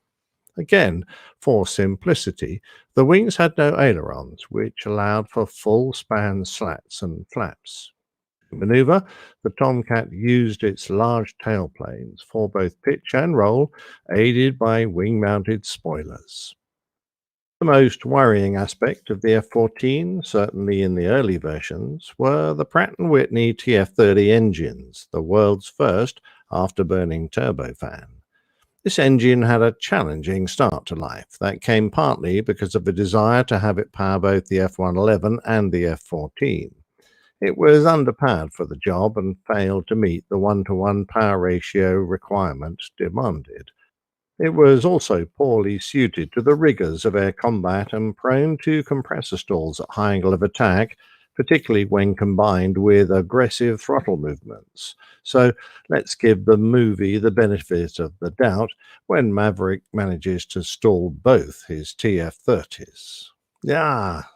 A: Again, for simplicity, the wings had no ailerons, which allowed for full-span slats and flaps. To maneuver, the Tomcat used its large tailplanes for both pitch and roll, aided by wing-mounted spoilers. The most worrying aspect of the F-14, certainly in the early versions, were the Pratt & Whitney TF-30 engines, the world's first afterburning turbofan. This engine had a challenging start to life that came partly because of a desire to have it power both the F-111 and the F-14. It was underpowered for the job and failed to meet the 1-to-1 power ratio requirement demanded. It was also poorly suited to the rigors of air combat and prone to compressor stalls at high angle of attack, particularly when combined with aggressive throttle movements. So let's give the movie the benefit of the doubt when Maverick manages to stall both his TF-30s.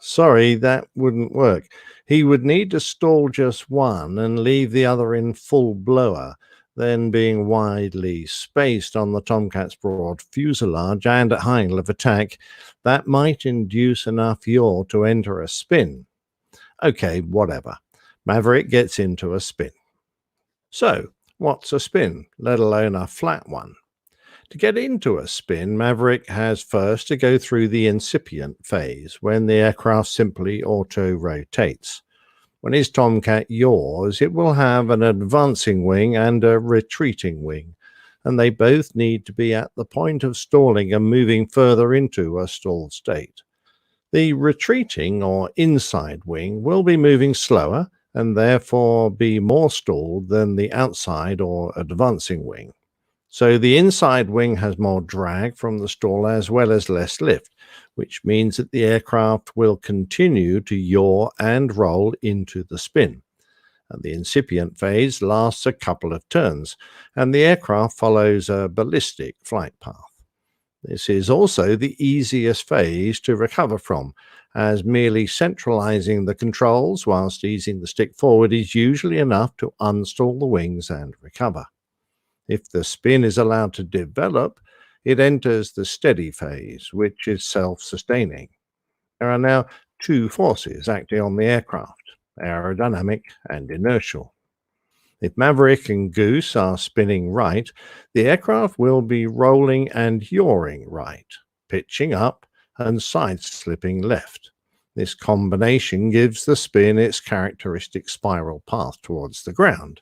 A: Sorry, that wouldn't work. He would need to stall just one and leave the other in full blower, then being widely spaced on the Tomcat's broad fuselage and at high angle of attack, that might induce enough yaw to enter a spin. Okay, whatever. Maverick gets into a spin. So, what's a spin, let alone a flat one? To get into a spin, Maverick has first to go through the incipient phase, when the aircraft simply auto-rotates. When his Tomcat yaws, it will have an advancing wing and a retreating wing, and they both need to be at the point of stalling and moving further into a stalled state. The retreating or inside wing will be moving slower and therefore be more stalled than the outside or advancing wing. So the inside wing has more drag from the stall as well as less lift, which means that the aircraft will continue to yaw and roll into the spin. And the incipient phase lasts a couple of turns, and the aircraft follows a ballistic flight path. This is also the easiest phase to recover from, as merely centralizing the controls whilst easing the stick forward is usually enough to unstall the wings and recover. If the spin is allowed to develop, it enters the steady phase, which is self-sustaining. There are now two forces acting on the aircraft, aerodynamic and inertial. If Maverick and Goose are spinning right, the aircraft will be rolling and yawing right, pitching up and side-slipping left. This combination gives the spin its characteristic spiral path towards the ground.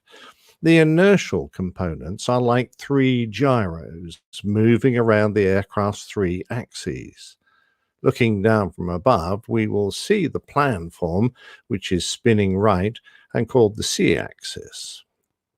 A: The inertial components are like 3 gyros moving around the aircraft's 3 axes. Looking down from above, we will see the plan form, which is spinning right and called the C-axis.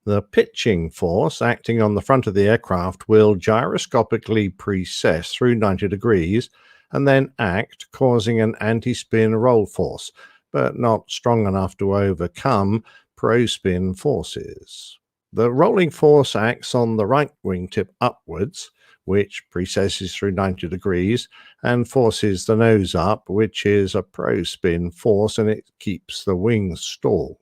A: The pitching force acting on the front of the aircraft will gyroscopically precess through 90 degrees and then act, causing an anti-spin roll force, but not strong enough to overcome pro-spin forces. The rolling force acts on the right wingtip upwards, which precesses through 90 degrees, and forces the nose up, which is a pro-spin force, and it keeps the wings stalled.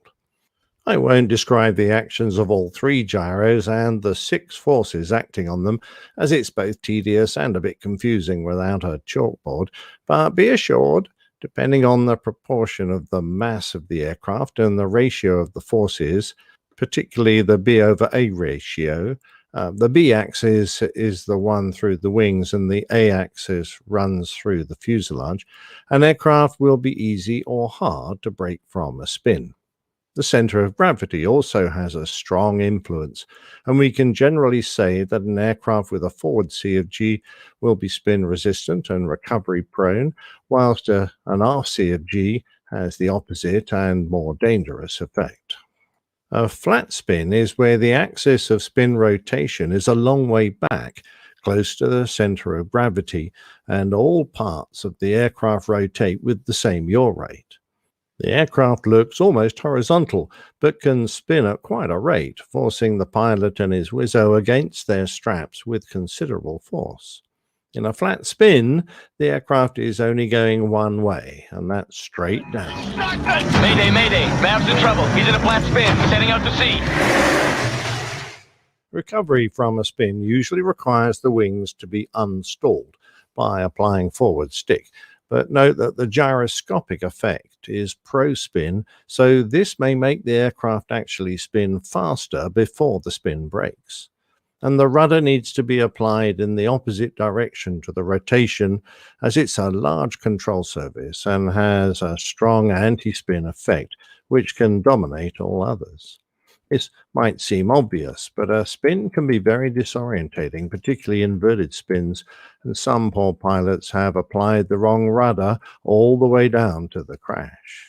A: I won't describe the actions of all three gyros and the 6 forces acting on them, as it's both tedious and a bit confusing without a chalkboard, but be assured, depending on the proportion of the mass of the aircraft and the ratio of the forces, particularly the B over A ratio, the B axis is the one through the wings and the A axis runs through the fuselage, an aircraft will be easy or hard to break from a spin. The center of gravity also has a strong influence, and we can generally say that an aircraft with a forward CFG will be spin resistant and recovery prone, whilst an aft CFG has the opposite and more dangerous effect. A flat spin is where the axis of spin rotation is a long way back, close to the center of gravity, and all parts of the aircraft rotate with the same yaw rate. The aircraft looks almost horizontal, but can spin at quite a rate, forcing the pilot and his wizzo against their straps with considerable force. In a flat spin, the aircraft is only going one way, and that's straight down.
K: Mayday, mayday. Mav's in trouble. He's in a flat spin. He's heading out to sea.
A: Recovery from a spin usually requires the wings to be unstalled by applying forward stick, but note that the gyroscopic effect is pro-spin, so this may make the aircraft actually spin faster before the spin breaks. And the rudder needs to be applied in the opposite direction to the rotation, as it's a large control surface and has a strong anti-spin effect, which can dominate all others. This might seem obvious, but a spin can be very disorientating, particularly inverted spins, and some poor pilots have applied the wrong rudder all the way down to the crash.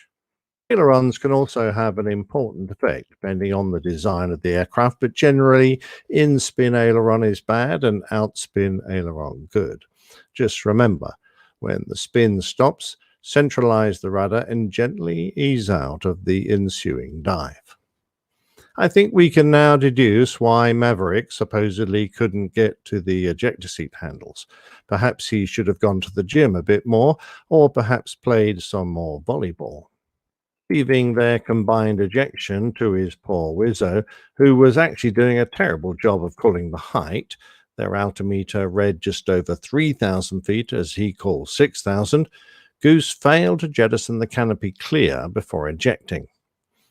A: Ailerons can also have an important effect depending on the design of the aircraft, but generally in-spin aileron is bad and out-spin aileron good. Just remember, when the spin stops, centralize the rudder and gently ease out of the ensuing dive. I think we can now deduce why Maverick supposedly couldn't get to the ejector seat handles. Perhaps he should have gone to the gym a bit more, or perhaps played some more volleyball. Leaving their combined ejection to his poor wizzo, who was actually doing a terrible job of calling the height. Their altimeter read just over 3,000 feet, as he called 6,000. Goose failed to jettison the canopy clear before ejecting.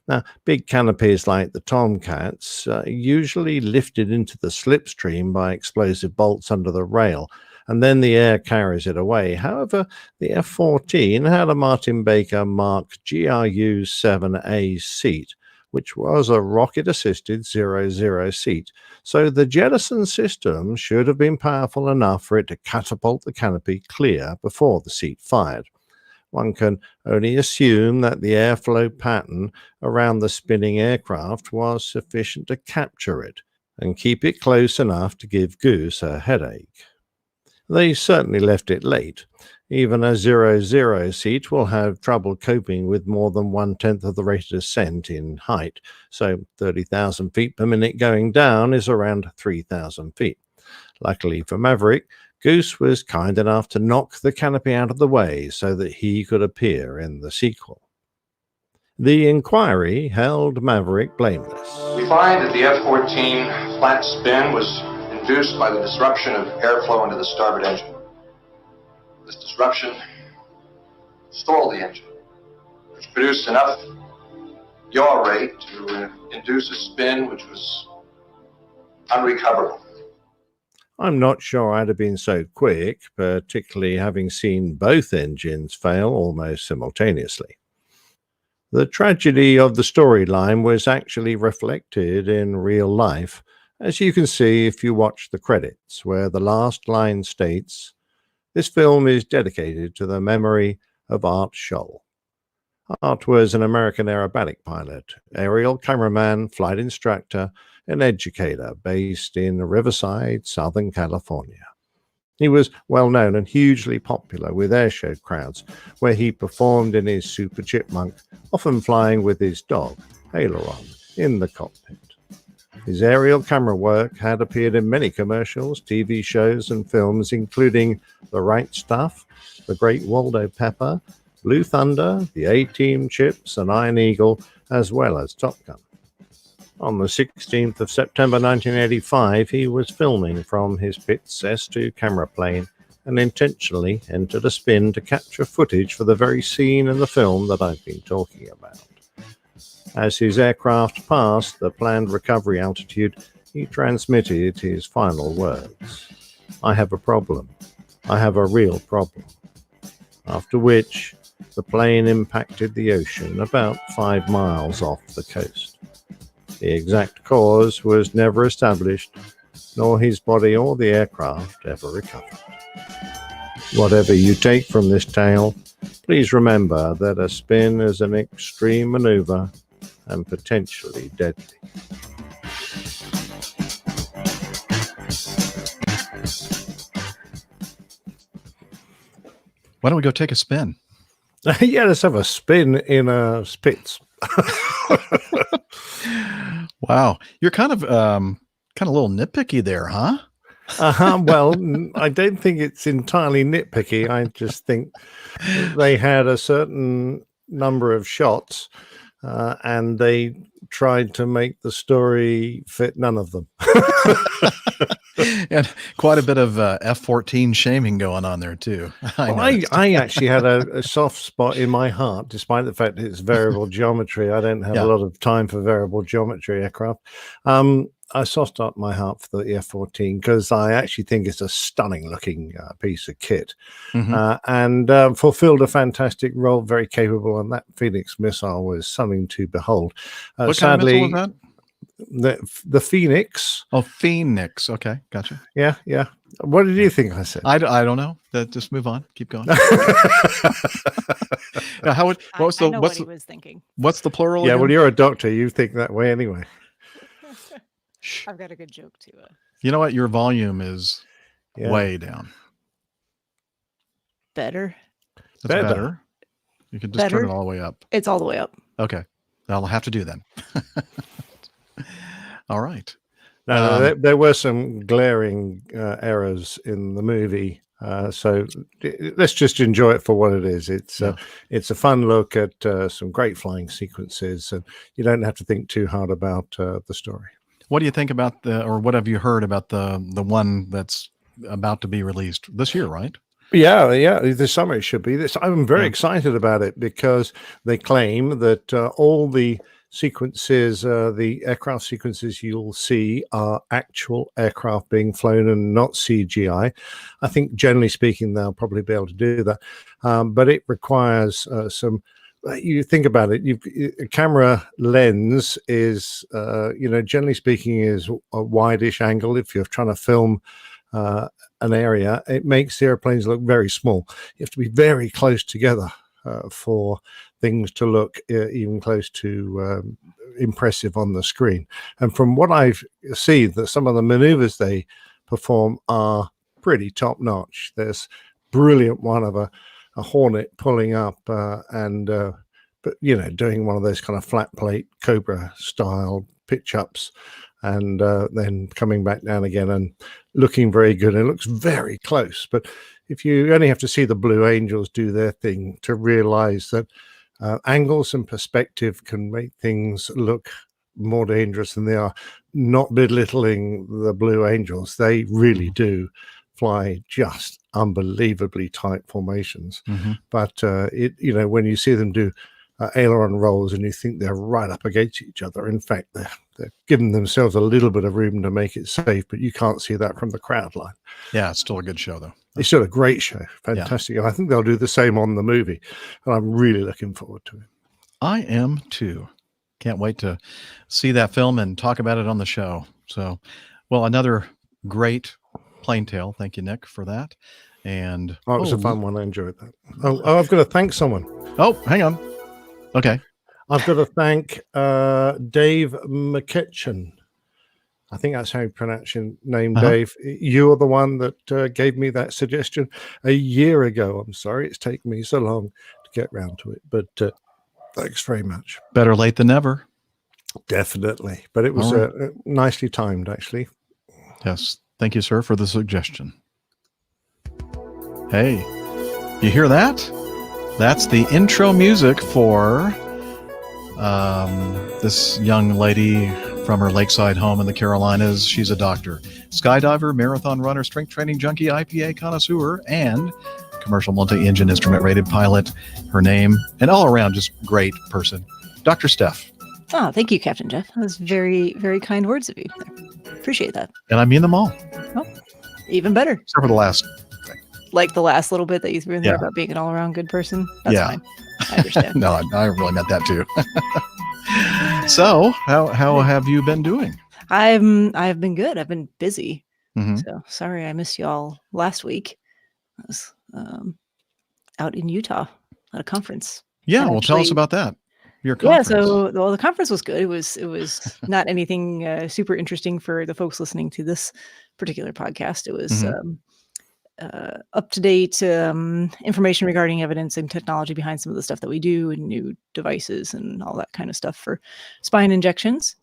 A: Now, big canopies like the Tomcats usually lifted into the slipstream by explosive bolts under the rail, and then the air carries it away. However, the F-14 had a Martin Baker Mark GRU-7A seat, which was a rocket-assisted 0-0 seat, so the jettison system should have been powerful enough for it to catapult the canopy clear before the seat fired. One can only assume that the airflow pattern around the spinning aircraft was sufficient to capture it and keep it close enough to give Goose a headache. They certainly left it late. Even a 0-0 seat will have trouble coping with more than 1/10 of the rate of descent in height, so 30,000 feet per minute going down is around 3,000 feet. Luckily for Maverick, Goose was kind enough to knock the canopy out of the way so that he could appear in the sequel. The inquiry held Maverick blameless.
L: We find that the F-14 flat spin was induced by the disruption of airflow into the starboard engine. This disruption stalled the engine, which produced enough yaw rate to induce a spin which was unrecoverable.
A: I'm not sure I'd have been so quick, particularly having seen both engines fail almost simultaneously. The tragedy of the storyline was actually reflected in real life, as you can see if you watch the credits, where the last line states, "This film is dedicated to the memory of Art Scholl." Art was an American aerobatic pilot, aerial cameraman, flight instructor, an educator based in Riverside, Southern California. He was well known and hugely popular with airshow crowds, where he performed in his Super Chipmunk, often flying with his dog, Aileron, in the cockpit. His aerial camera work had appeared in many commercials, TV shows, and films, including The Right Stuff, The Great Waldo Pepper, Blue Thunder, The A-Team Chips, and Iron Eagle, as well as Top Gun. On the 16th of September 1985, he was filming from his Pitts S2 camera plane and intentionally entered a spin to capture footage for the very scene in the film that I've been talking about. As his aircraft passed the planned recovery altitude, he transmitted his final words. "I have a problem. I have a real problem." After which, the plane impacted the ocean about 5 miles off the coast. The exact cause was never established, nor his body or the aircraft ever recovered. Whatever you take from this tale, please remember that a spin is an extreme maneuver and potentially deadly.
B: Why don't we go take a spin?
A: Yeah, let's have a spin in a Spitz.
B: Wow, you're kind of a little nitpicky there, huh?
A: Well, I don't think it's entirely nitpicky. I just think they had a certain number of shots, and they tried to make the story fit none of them.
B: And quite a bit of F-14 shaming going on there too.
A: I actually had a soft spot in my heart, despite the fact that it's variable geometry. I don't have a lot of time for variable geometry aircraft. I soft spot my heart for the F-14 because I actually think it's a stunning looking piece of kit, and fulfilled a fantastic role, very capable, and that Phoenix missile was something to behold.
B: What
A: Sadly,
B: kind of missile was that?
A: The Phoenix.
B: Oh, Phoenix. Okay, gotcha.
A: Yeah. What did you think I said?
B: I don't know. Just move on. Keep going. Yeah, what he was thinking. What's the plural?
A: Yeah,
B: again?
A: well, you're a doctor. You think that way anyway.
M: I've got a good joke too.
B: You know what? Your volume is way down.
M: Better.
B: That's better. You can just turn it all the way up.
M: It's all the way up.
B: Okay. I'll have to do then. All right.
A: Now, there were some glaring errors in the movie. So let's just enjoy it for what it is. It's a fun look at some great flying sequences, and you don't have to think too hard about the story.
B: What do you think about or what have you heard about the one that's about to be released this year, right?
A: Yeah. This summer it should be. I'm very excited about it because they claim that all the sequences, the aircraft sequences you'll see are actual aircraft being flown and not CGI. I think generally speaking, they'll probably be able to do that. But it requires some, you think about it, a camera lens is, generally speaking is a wide-ish angle. If you're trying to film an area, it makes the airplanes look very small. You have to be very close together for things to look even close to impressive on the screen. And from what I've seen, that some of the maneuvers they perform are pretty top notch. There's brilliant one of a Hornet pulling up but doing one of those kind of flat plate Cobra style pitch ups, and then coming back down again and looking very good. It looks very close, but if you only have to see the Blue Angels do their thing to realize that angles and perspective can make things look more dangerous than they are. Not belittling the Blue Angels, they really do fly just unbelievably tight formations. But when you see them do aileron rolls and you think they're right up against each other, in fact they're giving themselves a little bit of room to make it safe, but you can't see that from the crowd line.
B: Yeah, it's still a good show though.
A: It's still a great show. Fantastic. Yeah. I think they'll do the same on the movie, and I'm really looking forward to it.
B: I am too. Can't wait to see that film and talk about it on the show. So, well, another great plane tale. Thank you, Nick, for that. And
A: it was a fun one. I enjoyed that. Oh, I've got to thank someone.
B: Oh, hang on. Okay.
A: I've got to thank Dave McKetchin. I think that's how you pronounce your name,
B: Uh-huh.
A: Dave. You are the one that gave me that suggestion a year ago. I'm sorry it's taken me so long to get round to it, but thanks very much.
B: Better late than never.
A: Definitely. But it was
B: All right.
A: nicely timed, actually.
B: Yes. Thank you, sir, for the suggestion. Hey, you hear that? That's the intro music for this young lady from her lakeside home in the Carolinas. She's a doctor, skydiver, marathon runner, strength training junkie, IPA connoisseur, and commercial multi-engine instrument rated pilot. Her name, and all around just great person, Dr. Steph.
M: Oh, thank you, Captain Jeff. That was very, very kind words of you. Appreciate that.
B: And I mean them all.
M: Oh, even better.
B: Except for the last.
M: Like the last little bit that you threw in there
B: Yeah.
M: about being an all-around good person. That's
B: Yeah.
M: fine. I understand.
B: No, I really meant that too. So, how have you been doing?
M: I've been good. I've been busy.
B: Mhm.
M: So sorry I missed y'all last week. I was out in Utah at a conference.
B: Yeah,
M: And
B: well, tell us
M: actually-
B: about that. Your
M: Yeah,
B: conference.
M: so the conference was good. It was not anything super interesting for the folks listening to this particular podcast. It was
B: Mhm.
M: up to date information regarding evidence and technology behind some of the stuff that we do, and new devices and all that kind of stuff for spine injections.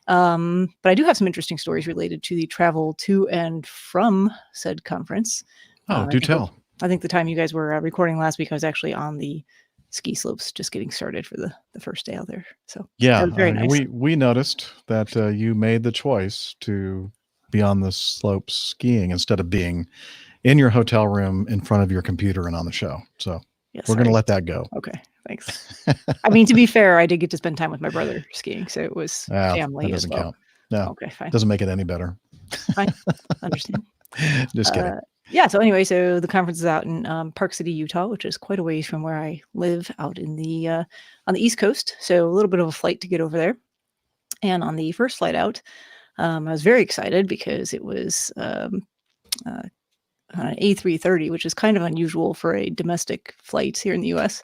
M: But I do have some interesting stories related to the travel to and from said conference.
B: Oh, do tell.
M: I think the time you guys were recording last week, I was actually on the ski slopes, just getting started for the first day out there. So
B: Yeah,
M: that was very
B: I mean,
M: nice.
B: we noticed that you made the choice to be on the slopes skiing instead of being in your hotel room in front of your computer and on the show. So
M: Yeah,
B: we're going to
M: sorry.
B: let that go.
M: Okay, thanks. I mean, to be fair, I did get to spend time with my brother skiing, so it was
B: Ah,
M: family
B: that
M: as
B: doesn't
M: well.
B: count. No,
M: Okay, fine.
B: doesn't make it any better.
M: Fine, understand.
B: Just kidding.
M: Yeah. So anyway, so the conference is out in Park City, Utah, which is quite a ways from where I live, out in the on the East Coast. So a little bit of a flight to get over there. And on the first flight out, I was very excited because it was on an A330, which is kind of unusual for a domestic flight here in the U.S.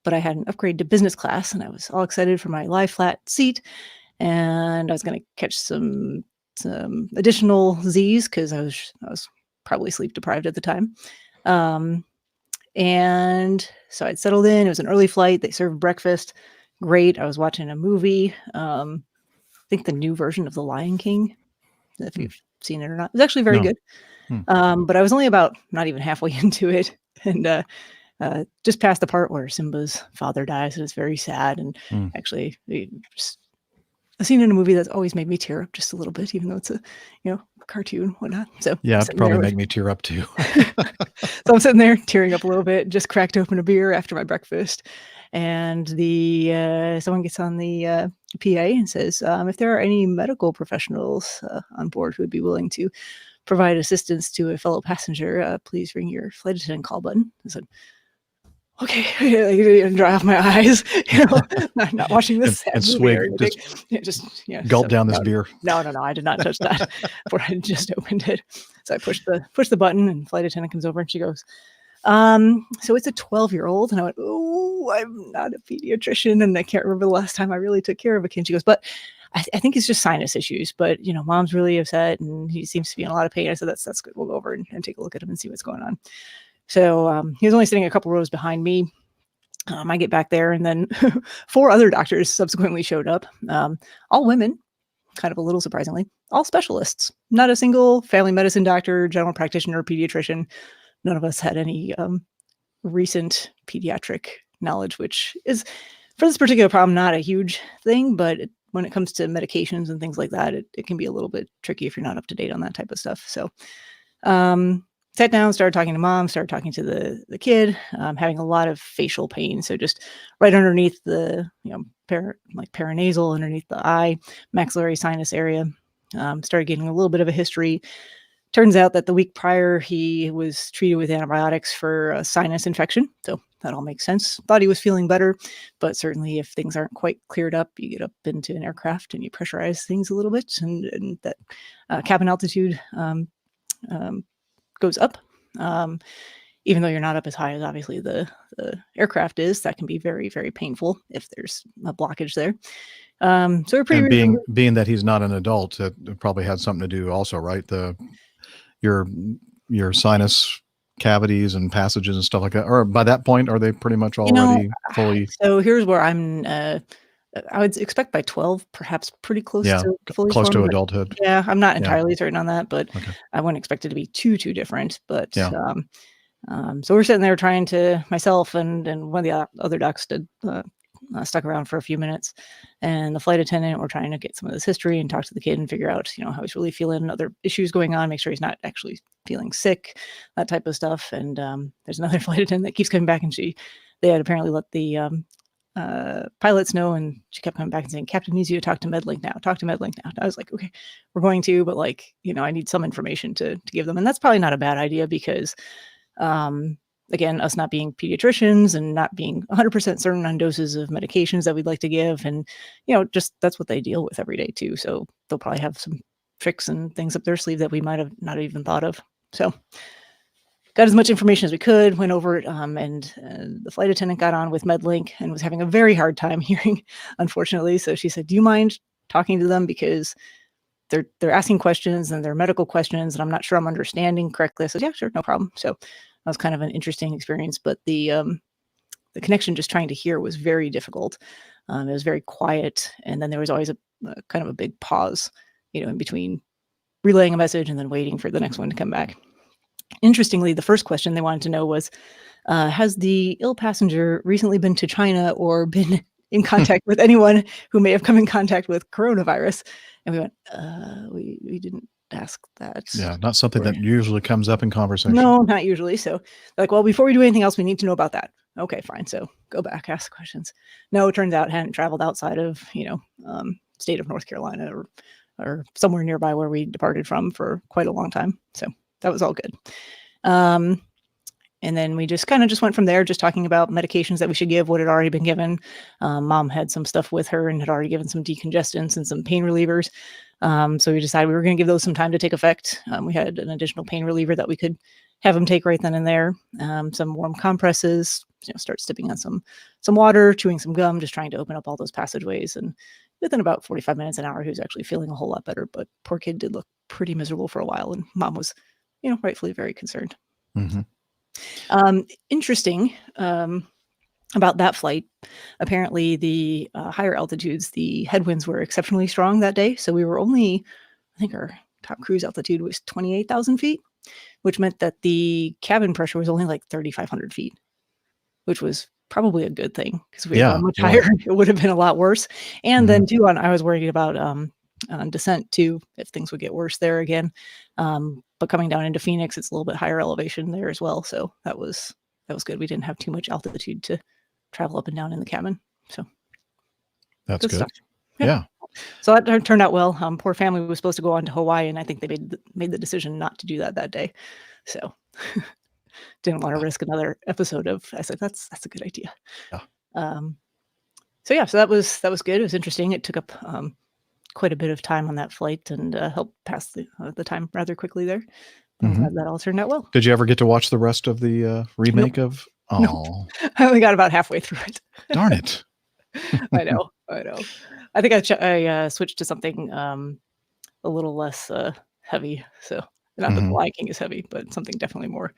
M: But I had an upgrade to business class, and I was all excited for my lie flat seat. And I was going to catch some additional Z's because I was probably sleep deprived at the time. And so I'd settled in. It was an early flight. They served breakfast. Great. I was watching a movie. I think the new version of The Lion King, if you've seen it or not. It was actually very
B: No.
M: good. But I was only about not even halfway into it. And just past the part where Simba's father dies, and it's very sad. And actually, just a scene in a movie that's always made me tear up just a little bit, even though it's a cartoon, whatnot. So
B: Yeah,
M: I'm
B: it'd
M: sitting
B: probably
M: there
B: make me tear up too.
M: so I'm sitting there tearing up a little bit, just cracked open a beer after my breakfast. And the someone gets on the PA and says, if there are any medical professionals on board who would be willing to provide assistance to a fellow passenger, please ring your flight attendant call button. I said, okay, dry off my eyes, not watching this
B: And
M: sad movie or
B: swig,
M: anything.
B: gulp down this beer.
M: No, I did not touch that before I just opened it. So I push the button, and flight attendant comes over and she goes, so it's a 12-year-old. And I went, oh, I'm not a pediatrician, and I can't remember the last time I really took care of a kid. She goes, but I think it's just sinus issues, but mom's really upset and he seems to be in a lot of pain. I said, that's good. We'll go over and take a look at him and see what's going on. So he was only sitting a couple rows behind me. I get back there, and then 4 other doctors subsequently showed up, all women, kind of a little surprisingly, all specialists, not a single family medicine doctor, general practitioner, pediatrician. None of us had any recent pediatric knowledge, which is, for this particular problem, not a huge thing, but when it comes to medications and things like that, it can be a little bit tricky if you're not up to date on that type of stuff. So sat down, started talking to mom, started talking to the kid, having a lot of facial pain. So just right underneath the, paranasal, underneath the eye, maxillary sinus area. Started getting a little bit of a history. Turns out that the week prior, he was treated with antibiotics for a sinus infection. So that all makes sense. Thought he was feeling better, but certainly if things aren't quite cleared up, you get up into an aircraft and you pressurize things a little bit, and that cabin altitude goes up. Even though you're not up as high as obviously the aircraft is, that can be very, very painful if there's a blockage there. So we're pretty
B: And
M: reasonably-
B: being that he's not an adult, it probably had something to do also, right? Your sinus cavities and passages and stuff like that. Or by that point, are they pretty much already fully?
M: So here's where I would expect by 12, perhaps pretty close
B: Yeah,
M: to fully
B: close to
M: formed, but
B: adulthood.
M: yeah, I'm not
B: Yeah.
M: entirely certain on that, but
B: Okay.
M: I wouldn't expect it to be too different. But
B: Yeah.
M: so we're sitting there trying to, myself and one of the other docs did stuck around for a few minutes, and the flight attendant, we're trying to get some of this history and talk to the kid and figure out, how he's really feeling, other issues going on, make sure he's not actually feeling sick, that type of stuff. And there's another flight attendant that keeps coming back, and they had apparently let the pilots know, and she kept coming back and saying, "Captain needs you to talk to MedLink now. Talk to MedLink now." And I was like, "Okay, we're going to, but I need some information to give them." And that's probably not a bad idea because, again, us not being pediatricians and not being 100% certain on doses of medications that we'd like to give, and just that's what they deal with every day too. So they'll probably have some tricks and things up their sleeve that we might have not even thought of. So got as much information as we could, went over it, and the flight attendant got on with MedLink and was having a very hard time hearing, unfortunately. So she said, "Do you mind talking to them, because they're asking questions and they're medical questions, and I'm not sure I'm understanding correctly." I said, "Yeah, sure, no problem." So that was kind of an interesting experience, but the connection, just trying to hear, was very difficult. It was very quiet, and then there was always a kind of a big pause, in between relaying a message and then waiting for the next one to come back. Interestingly, the first question they wanted to know was, has the ill passenger recently been to China or been in contact with anyone who may have come in contact with coronavirus? And we went, we didn't ask that.
B: Yeah, not something that usually comes up in conversation.
M: No, not usually. So like, well, before we do anything else, we need to know about that. Okay, fine. So go back, ask questions. No, it turns out hadn't traveled outside of, state of North Carolina or somewhere nearby where we departed from for quite a long time. So that was all good. And then we just went from there, just talking about medications that we should give, what had already been given. Mom had some stuff with her and had already given some decongestants and some pain relievers. So we decided we were going to give those some time to take effect. We had an additional pain reliever that we could have them take right then and there. Some warm compresses, start sipping on some water, chewing some gum, just trying to open up all those passageways. And within about 45 minutes, an hour, he was actually feeling a whole lot better. But poor kid did look pretty miserable for a while, and Mom was, rightfully very concerned.
B: Mm-hmm.
M: Interesting about that flight. Apparently, the higher altitudes, the headwinds were exceptionally strong that day. So we were only, I think our top cruise altitude was 28,000 feet, which meant that the cabin pressure was only like 3,500 feet, which was probably a good thing, because we were much higher. It would have been a lot worse. And then too, I was worried about on descent too, if things would get worse there again. But coming down into Phoenix, it's a little bit higher elevation there as well. So that was good. We didn't have too much altitude to travel up and down in the cabin. So
B: that's good.
M: Stuff.
B: Yeah.
M: So that turned out well. Poor family was supposed to go on to Hawaii, and I think they made the decision not to do that day. So didn't want to risk another episode of. I said that's a good idea.
B: Yeah.
M: So that was good. It was interesting. It took up quite a bit of time on that flight, and helped pass the time rather quickly there. That all turned out well.
B: Did you ever get to watch the rest of the remake of? Oh,
M: nope. I only got about halfway through it.
B: Darn it!
M: I know. I think I switched to something a little less heavy. So not that The Lion King is heavy, but something definitely more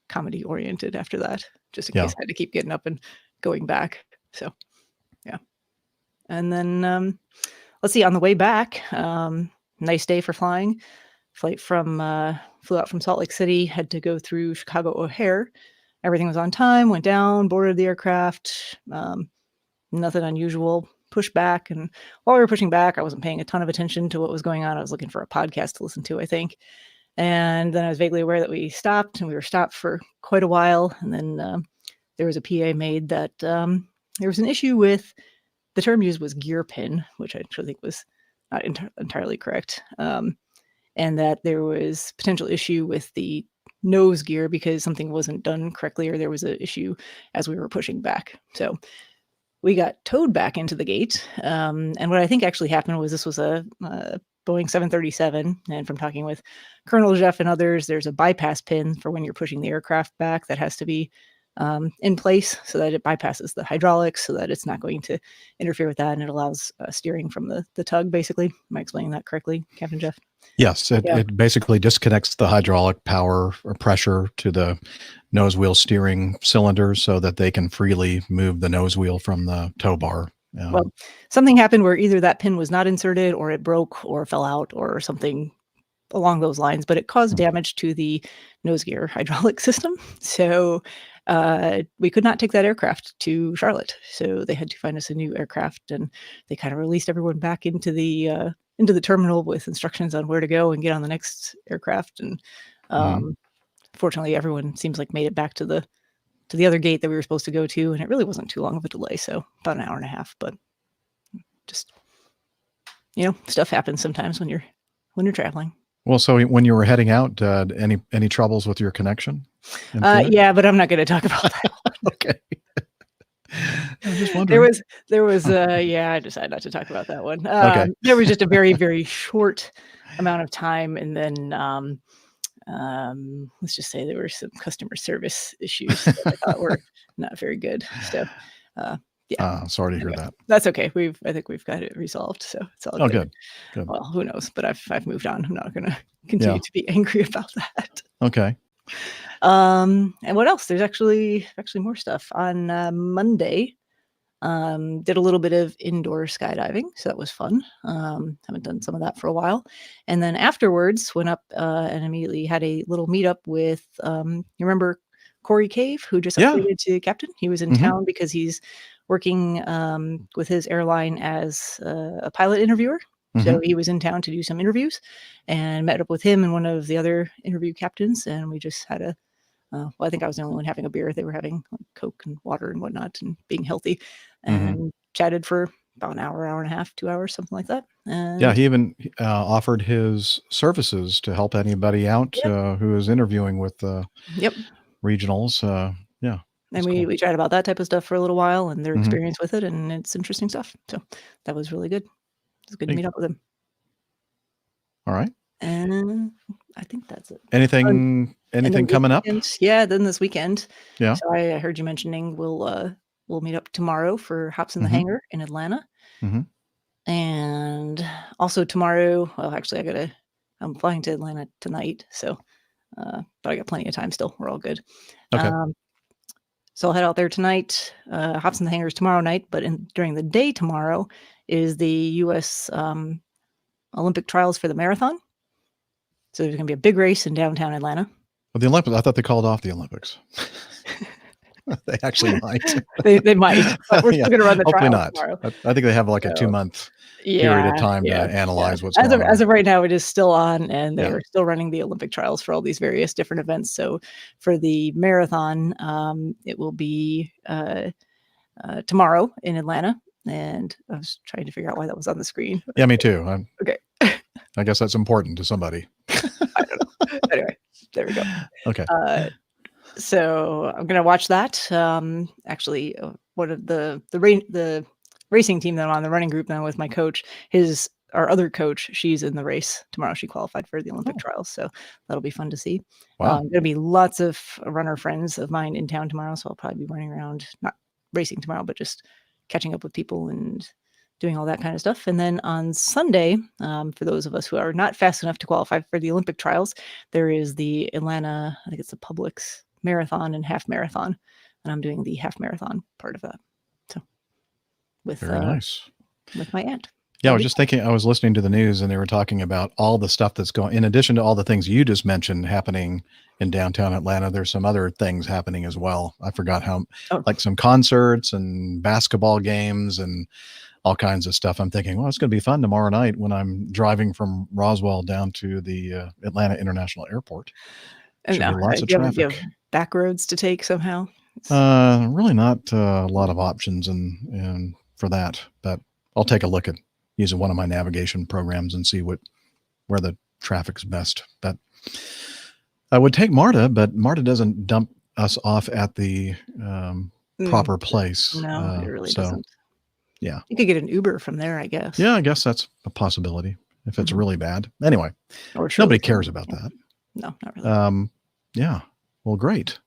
M: comedy oriented after that, just in case I had to keep getting up and going back. So yeah. And then let's see, on the way back, nice day for flying. Flight flew out from Salt Lake City, had to go through Chicago O'Hare. Everything was on time, went down, boarded the aircraft. Nothing unusual. Pushed back, and while we were pushing back, I wasn't paying a ton of attention to what was going on. I was looking for a podcast to listen to, I think. And then I was vaguely aware that we stopped, and we were stopped for quite a while. And then there was a PA made that there was an issue with, the term used was gear pin, which I actually think was not entirely correct. And that there was potential issue with the nose gear because something wasn't done correctly, or there was an issue as we were pushing back. So we got towed back into the gate. And what I think actually happened was, this was a Boeing 737. And from talking with Colonel Jeff and others, there's a bypass pin for when you're pushing the aircraft back that has to be in place so that it bypasses the hydraulics, so that it's not going to interfere with that, and it allows steering from the tug. Basically, am I explaining that correctly, Captain Jeff?
B: Yes, it basically disconnects the hydraulic power or pressure to the nose wheel steering cylinders so that they can freely move the nose wheel from the tow bar.
M: Well, something happened where either that pin was not inserted, or it broke, or fell out, or something along those lines, but it caused damage to the nose gear hydraulic system. So we could not take that aircraft to Charlotte. So they had to find us a new aircraft, and they kind of released everyone back into the terminal with instructions on where to go and get on the next aircraft. And fortunately, everyone seems like made it back to the other gate that we were supposed to go to, and it really wasn't too long of a delay. So about an hour and a half, but just, stuff happens sometimes when you're traveling.
B: Well, so when you were heading out, any troubles with your connection?
M: Yeah, but I'm not going to talk about that.
B: Okay. I was just wondering.
M: There was I decided not to talk about that one.
B: Okay.
M: There was just a very, very short amount of time, and then let's just say there were some customer service issues that I thought were not very good. So
B: sorry to hear that.
M: That's okay. I think we've got it resolved, so it's all good.
B: Good.
M: Well, who knows? But I've moved on. I'm not going to continue to be angry about that.
B: Okay.
M: And what else? There's actually more stuff. On Monday, did a little bit of indoor skydiving, so that was fun. Haven't done some of that for a while. And then afterwards went up and immediately had a little meetup with you remember Corey Cave, who just upgraded to captain. He was in town because he's working with his airline as a pilot interviewer. So he was in town to do some interviews, and met up with him and one of the other interview captains, and we just had I think I was the only one having a beer. They were having Coke and water and whatnot, and being healthy, and chatted for about an hour, hour and a half, 2 hours, something like that. And
B: he even offered his services to help anybody out who is interviewing with regionals.
M: And we chatted about that type of stuff for a little while, and their experience with it, and it's interesting stuff. So that was really good. It was good to meet up with him.
B: All right.
M: And I think that's it.
B: Anything coming up?
M: Yeah, then this weekend.
B: Yeah.
M: So I heard you mentioning we'll meet up tomorrow for Hops in the Hangar in Atlanta. And also tomorrow, well, actually I'm flying to Atlanta tonight, so but I got plenty of time still. We're all good.
B: Okay.
M: So I'll head out there tonight. Hops in the Hangars tomorrow night, but during the day tomorrow is the U.S. Olympic trials for the marathon. So there's going to be a big race in downtown Atlanta.
B: Well, the Olympics, I thought they called off the Olympics. They actually might.
M: they might. But we're still going to run the
B: Hopefully
M: trials
B: not.
M: tomorrow.
B: I think they have like a 2-month period of time to analyze what's going on.
M: As of right now, it is still on, and they're still running the Olympic trials for all these various different events. So for the marathon, it will be tomorrow in Atlanta. And I was trying to figure out why that was on the screen.
B: Yeah, me too.
M: Okay.
B: I guess that's important to somebody.
M: I don't know. Anyway, there we go.
B: Okay.
M: So I'm going to watch that. Actually, one of the racing team that I'm on, the running group now with my coach, our other coach, she's in the race tomorrow. She qualified for the Olympic trials, so that'll be fun to see.
B: Wow.
M: There'll be lots of runner friends of mine in town tomorrow, so I'll probably be running around, not racing tomorrow, but just catching up with people and doing all that kind of stuff. And then on Sunday, for those of us who are not fast enough to qualify for the Olympic trials, there is the Atlanta, I think it's the Publix marathon and half marathon, and I'm doing the half marathon part of that. So
B: very nice
M: with my aunt.
B: Yeah, I was just thinking, I was listening to the news and they were talking about all the stuff that's going, in addition to all the things you just mentioned happening in downtown Atlanta, there's some other things happening as well. I forgot like some concerts and basketball games and all kinds of stuff. I'm thinking, well, it's going to be fun tomorrow night when I'm driving from Roswell down to the Atlanta International Airport.
M: And
B: Should be lots of traffic.
M: You have back roads to take somehow?
B: Really not a lot of options and for that, but I'll take a look at using one of my navigation programs and see where the traffic's best. But I would take MARTA, but MARTA doesn't dump us off at the proper place.
M: No, it really doesn't.
B: Yeah.
M: You could get an Uber from there, I guess.
B: Yeah, I guess that's a possibility if it's really bad. Anyway,
M: or
B: nobody cares about that.
M: No, not really.
B: Yeah. Well, great.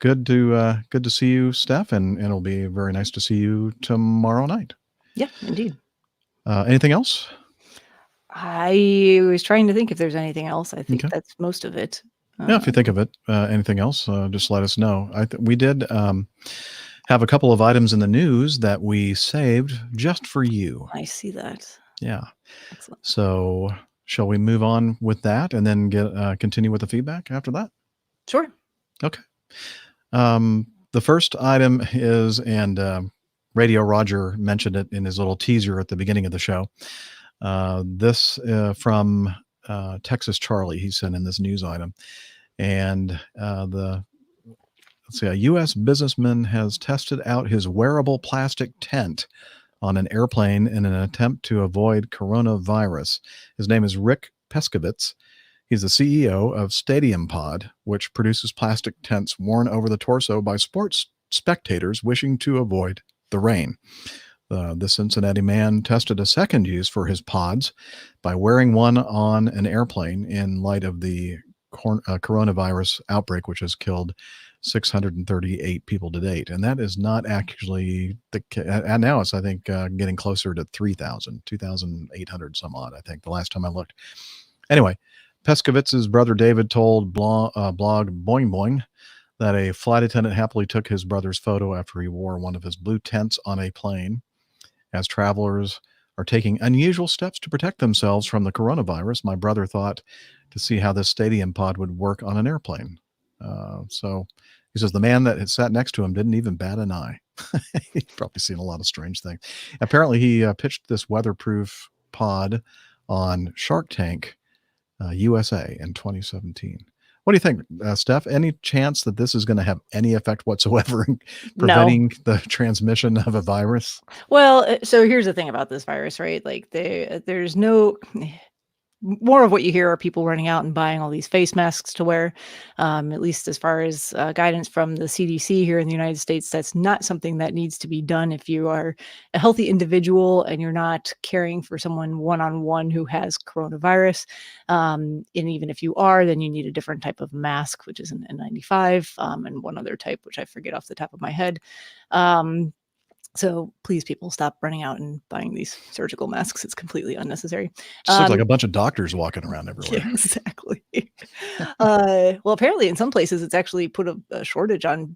B: good to see you, Steph, and it'll be very nice to see you tomorrow night.
M: Yeah, indeed.
B: Anything else?
M: I was trying to think if there's anything else. I think
B: Okay.
M: that's most of it.
B: Yeah, if you think of it, anything else, just let us know. We did have a couple of items in the news that we saved just for you.
M: I see that.
B: Yeah.
M: Excellent.
B: So shall we move on with that and then continue with the feedback after that?
M: Sure.
B: Okay. The first item is, and Radio Roger mentioned it in his little teaser at the beginning of the show. This from Texas Charlie. He sent in this news item. And let's see, a U.S. businessman has tested out his wearable plastic tent on an airplane in an attempt to avoid coronavirus. His name is Rick Peskovitz. He's the CEO of Stadium Pod, which produces plastic tents worn over the torso by sports spectators wishing to avoid the rain. The Cincinnati man tested a second use for his pods by wearing one on an airplane in light of the coronavirus outbreak, which has killed 638 people to date. And that is not actually and now it's, I think, getting closer to 3,000, 2,800 some odd, I think, the last time I looked. Anyway, Peskovitz's brother David told blog Boing Boing that a flight attendant happily took his brother's photo after he wore one of his blue tents on a plane. As travelers are taking unusual steps to protect themselves from the coronavirus, my brother thought to see how this Stadium Pod would work on an airplane. So he says the man that had sat next to him didn't even bat an eye. He's probably seen a lot of strange things. Apparently, he pitched this weatherproof pod on Shark Tank USA in 2017. What do you think, Steph? Any chance that this is going to have any effect whatsoever in preventing the transmission of a virus?
M: Well, so here's the thing about this virus, right? Like there's no more of what you hear are people running out and buying all these face masks to wear. At least as far as guidance from the CDC here in the United States, that's not something that needs to be done if you are a healthy individual and you're not caring for someone one-on-one who has coronavirus. And even if you are, then you need a different type of mask, which is an N95, and one other type, which I forget off the top of my head. So please, people, stop running out and buying these surgical masks. It's completely unnecessary.
B: Just looks like a bunch of doctors walking around everywhere.
M: Yeah, exactly. Well, apparently in some places it's actually put a shortage on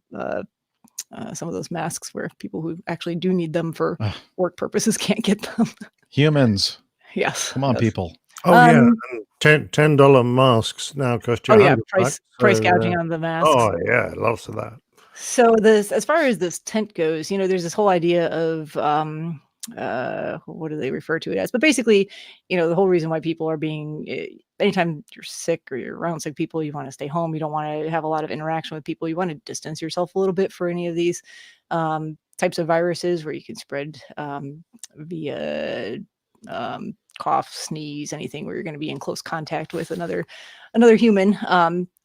M: some of those masks where people who actually do need them for work purposes can't get them.
B: Humans.
M: Yes.
B: Come on,
M: yes.
B: people.
A: Oh, yeah. $10 masks now cost you
M: price gouging on the masks.
A: Oh, yeah. Lots of that.
M: So as far as this tent goes, there's this whole idea of what do they refer to it as? But basically, the whole reason why people are anytime you're sick or you're around sick people, you want to stay home. You don't want to have a lot of interaction with people. You want to distance yourself a little bit for any of these types of viruses where you can spread via cough, sneeze, anything where you're going to be in close contact with another human.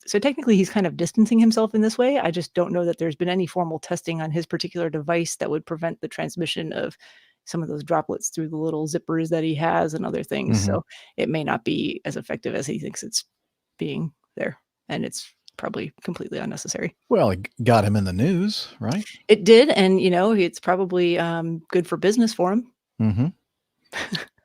M: So technically he's kind of distancing himself in this way. I just don't know that there's been any formal testing on his particular device that would prevent the transmission of some of those droplets through the little zippers that he has and other things.
B: Mm-hmm.
M: So it may not be as effective as he thinks it's being there. And it's probably completely unnecessary.
B: Well, it got him in the news, right?
M: It did. And, it's probably good for business for him.
B: Mm-hmm.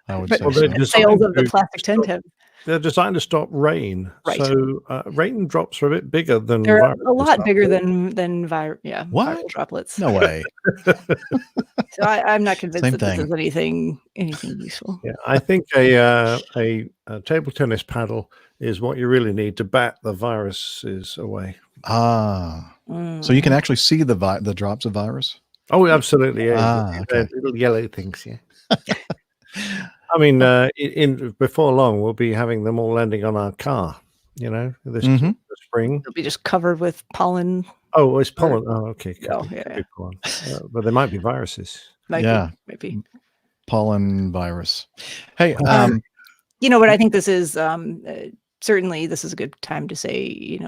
B: I would
M: But
B: say so.
M: sales of the plastic tent have.
A: They're designed to stop rain.
M: Right.
A: So rain drops are a bit bigger than
M: They're a
A: viruses
M: lot
A: are.
M: bigger than viral
B: What?
M: droplets.
B: No way.
M: So I'm not convinced
B: Same
M: that this
B: thing.
M: is anything useful.
A: Yeah, I think a table tennis paddle is what you really need to bat the viruses away.
B: So you can actually see the drops of virus?
A: Oh, absolutely. Yeah.
B: Okay.
A: Little yellow things, yeah. I mean, before long, we'll be having them all landing on our car, this spring.
M: They'll be just covered with pollen.
A: Oh, it's pollen. Oh, okay.
M: Oh, yeah.
A: Pollen. But there might be might
M: be.
B: Pollen virus. Hey,
M: but I think this is certainly this is a good time to say,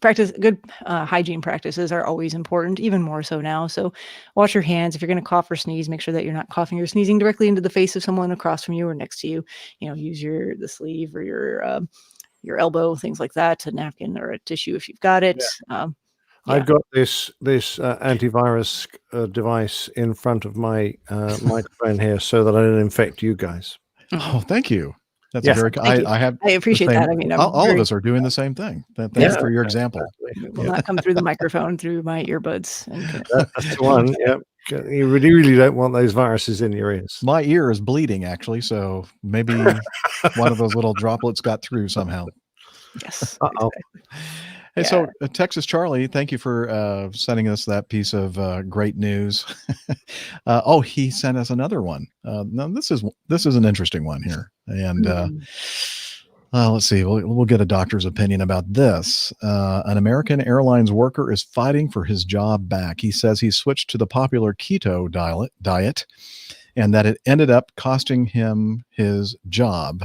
M: practice good hygiene practices are always important, even more so now. So wash your hands. If you're going to cough or sneeze, make sure that you're not coughing or sneezing directly into the face of someone across from you or next to you. Use the sleeve or your elbow, things like that, a napkin or a tissue if you've got it.
A: Yeah. I've got this antivirus device in front of my microphone here so that I don't infect you guys.
B: Oh, thank you. That's
A: Yes.
B: a very.
M: Thank you.
B: I have.
M: I appreciate
B: the same-
M: that. I mean, I'm
B: all of
M: very-
B: us are doing the same thing. Thanks
A: Yeah.
B: for your example.
M: It will not come through the microphone through my earbuds. And
A: That's the one. Yep. You really don't want those viruses in your ears.
B: My ear is bleeding actually, so maybe one of those little droplets got through somehow.
M: Yes.
A: Uh-oh.
B: Hey, so Texas Charlie, thank you for sending us that piece of great news. He sent us another one. Now this is an interesting one here, and let's see. We'll get a doctor's opinion about this. An American Airlines worker is fighting for his job back. He says he switched to the popular keto diet, and that it ended up costing him his job.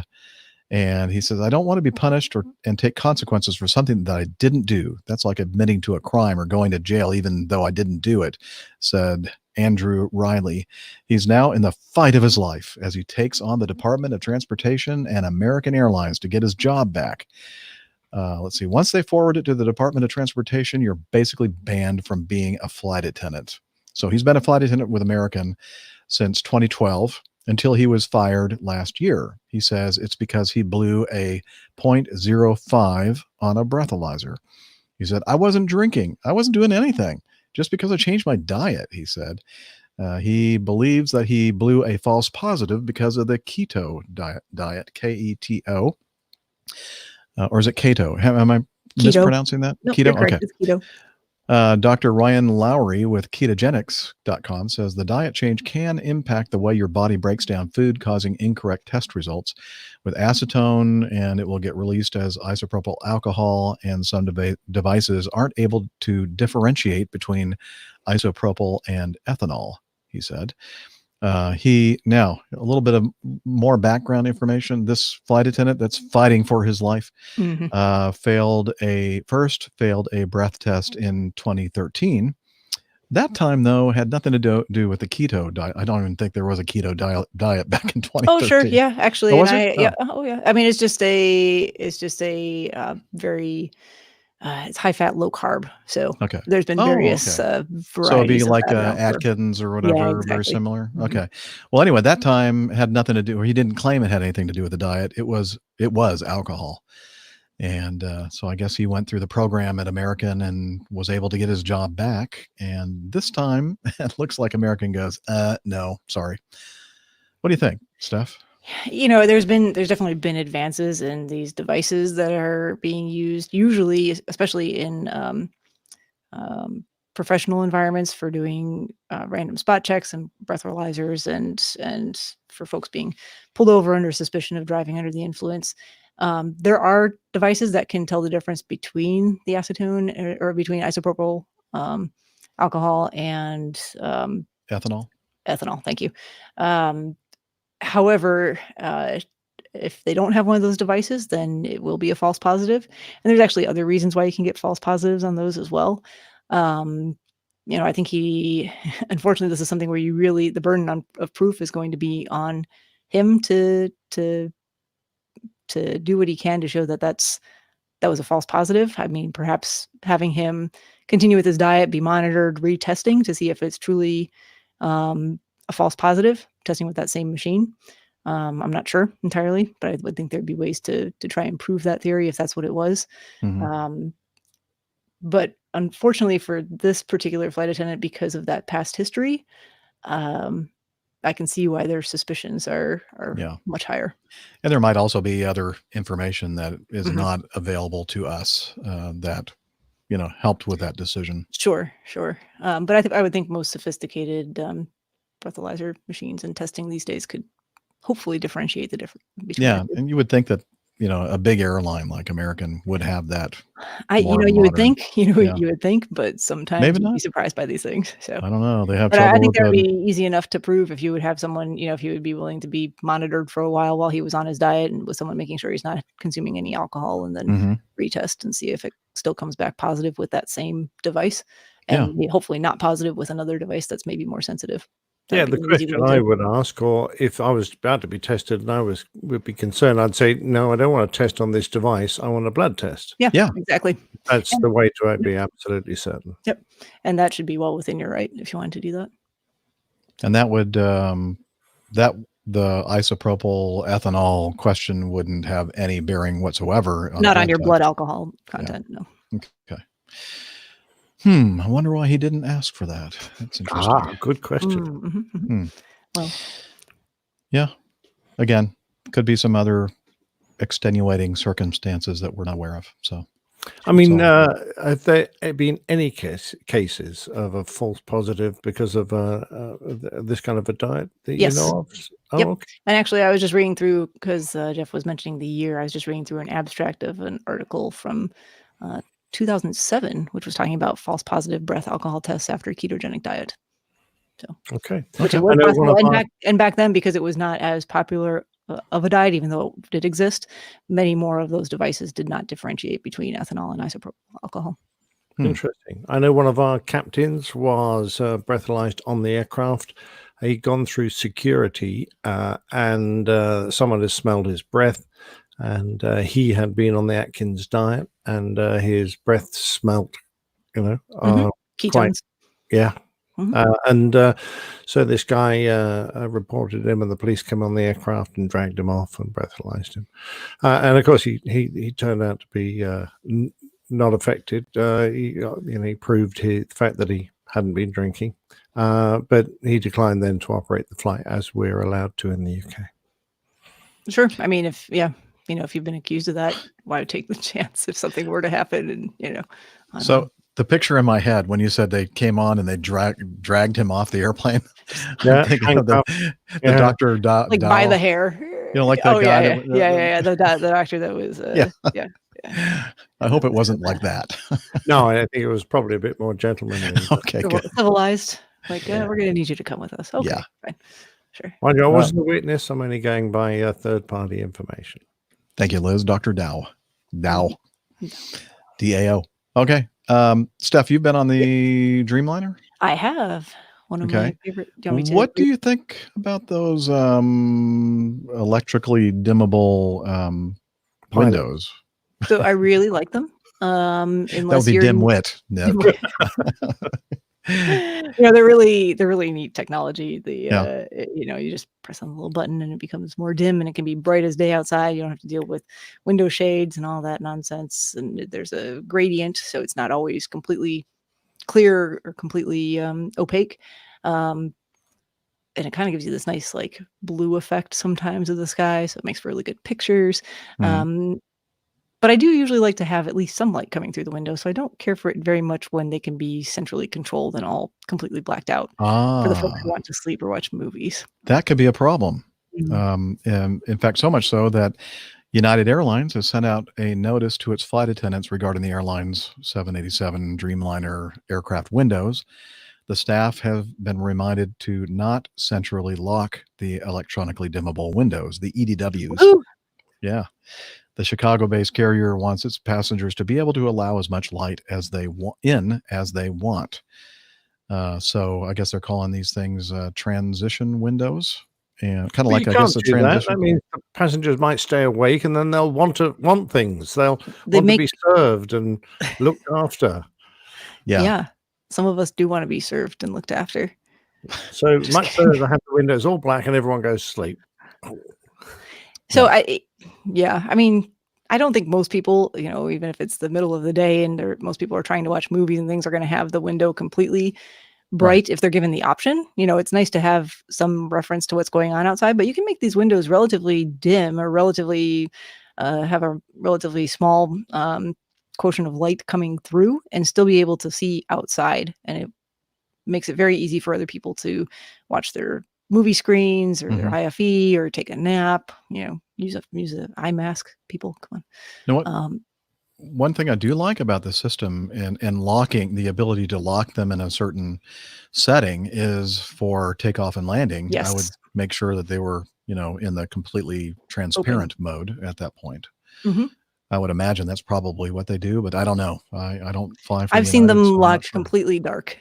B: And he says, I don't want to be punished and take consequences for something that I didn't do. That's like admitting to a crime or going to jail, even though I didn't do it, said Andrew Riley. He's now in the fight of his life as he takes on the Department of Transportation and American Airlines to get his job back. Let's see. Once they forward it to the Department of Transportation, you're basically banned from being a flight attendant. So he's been a flight attendant with American since 2012. Until he was fired last year. He says it's because he blew a 0.05 on a breathalyzer. He said, I wasn't drinking. I wasn't doing anything. Just because I changed my diet, he said. He believes that he blew a false positive because of the keto diet, K-E-T-O. Or is it Keto? Am I mispronouncing that?
M: Nope,
B: Keto?
M: you're correct.
B: Okay.
M: It's keto.
B: Dr. Ryan Lowry with ketogenics.com says the diet change can impact the way your body breaks down food, causing incorrect test results with acetone, and it will get released as isopropyl alcohol, and some devices aren't able to differentiate between isopropyl and ethanol, he said. Now a little bit of more background information. This flight attendant that's fighting for his life failed a breath test in 2013. That time though had nothing to do with the keto diet. I don't even think there was a keto diet back in 2013.
M: Oh, sure. Yeah, actually.
B: Oh, was
M: and
B: it?
M: yeah. Oh, yeah. I mean, it's just a very, it's high fat, low carb. So
B: Okay.
M: there's been various varieties.
B: So it'd be
M: of
B: like
M: that around for-
B: Atkins or whatever,
M: Yeah,
B: very
M: exactly.
B: similar.
M: Mhm.
B: Okay. Well, anyway, that time had nothing to do, or he didn't claim it had anything to do with the diet. It was alcohol. And so I guess he went through the program at American and was able to get his job back. And this time it looks like American goes, no, sorry. What do you think, Steph?
M: There's definitely been advances in these devices that are being used, usually, especially in professional environments for doing random spot checks and breathalyzers, and for folks being pulled over under suspicion of driving under the influence. There are devices that can tell the difference between the acetone or between isopropyl alcohol and
B: Ethanol.
M: Ethanol. Thank you. However, if they don't have one of those devices, then it will be a false positive. And there's actually other reasons why you can get false positives on those as well. I think unfortunately, this is something where the burden of proof is going to be on him to do what he can to show that was a false positive. I mean, perhaps having him continue with his diet, be monitored, retesting to see if it's truly a false positive, testing with that same machine. I'm not sure entirely, but I would think there'd be ways to try and prove that theory if that's what it was. But unfortunately for this particular flight attendant, because of that past history, I can see why their suspicions are much higher.
B: And there might also be other information that is not available to us that helped with that decision.
M: Sure. But I would think most sophisticated breathalyzer machines and testing these days could hopefully differentiate the difference between.
B: Yeah, and you would think that a big airline like American would have that.
M: You would think, but sometimes
B: Maybe
M: you'd
B: not.
M: be surprised by these things. So
B: I don't know. They have
M: But
B: trouble
M: I think
B: with
M: that would
B: that.
M: be easy enough to prove if you would have someone, if he would be willing to be monitored for a while he was on his diet, and with someone making sure he's not consuming any alcohol, and then retest and see if it still comes back positive with that same device, and hopefully not positive with another device that's maybe more sensitive.
A: Yeah,
M: That'd
A: the
M: be an easy
A: question
M: way
A: I
M: to-
A: would ask, or if I was about to be tested and would be concerned, I'd say, no, I don't want a test on this device. I want a blood test.
M: Yeah,
B: Yeah.
M: exactly.
A: That's
M: And-
A: the way to be absolutely certain.
M: Yep. And that should be well within your right if you wanted to do that.
B: And that would that the isopropyl ethanol question wouldn't have any bearing whatsoever
M: Not on
B: blood
M: your
B: test.
M: blood alcohol content, no.
B: Okay. I wonder why he didn't ask for that. That's interesting.
A: Good question.
B: Hmm.
M: Well,
B: Yeah. Again, could be some other extenuating circumstances that we're not aware of. So,
A: I mean,
B: So-
A: have there been any cases of a false positive because of this kind of a diet that
M: Yes.
A: you know of? Oh,
M: Yep.
A: okay.
M: And actually, I was just reading through because Jeff was mentioning the year. I was just reading through an abstract of an article from 2007, which was talking about false positive breath alcohol tests after a ketogenic diet. So,
A: Okay.
M: which it
A: I
M: was
A: know
M: possible.
A: one of
M: And
A: our-
M: back then, because it was not as popular of a diet, even though it did exist, many more of those devices did not differentiate between ethanol and isopropyl alcohol.
A: Interesting. I know one of our captains was breathalyzed on the aircraft. He'd gone through security and someone had smelled his breath, and he had been on the Atkins diet, and his breath smelt, quite,
M: Ketones.
A: yeah.
M: Mhm.
A: And so this guy reported him, and the police came on the aircraft and dragged him off and breathalyzed him. And of course, he turned out to be not affected. He proved the fact that he hadn't been drinking, but he declined then to operate the flight as we're allowed to in the UK.
M: Sure. I mean, if you've been accused of that, why take the chance if something were to happen? And I don't know.
B: So the picture in my head when you said they came on and they dragged him off the airplane,
A: Yeah,
B: I'm thinking of the
A: yeah.
B: Dr.
M: Like by the hair.
B: like that
M: Oh
B: guy.
M: yeah,
B: that-
M: yeah. The doctor that was yeah.
B: I hope it wasn't like that.
A: No, I think it was probably a bit more gentlemanly. but-
B: Okay, good.
M: Civilized. Like we're gonna need you to come with us. Okay,
B: Yeah.
M: fine. Sure.
A: Mind you, I wasn't a witness. I'm only going by third-party information.
B: Thank you, Liz. Dr. Dow. DAO. Okay. Steph, you've been on the Dreamliner?
M: I have one of my
B: Okay.
M: favorite. Do you want me to
B: What do you think about those electrically dimmable windows?
M: So I really like them.
B: That would
M: Unless
B: be
M: you're
B: dim-wit. Nick.
M: they're really neat technology.
B: Yeah.
M: You just press on the little button and it becomes more dim and it can be bright as day outside. You don't have to deal with window shades and all that nonsense. And there's a gradient, so it's not always completely clear or completely opaque. And it kind of gives you this nice like blue effect sometimes of the sky, so it makes for really good pictures. But I do usually like to have at least some light coming through the window, so I don't care for it very much when they can be centrally controlled and all completely blacked out for the folks who want to sleep or watch movies.
B: That could be a problem. And in fact, so much so that United Airlines has sent out a notice to its flight attendants regarding the airline's 787 Dreamliner aircraft windows. The staff have been reminded to not centrally lock the electronically dimmable windows, the EDWs.
M: Ooh.
B: Yeah. The Chicago-based carrier wants its passengers to be able to allow as much light as they as they want. So I guess they're calling these things transition windows, and kind of like I guess a transition.
A: I mean, the passengers might stay awake, and then they'll want things. They'll
M: They
A: want
M: make-
A: to be served and looked after.
M: Yeah. Some of us do want to be served and looked after.
A: So much better to have the windows all black and everyone goes to sleep.
M: So I mean, I don't think most people, even if it's the middle of the day and most people are trying to watch movies and things, are going to have the window completely bright if they're given the option. It's nice to have some reference to what's going on outside, but you can make these windows relatively dim or relatively have a relatively small quotient of light coming through and still be able to see outside. And it makes it very easy for other people to watch their movie screens or their IFE or take a nap, use a eye mask. People, come on.
B: You know what? One thing I do like about the system and locking, the ability to lock them in a certain setting is for takeoff and landing.
M: Yes.
B: I would make sure that they were, in the completely transparent mode at that point. I would imagine that's probably what they do, but I don't know. I don't fly.
M: I've seen them
B: United, so I'm not
M: locked
B: sure.
M: completely dark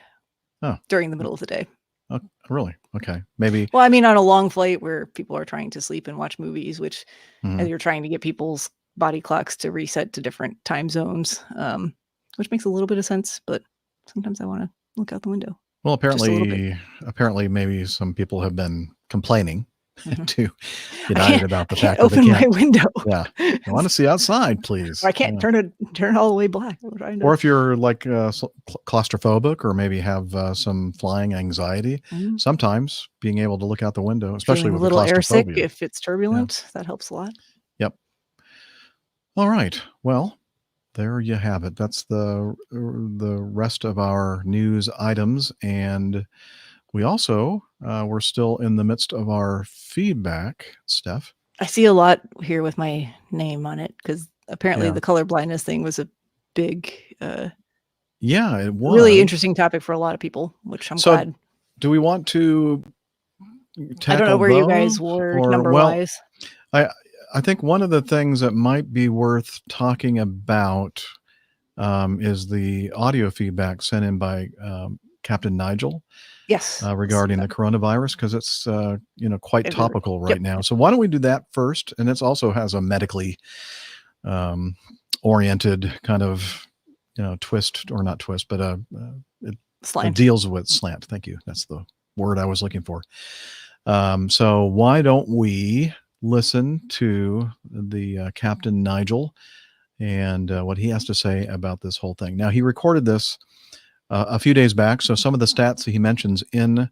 B: Oh.
M: during the middle of the day.
B: Oh, really? Okay. Maybe.
M: Well, I mean, on a long flight where people are trying to sleep and watch movies, which
B: Mhm.
M: you're trying to get people's body clocks to reset to different time zones, which makes a little bit of sense. But sometimes I want to look out the window.
B: Well,
M: Just a little bit.
B: apparently, maybe some people have been complaining
M: Mhm.
B: to
M: I
B: United about the
M: can't
B: fact that they
M: open my
B: can't.
M: window.
B: Yeah, I want to see outside, please.
M: Or I can't
B: Yeah.
M: turn it all the way black. I'm trying to.
B: Or if you're like claustrophobic, or maybe have some flying anxiety,
M: Mhm.
B: sometimes being able to look out the window, especially
M: Feeling a
B: with the
M: little airsick
B: claustrophobia.
M: if it's turbulent, that helps a lot.
B: Yep. All right. Well, there you have it. That's the rest of our news items, and we also we're still in the midst of our feedback, Steph.
M: I see a lot here with my name on it because apparently
B: Yeah.
M: the color blindness thing was a big,
B: Yeah, it was
M: really interesting topic for a lot of people, which I'm
B: So,
M: glad.
B: do we want to tackle
M: I don't know where you guys
B: those,
M: were
B: or
M: number
B: well,
M: wise.
B: I think one of the things that might be worth talking about is the audio feedback sent in by Captain Nigel.
M: Yes.
B: Regarding the coronavirus, because it's quite
M: Everywhere.
B: topical right
M: Yep.
B: now. So why don't we do that first? And it also has a medically oriented kind of twist, or not twist, but it
M: Slant.
B: deals with slant. Thank you. That's the word I was looking for. So why don't we listen to the Captain Nigel and what he has to say about this whole thing. Now, he recorded this a few days back, so some of the stats that he mentions in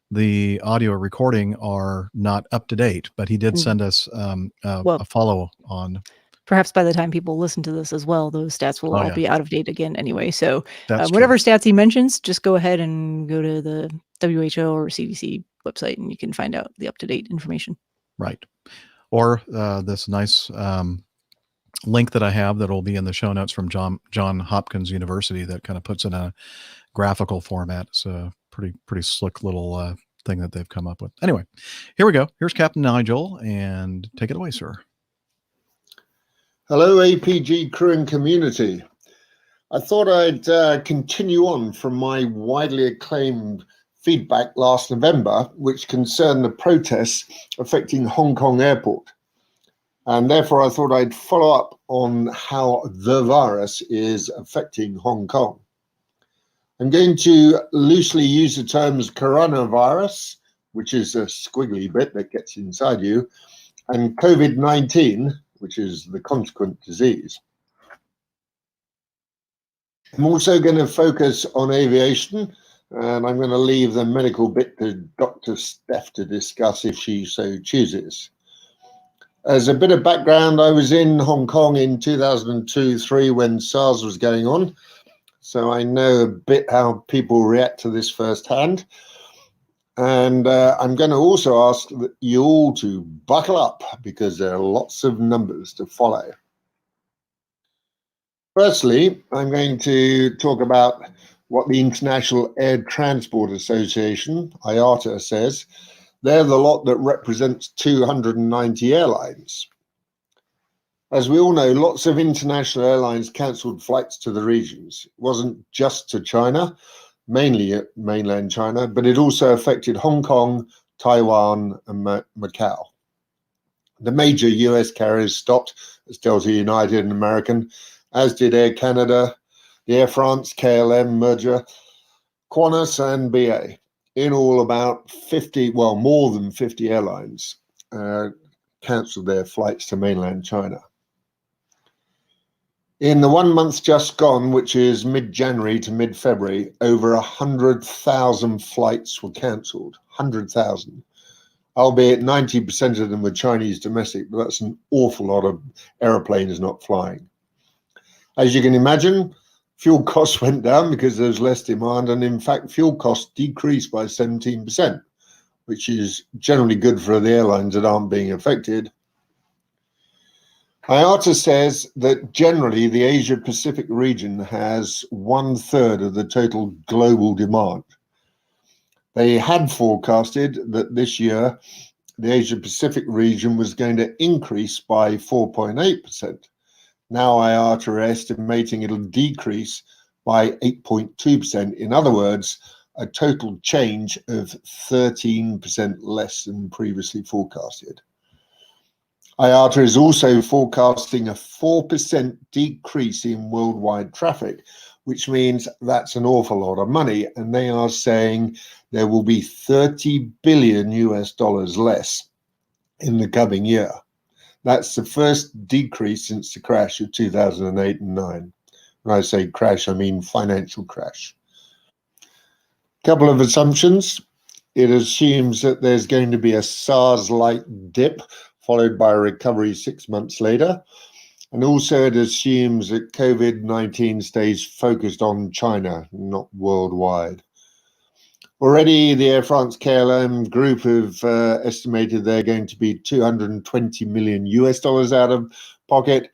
B: the audio recording are not up to date, but he did send us a follow on.
M: Perhaps by the time people listen to this as well, those stats will
B: Oh,
M: all
B: yeah.
M: be out of date again anyway. So
B: That's
M: whatever stats he mentions, just go ahead and go to the WHO or CDC website and you can find out the up-to-date information.
B: Right. Or this nice link that I have that will be in the show notes from John Hopkins University that kind of puts in a graphical format. It's a pretty slick little thing that they've come up with. Anyway, here we go. Here's Captain Nigel, and take it away, sir.
N: Hello, APG crew and community. I thought I'd continue on from my widely acclaimed feedback last November, which concerned the protests affecting Hong Kong Airport. And therefore, I thought I'd follow up on how the virus is affecting Hong Kong. I'm going to loosely use the terms coronavirus, which is a squiggly bit that gets inside you, and COVID-19, which is the consequent disease. I'm also going to focus on aviation, and I'm going to leave the medical bit to Dr. Steph to discuss if she so chooses. As a bit of background, I was in Hong Kong in 2002-03 when SARS was going on, so I know a bit how people react to this firsthand. And I'm going to also ask you all to buckle up because there are lots of numbers to follow. Firstly, I'm going to talk about what the International Air Transport Association, IATA, says. They're the lot that represents 290 airlines. As we all know, lots of international airlines cancelled flights to the regions. It wasn't just to China, mainly at mainland China, but it also affected Hong Kong, Taiwan, and Macau. The major US carriers stopped, as Delta, United, and American, as did Air Canada, the Air France, KLM merger, Qantas, and BA. In all, about 50, well, more than 50 airlines cancelled their flights to mainland China. In the 1 month just gone, which is mid-January to mid-February, over 100,000 flights were cancelled. 100,000. Albeit 90% of them were Chinese domestic, but that's an awful lot of aeroplanes not flying. As you can imagine, fuel costs went down because there's less demand, and in fact, fuel costs decreased by 17%, which is generally good for the airlines that aren't being affected. IATA says that generally the Asia-Pacific region has 1/3 of the total global demand. They had forecasted that this year the Asia-Pacific region was going to increase by 4.8%. Now IATA are estimating it'll decrease by 8.2%. In other words, a total change of 13% less than previously forecasted. IATA is also forecasting a 4% decrease in worldwide traffic, which means that's an awful lot of money. And they are saying there will be $30 billion less in the coming year. That's the first decrease since the crash of 2008 and 9. When I say crash, I mean financial crash. Couple of assumptions. It assumes that there's going to be a SARS-like dip followed by a recovery 6 months later. And also it assumes that COVID-19 stays focused on China, not worldwide. Already the Air France-KLM group have estimated they're going to be $220 million out of pocket,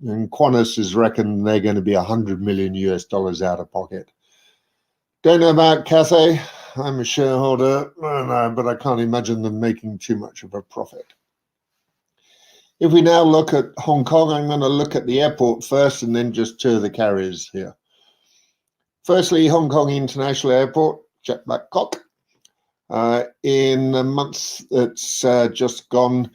N: and Qantas has reckoned they're going to be $100 million out of pocket. Don't know about Cathay. I'm a shareholder, but I can't imagine them making too much of a profit. If we now look at Hong Kong, I'm going to look at the airport first and then just tour the carriers here. Firstly, Hong Kong International Airport, jet black cock. In the month that's just gone,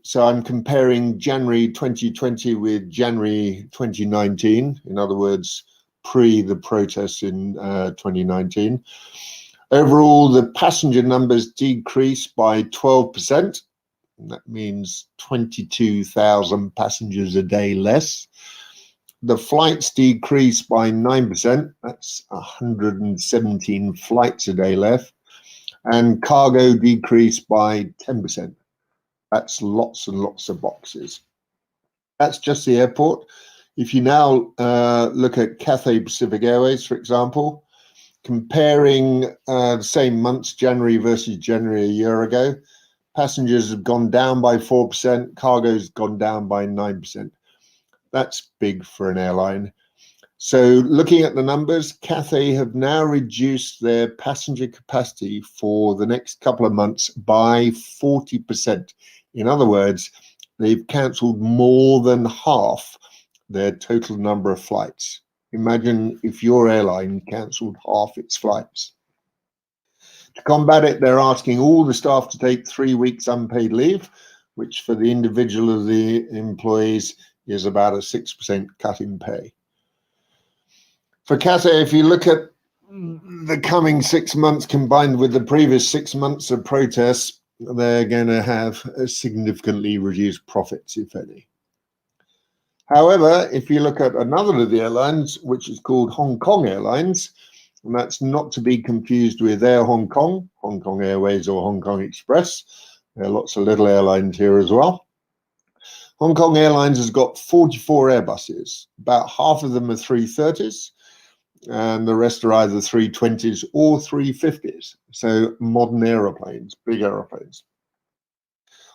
N: so I'm comparing January 2020 with January 2019, in other words, pre the protests in 2019. Overall, the passenger numbers decreased by 12%. That means 22,000 passengers a day less. The flights decreased by 9%. That's 117 flights a day left. And cargo decreased by 10%. That's lots and lots of boxes. That's just the airport. If you now look at Cathay Pacific Airways, for example, comparing the same months, January versus January a year ago, passengers have gone down by 4%, cargo's gone down by 9%. That's big for an airline. So looking at the numbers, Cathay have now reduced their passenger capacity for the next couple of months by 40%. In other words, they've cancelled more than half their total number of flights. Imagine if your airline cancelled half its flights. To combat it, they're asking all the staff to take 3 weeks unpaid leave, which for the individual of the employees is about a 6% cut in pay. For Cathay, if you look at the coming 6 months combined with the previous 6 months of protests, they're going to have significantly reduced profits, if any. However, if you look at another of the airlines, which is called Hong Kong Airlines, and that's not to be confused with Air Hong Kong, Hong Kong Airways or Hong Kong Express. There are lots of little airlines here as well. Hong Kong Airlines has got 44 Airbuses. About half of them are 330s, and the rest are either 320s or 350s. So modern aeroplanes, big aeroplanes.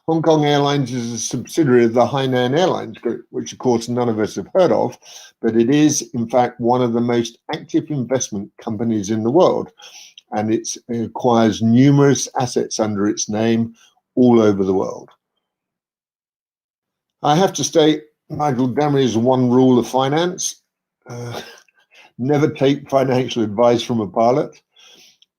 N: Hong Kong Airlines is a subsidiary of the Hainan Airlines Group, which of course none of us have heard of, but it is in fact one of the most active investment companies in the world, and it acquires numerous assets under its name all over the world. I have to state, Nigel Damery's one rule of finance, never take financial advice from a pilot.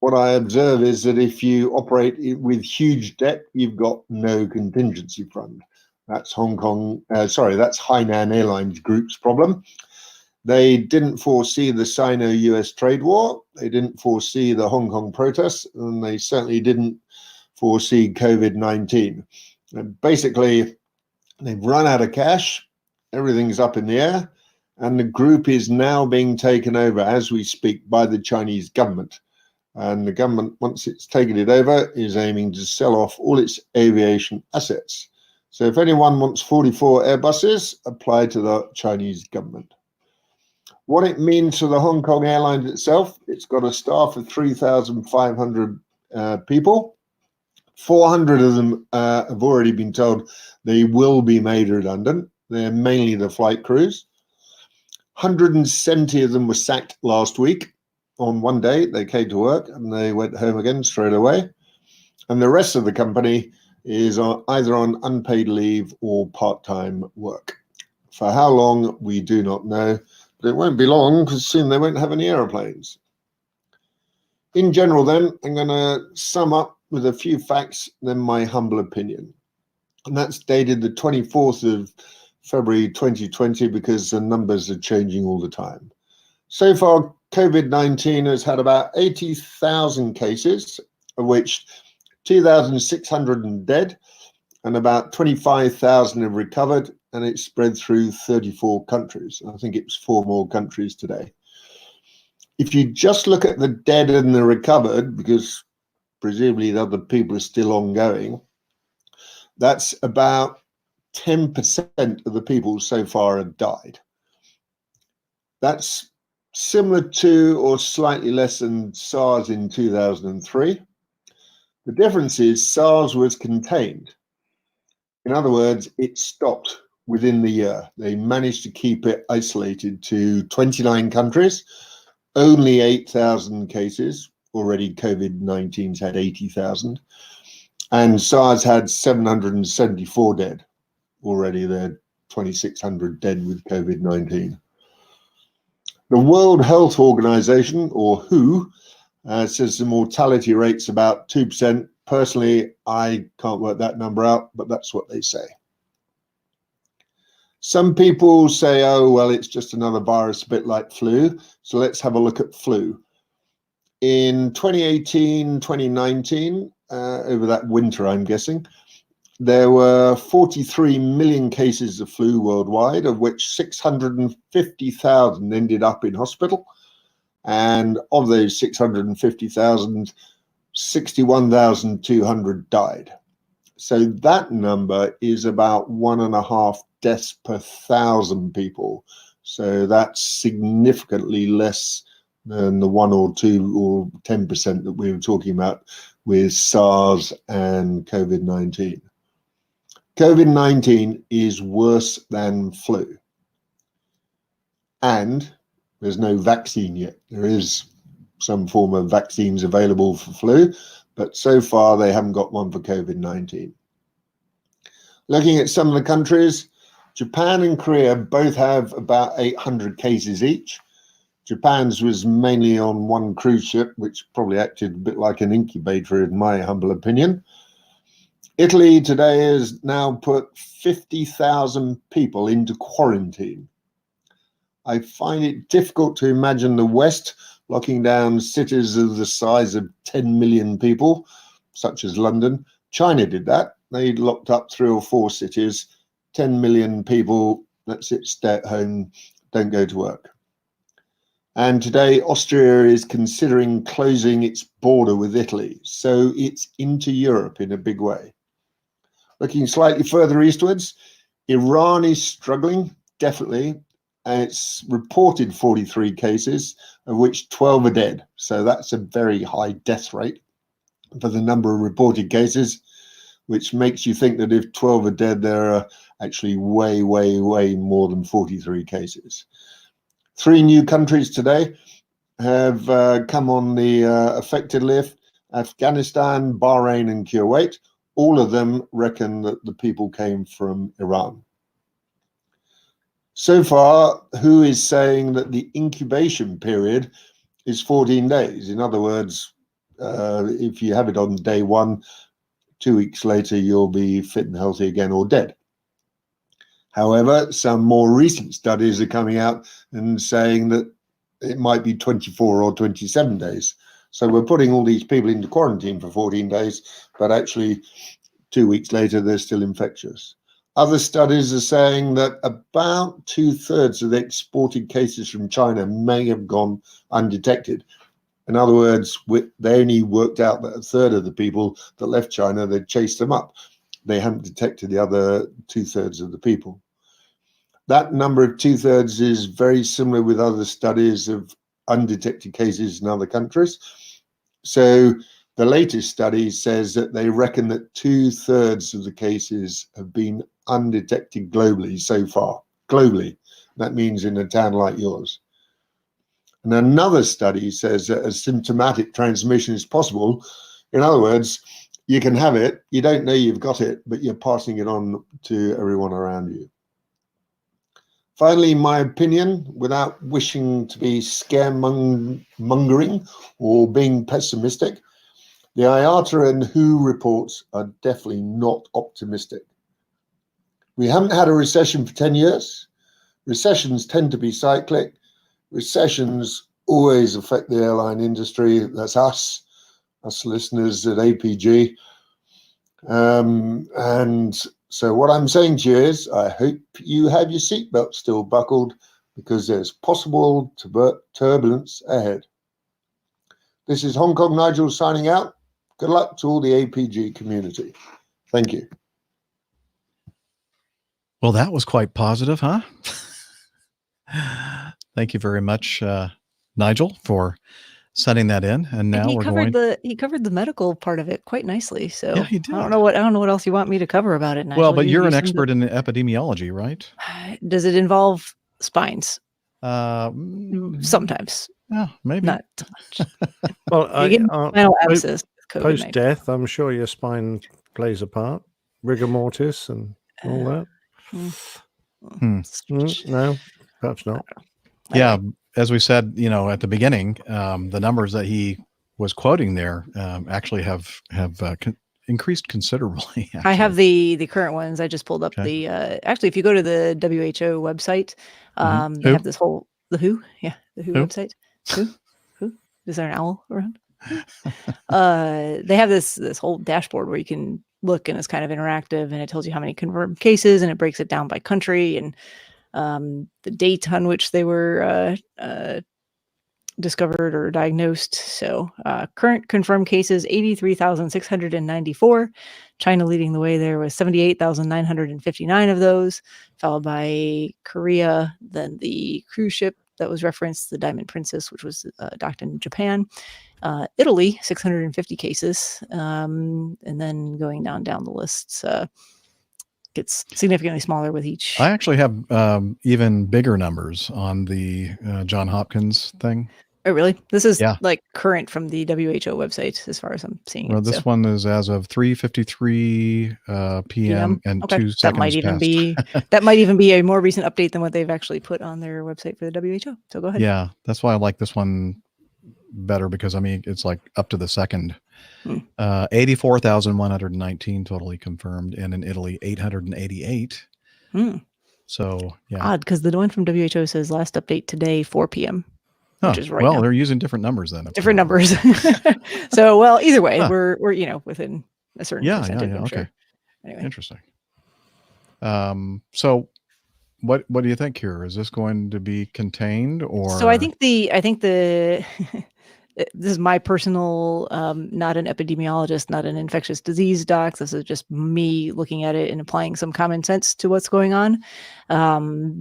N: What I observe is that if you operate with huge debt, you've got no contingency fund. That's that's Hainan Airlines Group's problem. They didn't foresee the Sino-US trade war. They didn't foresee the Hong Kong protests, and they certainly didn't foresee COVID-19. Basically, they've run out of cash. Everything's up in the air, and the group is now being taken over as we speak by the Chinese government. And the government, once it's taken it over, is aiming to sell off all its aviation assets. So if anyone wants 44 Airbuses, apply to the Chinese government. What it means for the Hong Kong Airlines itself, it's got a staff of 3,500 people. 400 of them have already been told they will be made redundant. They're mainly the flight crews. 170 of them were sacked last week. On one day, they came to work and they went home again straight away. And the rest of the company is either on unpaid leave or part-time work. For how long, we do not know, but it won't be long because soon they won't have any aeroplanes. In general, then, I'm going to sum up with a few facts, then my humble opinion. And that's dated the 24th of February 2020 because the numbers are changing all the time. So far, COVID-19 has had about 80,000 cases, of which 2,600 are dead, and about 25,000 have recovered, and it's spread through 34 countries. I think it's 4 more countries today. If you just look at the dead and the recovered, because presumably the other people are still ongoing, that's about 10% of the people so far have died. That's similar to or slightly less than SARS in 2003. The difference is SARS was contained. In other words, it stopped within the year. They managed to keep it isolated to 29 countries, only 8,000 cases. Already COVID-19's had 80,000. And SARS had 774 dead. Already there 2,600 dead with COVID-19. The World Health Organization, or WHO, says the mortality rate's about 2%. Personally, I can't work that number out, but that's what they say. Some people say, oh, well, it's just another virus, a bit like flu. So let's have a look at flu. In 2018, 2019, over that winter, I'm guessing, there were 43 million cases of flu worldwide, of which 650,000 ended up in hospital. And of those 650,000, 61,200 died. So that number is about 1.5 deaths per 1,000 people. So that's significantly less than the 1 or 2 or 10% that we were talking about with SARS and COVID-19. COVID-19 is worse than flu. And there's no vaccine yet. There is some form of vaccines available for flu, but so far they haven't got one for COVID-19. Looking at some of the countries, Japan and Korea both have about 800 cases each. Japan's was mainly on one cruise ship, which probably acted a bit like an incubator in my humble opinion. Italy today has now put 50,000 people into quarantine. I find it difficult to imagine the West locking down cities of the size of 10 million people, such as London. China did that. They locked up 3 or 4 cities, 10 million people, that's it, stay at home, don't go to work. And today, Austria is considering closing its border with Italy. So it's into Europe in a big way. Looking slightly further eastwards, Iran is struggling, definitely. And it's reported 43 cases, of which 12 are dead. So that's a very high death rate for the number of reported cases, which makes you think that if 12 are dead, there are actually way, way, way more than 43 cases. 3 new countries today have come on the affected list: Afghanistan, Bahrain, and Kuwait. All of them reckon that the people came from Iran. So far, WHO is saying that the incubation period is 14 days. In other words, if you have it on day 1, 2 weeks later, you'll be fit and healthy again or dead. However, some more recent studies are coming out and saying that it might be 24 or 27 days. So we're putting all these people into quarantine for 14 days, but actually 2 weeks later, they're still infectious. Other studies are saying that about 2/3 of the exported cases from China may have gone undetected. In other words, they only worked out that 1/3 of the people that left China, they'd chased them up. They haven't detected the other 2/3 of the people. That number of 2/3 is very similar with other studies of undetected cases in other countries. So the latest study says that they reckon that 2/3 of the cases have been undetected globally so far. Globally. That means in a town like yours. And another study says that asymptomatic transmission is possible. In other words, you can have it, you don't know you've got it, but you're passing it on to everyone around you. Finally, my opinion, without wishing to be scaremongering or being pessimistic, the IATA and WHO reports are definitely not optimistic. We haven't had a recession for 10 years. Recessions tend to be cyclic. Recessions always affect the airline industry. That's us listeners at APG. And so what I'm saying to you is, I hope you have your seatbelt still buckled, because there's possible turbulence ahead. This is Hong Kong Nigel signing out. Good luck to all the APG community. Thank you.
B: Well, that was quite positive, huh? Thank you very much, Nigel, for sending that in. And now we're going.
M: He covered the medical part of it quite nicely. So
B: Yeah, he did.
M: I don't know what else you want me to cover about it, Nigel.
B: Well, but you're an
M: summed
B: expert in epidemiology, right?
M: Does it involve spines?
B: Mm,
M: Sometimes.
B: Yeah, maybe.
M: Not too much.
A: Well,
M: You get spinal abscess with COVID-19.
A: Post-death, I'm sure your spine plays a part. Rigor mortis and all that. No, perhaps not.
B: Yeah, as we said, at the beginning, the numbers that he was quoting there actually have increased considerably.
M: I have the current ones. I just pulled up the actually, if you go to the WHO website, they have this whole the WHO website. Who is there an owl around? They have this whole dashboard where you can look, and it's kind of interactive, and it tells you how many confirmed cases, and it breaks it down by country and the date on which they were discovered or diagnosed. So current confirmed cases, 83,694. China leading the way there with 78,959 of those, followed by Korea, then the cruise ship that was referenced, the Diamond Princess, which was docked in Japan. Italy, 650 cases. And then going down the list, gets significantly smaller with each.
B: I actually have even bigger numbers on the John Hopkins thing.
M: Oh, really? This is like current from the WHO website, as far as I'm seeing.
B: Well, this one is as of 3:53 p.m. and 2 seconds
M: that might even be a more recent update than what they've actually put on their website for the WHO. So go ahead.
B: Yeah, that's why I like this one better, because it's like up to the second. 84,119 totally confirmed, and in Italy 888. So yeah,
M: odd, because the one from WHO says last update today 4 p.m. which is right now.
B: They're using different numbers then.
M: Different numbers. So well, either way, we're within a certain percentage. I'm
B: okay.
M: Sure. Anyway.
B: Interesting. So what do you think here? Is this going to be contained, or?
M: So I think the this is my personal, not an epidemiologist, not an infectious disease doc. This is just me looking at it and applying some common sense to what's going on.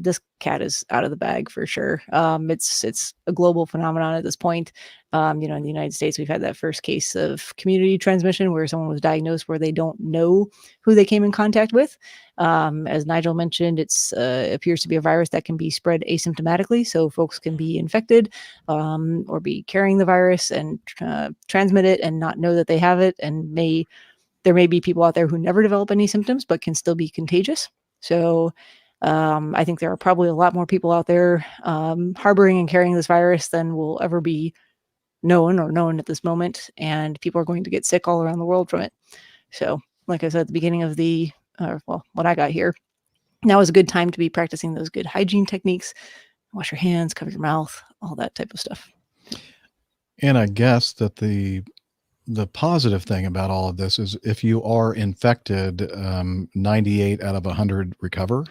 M: This cat is out of the bag for sure. It's a global phenomenon at this point. In the United States, we've had that first case of community transmission where someone was diagnosed where they don't know who they came in contact with. As Nigel mentioned, it appears to be a virus that can be spread asymptomatically. So folks can be infected or be carrying the virus and transmit it and not know that they have it. And there may be people out there who never develop any symptoms, but can still be contagious. So I think there are probably a lot more people out there harboring and carrying this virus than will ever be known at this moment, and people are going to get sick all around the world from it. So like I said at the beginning of when I got here, now is a good time to be practicing those good hygiene techniques. Wash your hands, cover your mouth, all that type of stuff.
B: And I guess that the positive thing about all of this is if you are infected, 98 out of 100 recover.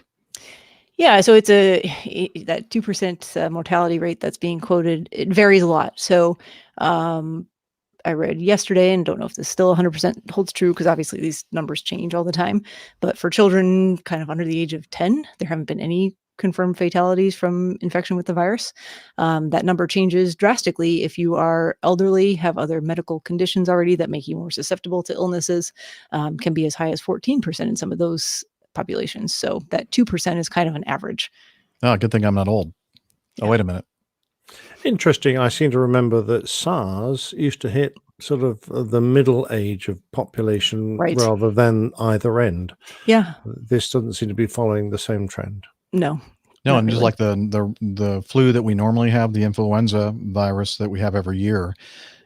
M: Yeah, so it's that 2% mortality rate that's being quoted. It varies a lot. So I read yesterday, and don't know if this still 100% holds true, because obviously these numbers change all the time. But for children kind of under the age of 10, there haven't been any confirmed fatalities from infection with the virus. That number changes drastically if you are elderly, have other medical conditions already that make you more susceptible to illnesses. Can be as high as 14% in some of those populations. So that 2% is kind of an average.
B: Oh, good thing I'm not old. Yeah. Oh, wait a minute.
A: Interesting. I seem to remember that SARS used to hit sort of the middle age of population rather than either end.
M: Yeah.
A: This doesn't seem to be following the same trend.
M: No.
B: No,
J: Not
B: and just
J: really.
B: like the flu that we normally have, the influenza virus that we have every year,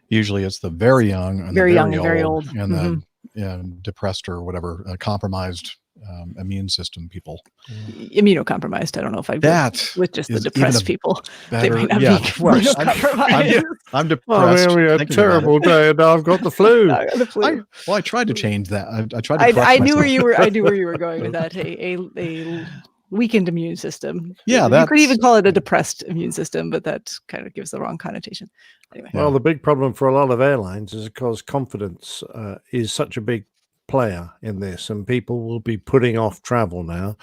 B: usually it's the very young and
M: Very
B: the
M: young
B: very
M: and very
B: old
M: old.
B: and
M: Mhm.
B: the depressed or whatever, compromised immune system people.
M: Immunocompromised. I don't know if I'd go
B: That
M: with just the
B: is even
M: depressed
B: a
M: people.
B: better,
M: They might not
B: yeah,
M: be
B: well,
M: immunocompromised.
B: I'm
A: I'm
B: depressed.
A: having a
B: thinking about
A: terrible
B: it.
A: day and I've got the flu.
M: The flu.
B: I tried to change that. I tried to correct
M: I knew where
B: myself.
M: you were. I knew where you were going with that. A weakened immune system.
B: Yeah,
M: You could even
B: that's
M: call it a depressed immune system, but that kind of gives the wrong connotation. Anyway.
A: Well, the big problem for a lot of airlines is, of course, confidence is such a big player in this, and people will be putting off travel now,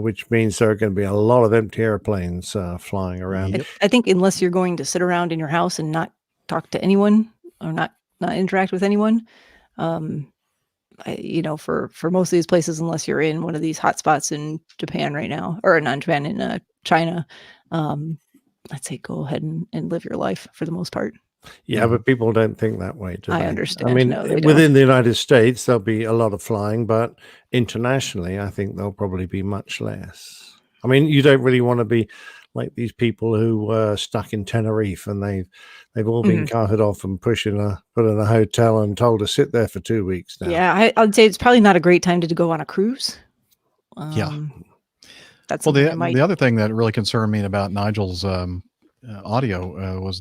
A: which means there are going to be a lot of empty airplanes flying around.
B: Yep.
M: I think unless you're going to sit around in your house and not talk to anyone or not interact with anyone, for most of these places, unless you're in one of these hotspots in Japan right now, or not in Japan, in China, I'd say go ahead and live your life for the most part.
A: Yeah, but people don't think that way, do
M: I
A: they?
M: understand.
A: I mean,
M: No, they
A: within the United States, there'll be a lot of flying, but internationally, I think there'll probably be much less. I mean, you don't really want to be like these people who were stuck in Tenerife and they've all been carted off and put in a hotel and told to sit there for 2 weeks now.
M: Yeah, I'd say it's probably not a great time to go on a cruise.
B: Yeah.
M: That's
B: Well,
M: something I might.
B: the other thing that really concerned me about Nigel's audio was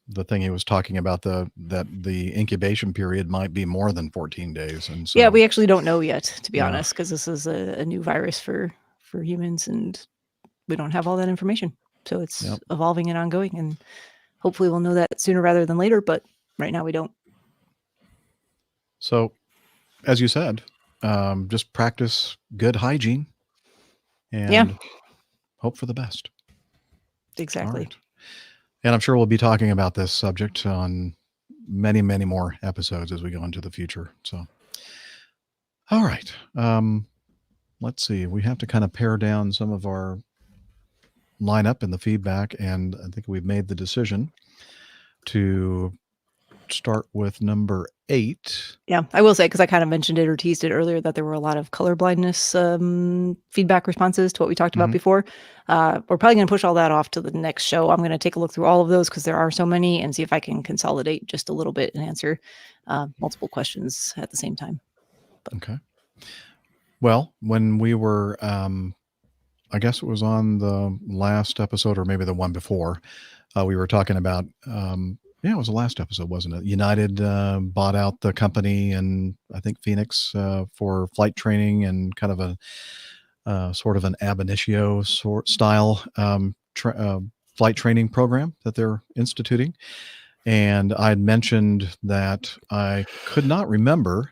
B: the thing he was talking about, that the incubation period might be more than 14 days. And so,
M: Yeah, we actually don't know yet, to be
B: Yeah.
M: honest, because this is a new virus for humans, and we don't have all that information. So it's
B: Yep.
M: evolving and ongoing, and hopefully we'll know that sooner rather than later. But right now we don't.
B: So, as you said, just practice good hygiene and hope for the best.
M: Exactly.
B: All right. And I'm sure we'll be talking about this subject on many, many more episodes as we go into the future. So, all right. Let's see. We have to kind of pare down some of our lineup in the feedback, and I think we've made the decision to start with number 8.
M: Yeah, I will say, because I kind of mentioned it or teased it earlier, that there were a lot of color blindness feedback responses to what we talked about before. We're probably going to push all that off to the next show. I'm going to take a look through all of those because there are so many, and see if I can consolidate just a little bit and answer multiple questions at the same time.
B: Okay. Well, when we were, I guess it was on the last episode or maybe the one before, we were talking about, it was the last episode, wasn't it? United bought out the company, and I think Phoenix for flight training and kind of a sort of an ab initio style flight training program that they're instituting. And I had mentioned that I could not remember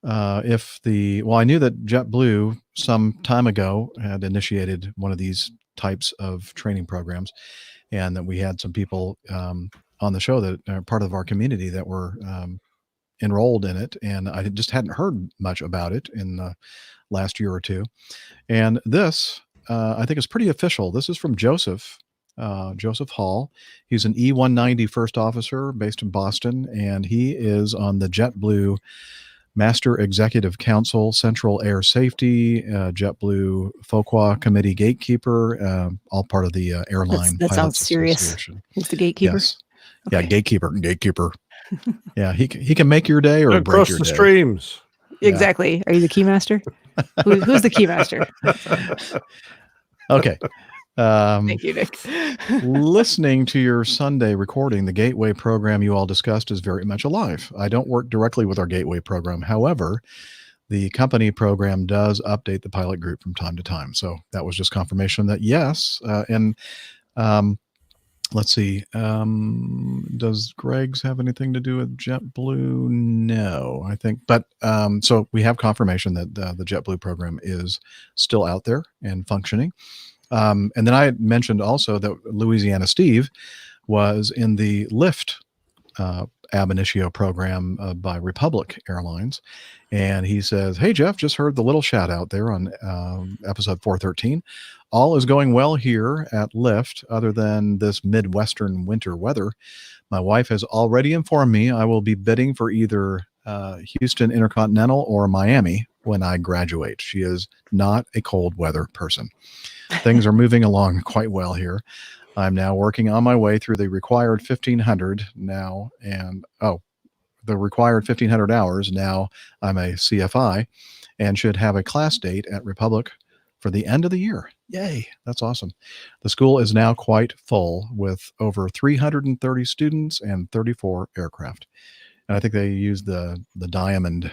B: I knew that JetBlue some time ago had initiated one of these types of training programs, and that we had some people on the show that are part of our community that were enrolled in it. And I just hadn't heard much about it in the last year or two. And this, I think, is pretty official. This is from Joseph Hall. He's an E-190 first officer based in Boston, and he is on the JetBlue Master Executive Council, Central Air Safety, JetBlue FOQA Committee Gatekeeper, all part of the Airline
M: That sounds
B: Pilots
M: serious.
B: Association.
M: He's the gatekeeper.
B: Yes. Yeah, gatekeeper. Yeah, he can make your day or break
A: Across
B: your
A: the
B: day.
A: streams.
M: Exactly. Are you the keymaster? Who's the keymaster?
B: Okay.
M: Thank you, Nick.
B: Listening to your Sunday recording, the Gateway program you all discussed is very much alive. I don't work directly with our Gateway program. However, the company program does update the pilot group from time to time. So that was just confirmation that yes. Let's see. Does Greg's have anything to do with JetBlue? No, I think. But so we have confirmation that the JetBlue program is still out there and functioning. And then I had mentioned also that Louisiana Steve was in the Lyft ab initio program by Republic Airlines. And he says, "Hey, Jeff, just heard the little shout out there on episode 413. All is going well here at Lyft, other than this Midwestern winter weather. My wife has already informed me I will be bidding for either Houston Intercontinental or Miami when I graduate. She is not a cold weather person." things are moving along quite well here. I'm now working on my way through the required 1,500 now, and the required 1,500 hours. Now I'm a CFI and should have a class date at Republic for the end of the year. Yay, that's awesome. The school is now quite full with over 330 students and 34 aircraft. And I think they use the Diamond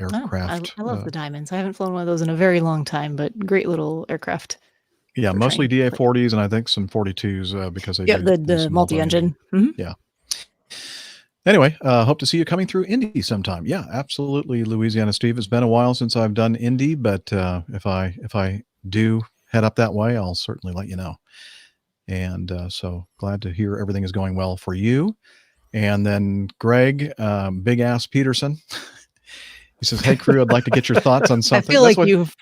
B: aircraft.
M: I love the Diamonds. I haven't flown one of those in a very long time, but great little aircraft.
B: Yeah,
M: for
B: mostly
M: training.
B: DA-40s and I think some 42s because they
M: Yeah,
B: do
M: the
B: small
M: multi-engine.
B: diameter. Yeah. Anyway, hope to see you coming through Indy sometime. Yeah, absolutely, Louisiana Steve. It's been a while since I've done Indy, but if I do head up that way, I'll certainly let you know. And so glad to hear everything is going well for you. And then Greg, Big Ass Peterson, he says, "Hey crew, I'd like to get your thoughts on something."
M: I feel like you've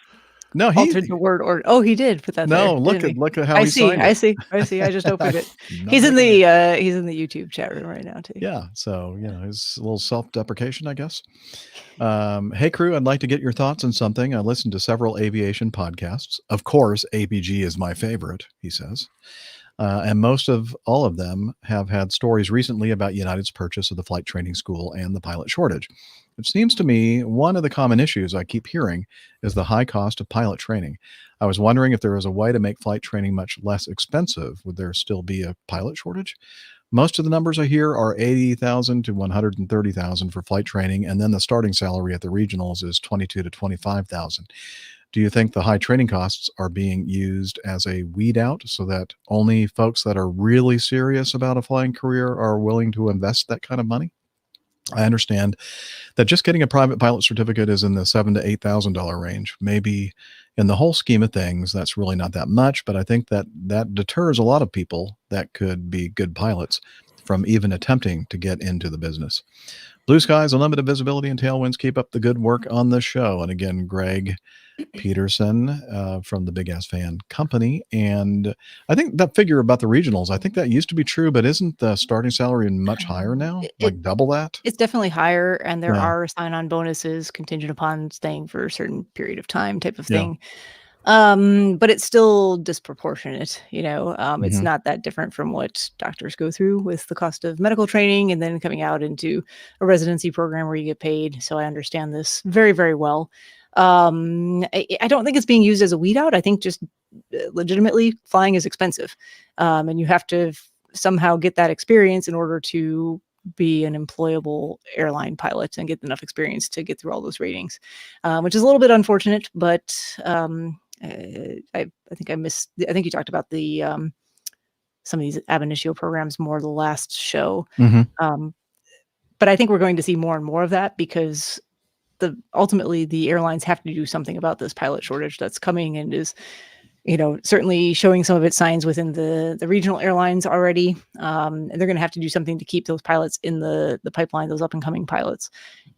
M: altered the word or he did put that there.
B: No,
M: didn't
B: look
M: he?
B: at how he signed it.
M: I see. I just opened it.
B: Not
M: He's in
B: looking
M: the YouTube chat room right now too.
B: Yeah, so it's a little self-deprecation, I guess. Hey crew, I'd like to get your thoughts on something. I listened to several aviation podcasts. Of course, APG is my favorite, he says. And most of all of them have had stories recently about United's purchase of the flight training school and the pilot shortage. It seems to me one of the common issues I keep hearing is the high cost of pilot training. I was wondering if there was a way to make flight training much less expensive. Would there still be a pilot shortage? Most of the numbers I hear are $80,000 to $130,000 for flight training, and then the starting salary at the regionals is $22,000 to $25,000. Do you think the high training costs are being used as a weed out so that only folks that are really serious about a flying career are willing to invest that kind of money? I understand that just getting a private pilot certificate is in the $7,000 to $8,000 range. Maybe in the whole scheme of things, that's really not that much, but I think that deters a lot of people that could be good pilots from even attempting to get into the business. Blue skies, unlimited visibility, and tailwinds. Keep up the good work on the show. And again, Greg Peterson from the Big Ass Fan Company. And I think that figure about the regionals, I think that used to be true, but isn't the starting salary much higher now? Like double that?
M: It's definitely higher, and there
B: Yeah.
M: are sign-on bonuses contingent upon staying for a certain period of time type of
B: Yeah.
M: thing. But it's still disproportionate, it's
B: Mhm.
M: not that different from what doctors go through with the cost of medical training and then coming out into a residency program where you get paid. So I understand this very, very well. I don't think it's being used as a weed out. I think just legitimately flying is expensive. And you have to somehow get that experience in order to be an employable airline pilot and get enough experience to get through all those ratings, which is a little bit unfortunate, but I think you talked about the some of these ab initio programs more the last show.
B: Mhm.
M: But I think we're going to see more and more of that because ultimately the airlines have to do something about this pilot shortage that's coming and is certainly showing some of its signs within the regional airlines already. And they're going to have to do something to keep those pilots in the pipeline, those up and coming pilots.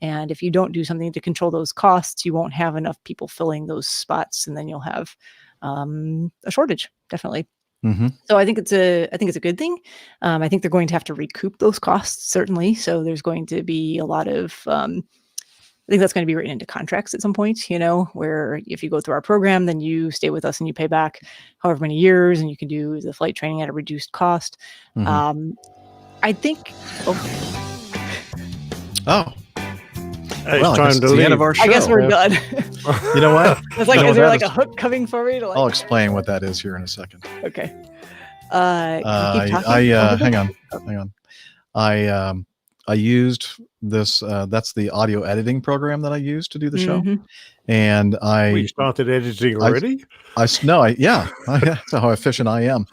M: And if you don't do something to control those costs, you won't have enough people filling those spots, and then you'll have a shortage, definitely.
B: Mhm.
M: So I think it's a good thing. I think they're going to have to recoup those costs, certainly. So there's going to be a lot of I think that's going to be written into contracts at some point, where if you go through our program, then you stay with us and you pay back however many years, and you can do the flight training at a reduced cost.
B: Mhm.
M: I think.
B: Oh.
A: It's
B: Well, I
A: time
B: guess
A: to
B: it's the end of
A: leave.
B: our show.
M: I guess we're done.
B: You know what?
M: It's like,
B: You know
M: is there
B: what
M: like
B: that
M: a hook coming for me?
B: I'll explain what that is here in a second.
M: Okay. Can you keep talking?
B: Hang on. I used this. That's the audio editing program that I use to do the show,
M: Mhm.
B: and
A: We started editing already?
B: That's how efficient I am.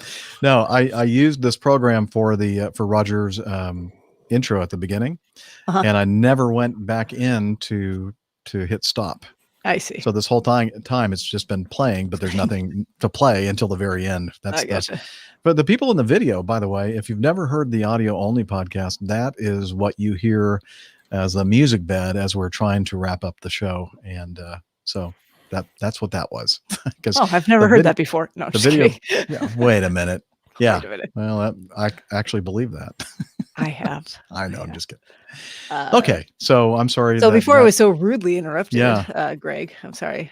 B: No, I used this program for Roger's intro at the beginning,
M: Uh-huh.
B: and I never went back in to hit stop.
M: I see.
B: So this whole time it's just been playing, but there's nothing to play until the very end.
M: I gotcha.
B: But the people in the video, by the way, if you've never heard the audio only podcast, that is what you hear as a music bed as we're trying to wrap up the show. And so that's what that was.
M: Oh, I've never heard that before. No, I'm
B: the
M: just
B: video.
M: kidding.
B: Yeah, wait a minute. Yeah.
M: Wait a minute.
B: Well, I actually believe that.
M: I have.
B: I know. I'm just kidding. Okay. So I'm sorry.
M: So before I was so rudely interrupted,
B: Yeah.
M: Greg, I'm sorry.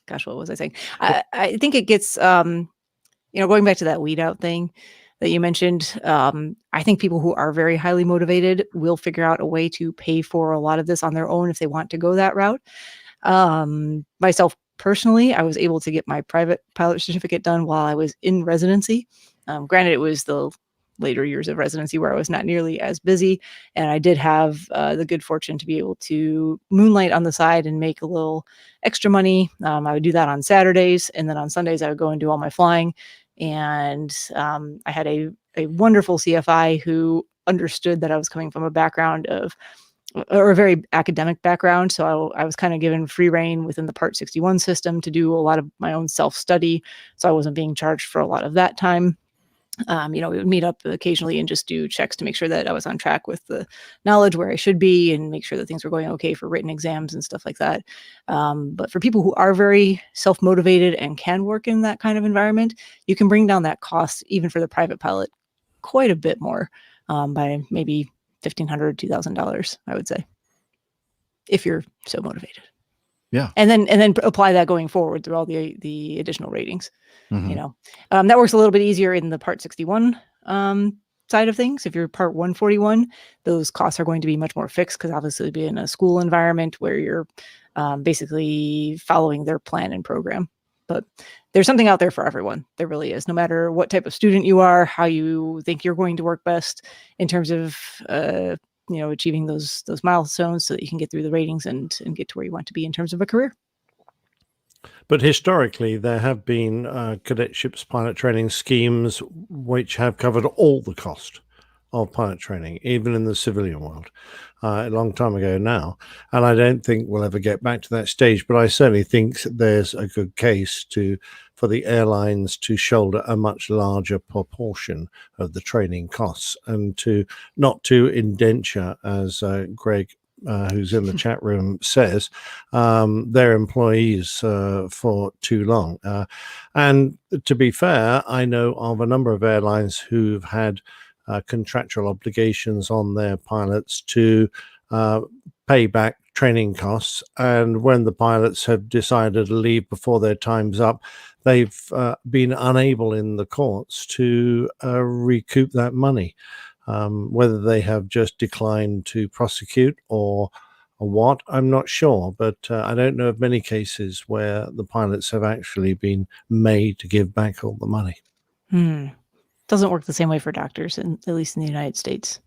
M: gosh, what was I saying? I think it gets, going back to that weed out thing that you mentioned. I think people who are very highly motivated will figure out a way to pay for a lot of this on their own if they want to go that route. Myself personally, I was able to get my private pilot certificate done while I was in residency. Granted, it was the later years of residency where I was not nearly as busy, and I did have the good fortune to be able to moonlight on the side and make a little extra money. I would do that on Saturdays, and then on Sundays I would go and do all my flying. And I had a wonderful CFI who understood that I was coming from a background of, or a very academic background. So I was kind of given free reign within the Part 61 system to do a lot of my own self-study. So I wasn't being charged for a lot of that time. We would meet up occasionally and just do checks to make sure that I was on track with the knowledge where I should be and make sure that things were going okay for written exams and stuff like that. But for people who are very self-motivated and can work in that kind of environment, you can bring down that cost even for the private pilot quite a bit more, by maybe $1,500, $2,000, I would say, if you're so motivated.
B: Yeah.
M: And then apply that going forward through all the additional ratings.
B: Mm-hmm.
M: That works a little bit easier in the Part 61 side of things. If you're Part 141, those costs are going to be much more fixed because obviously it'd be in a school environment where you're basically following their plan and program. But there's something out there for everyone. There really is. No matter what type of student you are, how you think you're going to work best in terms of achieving those milestones so that you can get through the ratings and get to where you want to be in terms of a career.
A: But historically, there have been cadetships pilot training schemes which have covered all the cost of pilot training, even in the civilian world, a long time ago now. And I don't think we'll ever get back to that stage, but I certainly think there's a good case for the airlines to shoulder a much larger proportion of the training costs and not to indenture, as Greg who's in the chat room says, their employees for too long. And to be fair, I know of a number of airlines who've had contractual obligations on their pilots to pay back training costs. And when the pilots have decided to leave before their time's up, they've been unable in the courts to recoup that money. Whether they have just declined to prosecute or what, I'm not sure. But I don't know of many cases where the pilots have actually been made to give back all the money.
M: Doesn't work the same way for doctors, at least in the United States.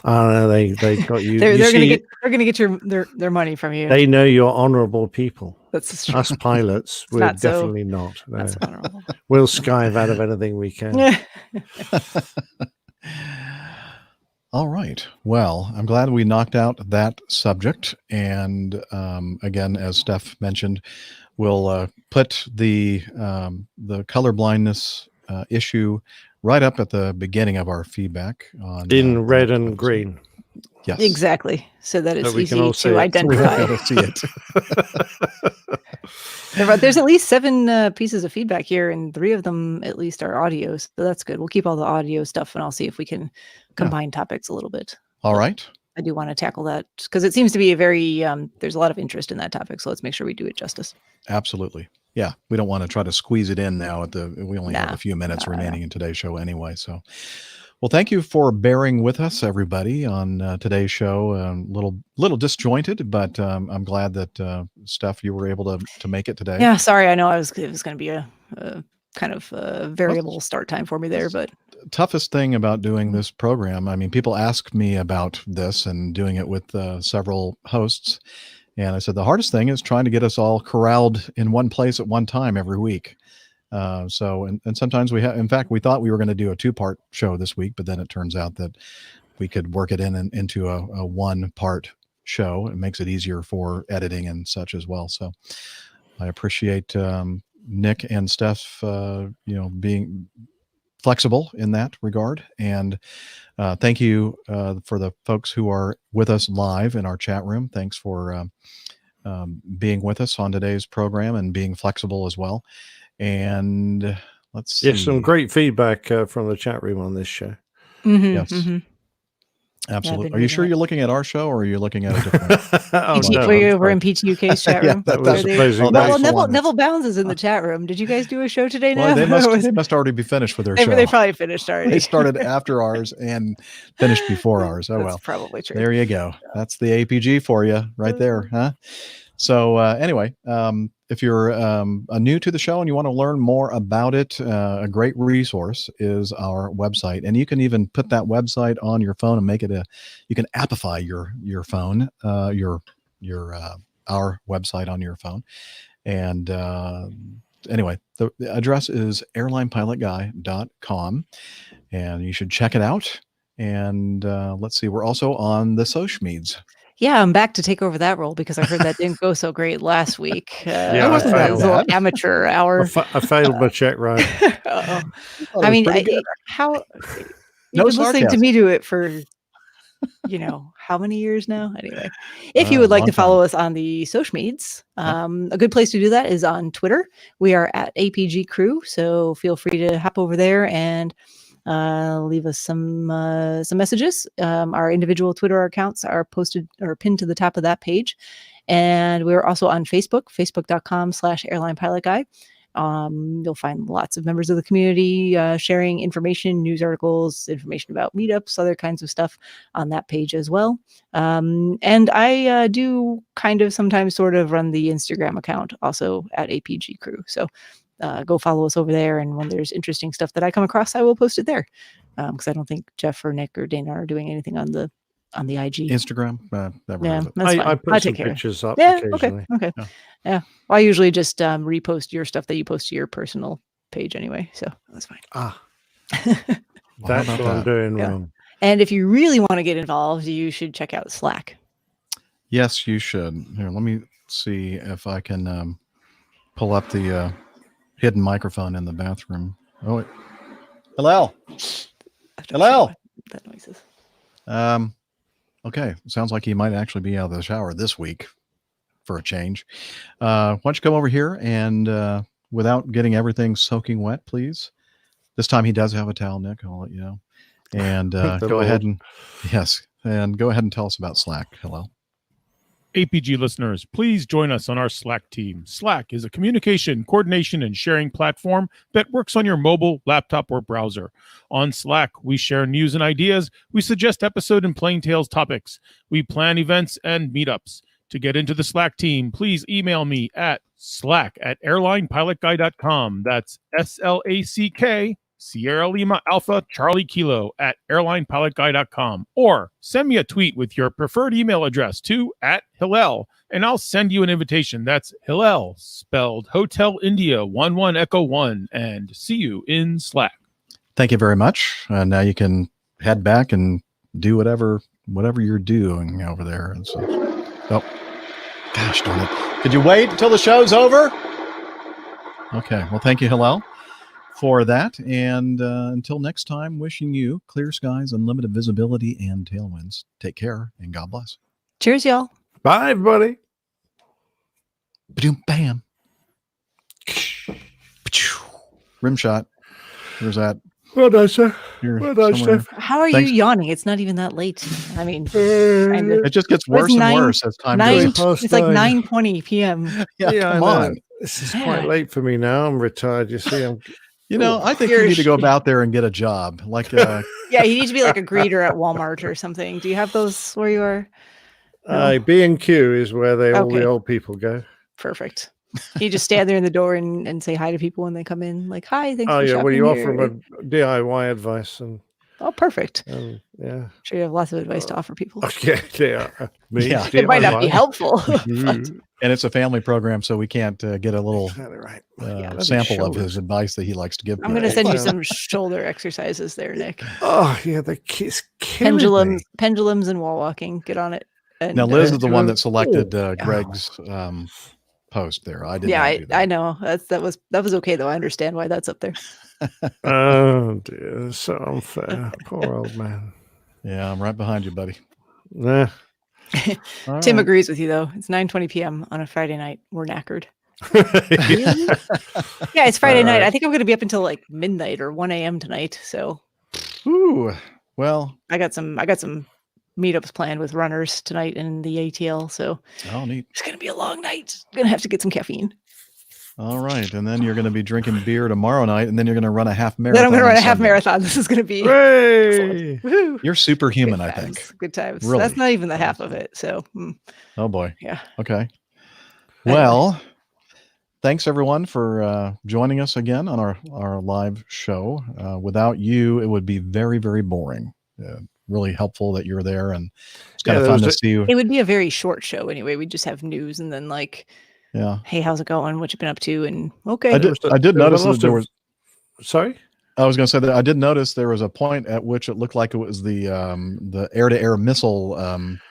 A: They got you.
M: they're gonna get their money from you.
A: They know you're honourable people.
M: That's true.
A: Us pilots, we're definitely not. No.
M: That's honourable.
A: We'll skive out of anything we can.
B: All right. Well, I'm glad we knocked out that subject. And again, as Steph mentioned, we'll put the color blindness issue right up at the beginning of our feedback
A: in red and green.
B: Yes,
M: exactly. So that it's
A: we
M: easy
A: can all
M: to identify.
B: See it.
M: There's at least 7 pieces of feedback here, and 3 of them at least are audio. So that's good. We'll keep all the audio stuff, and I'll see if we can combine topics a little bit.
B: All right.
M: I do want to tackle that because it seems to be a very there's a lot of interest in that topic. So let's make sure we do it justice.
B: Absolutely. Yeah, we don't want to try to squeeze it in now. We only have a few minutes remaining in today's show anyway. So, well, thank you for bearing with us, everybody, on today's show. Little disjointed, but I'm glad that Steph, you were able to make it today.
M: Yeah, sorry. I know it was going to be a kind of variable start time for me there, but
B: toughest thing about doing this program, I mean, people ask me about this and doing it with several hosts. And I said, the hardest thing is trying to get us all corralled in one place at one time every week. And sometimes in fact, we thought we were going to do a 2-part show this week, but then it turns out that we could work it into a 1-part show. It makes it easier for editing and such as well. So I appreciate Nick and Steph, being flexible in that regard. And thank you for the folks who are with us live in our chat room. Thanks for being with us on today's program and being flexible as well. And let's see.
A: Yes, some great feedback from the chat room on this show.
M: Mm-hmm,
B: yes.
M: Mm-hmm.
B: Absolutely.
M: been
B: Are you
M: reading
B: sure
M: it.
B: you're looking at our show, or are you looking at a different?
A: Oh,
M: PT,
A: no,
M: were you
A: I'm
M: over in
A: fine.
M: PTUK's chat
B: Yeah,
M: room?
B: that
A: was
M: Were they-
A: amazing.
M: Well,
A: Nice.
M: Neville Bounds is in the chat room. Did you guys do a show today?
B: Well,
M: now?
B: they must already be finished with their
M: They
B: show.
M: probably finished already.
B: They started after ours and finished before ours. Oh,
M: That's
B: well.
M: probably true.
B: There you go. That's the APG for you right there, huh? So anyway, if you're new to the show and you want to learn more about it, a great resource is our website, and you can even put that website on your phone and make it you can appify your phone, our website on your phone, and anyway, the address is airlinepilotguy.com, and you should check it out. And let's see, we're also on the social medias.
M: Yeah, I'm back to take over that role because I heard that didn't go so great last week.
A: Yeah,
B: wasn't
A: I
B: that
M: It was a little
B: bad.
M: amateur hour.
A: I failed my check right.
M: Uh-oh.
B: Thought it
M: I
B: was
M: mean,
B: pretty good.
M: how
B: No
M: you've been listening to
B: sarcasm.
M: me do it for, how many years now? Anyway, if you would like
B: long
M: to follow us on the social medias, a good place to do that is on Twitter. We are at APG Crew, so feel free to hop over there and leave us some messages. Our individual Twitter accounts are posted or pinned to the top of that page. And we're also on Facebook, facebook.com/airlinepilotguy. You'll find lots of members of the community sharing information, news articles, information about meetups, other kinds of stuff on that page as well. And I do kind of sometimes sort of run the Instagram account also at APG Crew. So go follow us over there. And when there's interesting stuff that I come across, I will post it there. Because I don't think Jeff or Nick or Dana are doing anything on the IG.
B: Instagram, never
M: Yeah,
B: heard of it.
M: that's fine.
A: I
M: I'll
A: put some
M: take care of it.
A: pictures up
M: Yeah,
A: occasionally.
M: okay.
B: Yeah.
M: Yeah. Well, I usually just repost your stuff that you post to your personal page anyway. So that's fine.
A: Ah,
B: Well,
A: that's
B: how
A: what
B: about
A: I'm
B: that?
A: doing
M: Yeah.
A: wrong.
M: And if you really want to get involved, you should check out Slack.
B: Yes, you should. Here, let me see if I can pull up the hidden microphone in the bathroom. Oh, wait. Hello. Hello.
M: That noise is.
B: Okay. Sounds like he might actually be out of the shower this week for a change. Why don't you come over here and without getting everything soaking wet, please. This time he does have a towel, Nick. I'll let you know. And go ahead and go ahead and tell us about Slack. Hello.
O: APG listeners, please join us on our Slack team. Slack is a communication, coordination, and sharing platform that works on your mobile, laptop, or browser. On Slack, we share news and ideas. We suggest episode and Plain Tales topics. We plan events and meetups. To get into the Slack team, please email me at slack@airlinepilotguy.com. That's SLACK, Sierra Lima Alpha Charlie Kilo at airlinepilotguy.com, or send me a tweet with your preferred email address to @Hillel, and I'll send you an invitation. That's Hillel, spelled Hotel India 11 Echo 1, and see you in Slack.
B: Thank you very much. Now you can head back and do whatever you're doing over there. And so, oh, gosh darn it! Could you wait until the show's over? Okay. Well, thank you, Hillel, for that. And until next time, wishing you clear skies, unlimited visibility, and tailwinds. Take care, and God bless.
M: Cheers, y'all.
A: Bye, everybody.
B: Ba-doom, bam. Rim shot. There's that.
A: Well done, sir.
B: Here,
A: Well done,
B: somewhere.
A: Steph.
M: How are
B: Thanks.
M: you yawning? It's not even that late. I mean, kind of.
B: It just gets
M: What is
B: worse and
M: 9
B: worse as time
M: nine-
B: goes on.
M: It's like 9:20 p.m.
B: Yeah,
A: Yeah, I
B: come
A: know.
B: on.
A: This is quite late for me now. I'm retired. You see, I'm.
B: You know, I think you need to go out there and get a job. Like,
M: Yeah, you need to be like a greeter at Walmart or something. Do you have those where you are?
A: B&Q is where all
M: Okay.
A: the old people go.
M: Perfect. You just stand there in the door and say hi to people when they come in. Like, hi, thanks
A: Oh
M: for
A: yeah,
M: shopping
A: well you
M: here.
A: offer them a DIY advice and
M: Oh, perfect.
A: yeah.
M: Sure, you have lots of advice to offer people.
A: Yeah, me,
B: Yeah.
M: It might not be
A: DIY.
M: helpful.
B: and it's a family program, so we can't get a little
A: right.
B: sample of his advice that he likes to give.
M: I'm going to
B: people.
M: send you some shoulder exercises there, Nick.
A: Oh yeah, the kids killing me.
M: Pendulums and wall walking. Get on it. And,
B: Now Liz is the one that selected
M: Oh.
B: Greg's post there. I didn't.
M: Yeah,
B: do that.
M: I know. That was okay though. I understand why that's up there.
A: Oh dear, so unfair. Poor old man.
B: Yeah, I'm right behind you, buddy.
A: Nah.
B: All
M: Tim
B: right.
M: agrees with you though. It's 9:20 p.m. on a Friday night. We're knackered.
A: Really?
M: Yeah, it's Friday night.
A: Alright.
M: I think I'm going to be up until like midnight or 1 a.m. tonight. So
B: Ooh, well,
M: I got some meetups planned with runners tonight in the ATL. So
B: neat.
M: It's going to be a long night. Going to have to get some caffeine.
B: All right. And then you're going to be drinking beer tomorrow night, and then you're going to run a half marathon.
M: Then I'm going to run a half
B: Sunday.
M: marathon. This is going to be
A: Hooray!
M: Woohoo.
B: You're superhuman,
M: Good
B: I
M: times.
B: think.
M: Good times.
B: Really?
M: That's not even the half of it. So,
B: Oh boy.
M: yeah.
B: Okay. Well, thanks everyone for joining us again on our live show. Without you, it would be very, very boring. Really helpful that you're there, and it's kind of fun to see you.
M: It would be a very short show anyway. We just have news and then like,
B: Yeah.
M: hey, how's it going? What you been up to? And okay.
B: I did notice that there was.
A: Sorry.
B: I was going to say that I did notice there was a point at which it looked like it was the air-to-air missile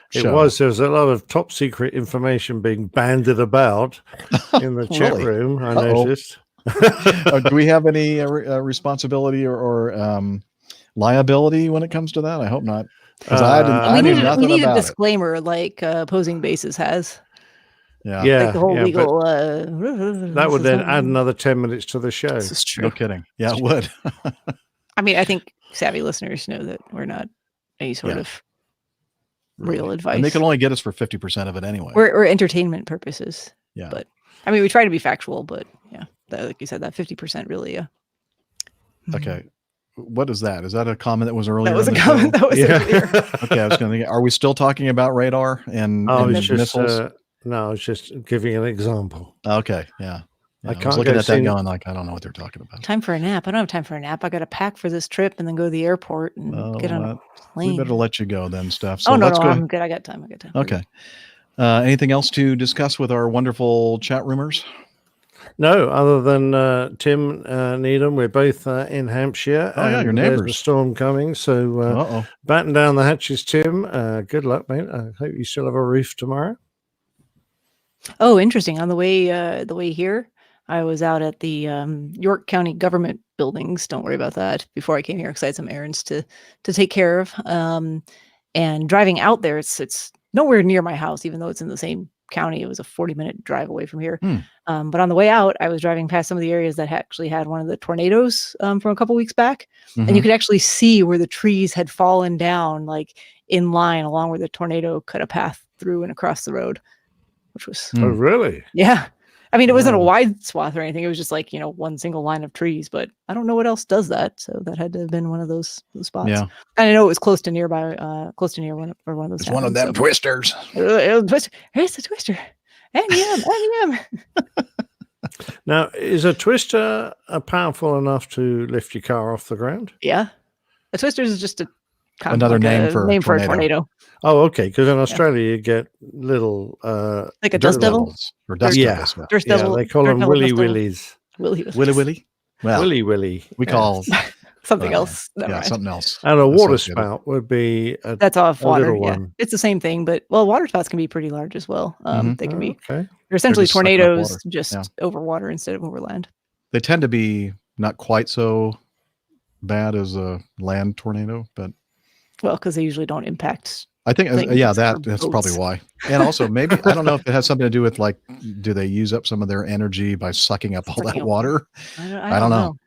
B: show.
A: There was a lot of top secret information being banded about in the chat
B: Really?
A: room. I
B: Uh-oh.
A: noticed.
B: Do we have any responsibility or liability when it comes to that? I hope not. 'Cause I knew nothing
M: we need a
B: about it.
M: disclaimer like Opposing Bases has.
B: Yeah.
M: Like the whole legal.
A: That would then add another 10 minutes to the show.
M: This is true.
B: No kidding. Yeah, it would.
M: I mean, I think savvy listeners know that we're not any sort of real advice.
B: And they can only get us for 50% of it anyway.
M: We're entertainment purposes.
B: Yeah.
M: But I mean, we try to be factual, but yeah, like you said, that 50% really.
B: Okay. What is that? Is that a comment that was earlier?
M: That was
B: in
M: a
B: the
M: comment
B: show?
M: that was earlier.
B: Okay, I was going to think, are we still talking about radar and
A: It's just,
B: missiles?
A: no, I was just giving an example.
B: Okay, yeah.
A: I
B: I
A: can't
B: was looking
A: go
B: at that
A: see-
B: going like, I don't know what they're talking about.
M: Time for a nap. I don't have time for a nap. I got to pack for this trip and then go to the airport and get on a
B: We
M: plane.
B: better let you go then, Steph. So
M: Oh, no,
B: let's
M: no,
B: go.
M: I'm good. I got time.
B: Okay. Anything else to discuss with our wonderful chat roomers?
A: No, other than Tim Needham, we're both in Hampshire.
B: Oh, yeah,
A: and
B: your
A: there's a
B: neighbors.
A: storm coming, so batten down the hatches, Tim. Good luck, mate. I hope you still have a roof tomorrow.
M: Oh, interesting. On the way here, I was out at the York County government buildings. Don't worry about that. Before I came here, because I had some errands to take care of. And driving out there, it's nowhere near my house, even though it's in the same county. It was a 40-minute drive away from here. But on the way out, I was driving past some of the areas that actually had one of the tornadoes from a couple weeks back, and you could actually see where the trees had fallen down, like in line along where the tornado cut a path through and across the road, which was
A: Oh, really?
M: yeah. I mean, it wasn't a wide swath or anything. It was just like, one single line of trees, but I don't know what else does that. So that had to have been one of those spots.
B: Yeah.
M: And I know it was close to near one of those.
B: It's one of them twisters.
M: Twister. Here's the twister. NEM.
A: Now, is a twister powerful enough to lift your car off the ground?
M: Yeah. A twister is just
B: Another name for a
M: tornado.
A: Oh, okay. Because in Australia, you get little
M: Like a dust devil?
B: Or dust
A: yeah,
B: devils, yeah.
M: Dust
A: yeah,
M: devil.
A: they call
M: dirt
A: them
M: devil,
A: willy
M: dust devil.
A: willies.
B: Willy? Well,
A: Willy.
B: we call
M: something else. Never mind.
B: something else.
A: And a water
B: associated.
A: spout would be
M: That's off
A: a
M: water.
A: little
M: Yeah.
A: one.
M: It's the same thing, but water spouts can be pretty large as well. They can be.
A: Okay.
M: They're essentially
B: just sucking up
M: tornadoes,
B: water.
M: just
B: Yeah.
M: over water instead of over land.
B: They tend to be not quite so bad as a land tornado, but
M: Well, because they usually don't impact.
B: I think,
M: things
B: that's
M: or
B: probably
M: boats.
B: why. And also, maybe, I don't know if it has something to do with like, do they use up some of their energy by sucking up all
M: Sucking
B: that
M: up
B: water?
M: I
B: don't know.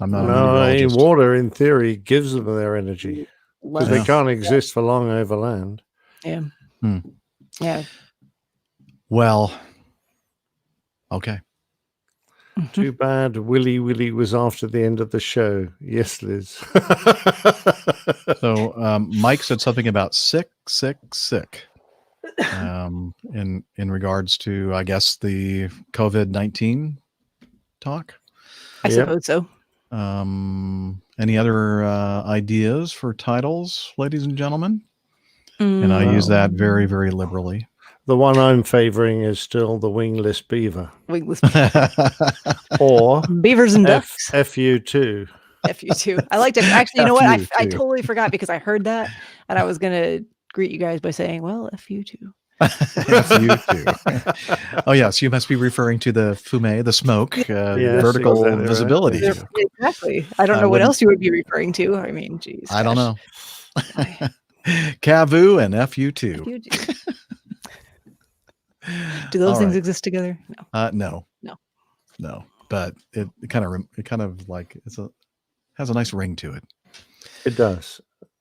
B: I'm not a
A: No,
B: meteorologist.
A: water in theory gives them their energy because they
B: Yeah.
A: can't exist for long over land.
M: Yeah.
B: Hmm.
M: Yeah.
B: Well, okay.
A: Too bad Willy was after the end of the show. Yes, Liz.
B: So Mike said something about sick. In regards to, I guess, the COVID-19 talk.
M: I suppose so.
B: Any other ideas for titles, ladies and gentlemen? And I use that very, very liberally.
A: The one I'm favoring is still the wingless beaver.
M: Wingless
A: Or
M: beavers and ducks.
A: FU2.
M: FU2. I liked it. Actually, you know what? I
A: FU2.
M: totally forgot because I heard that and I was going to greet you guys by saying, well, FU2.
B: FU2. Oh, yes. You must be referring to the fume, the smoke, vertical
A: exactly right.
B: visibility.
M: Exactly. I don't know what else you would be referring to. I mean, geez.
B: I don't know. CAVU and FU2.
M: Do those
B: All
M: things
B: right.
M: exist together? No.
B: No. But it kind of like has a nice ring to it.
A: It does.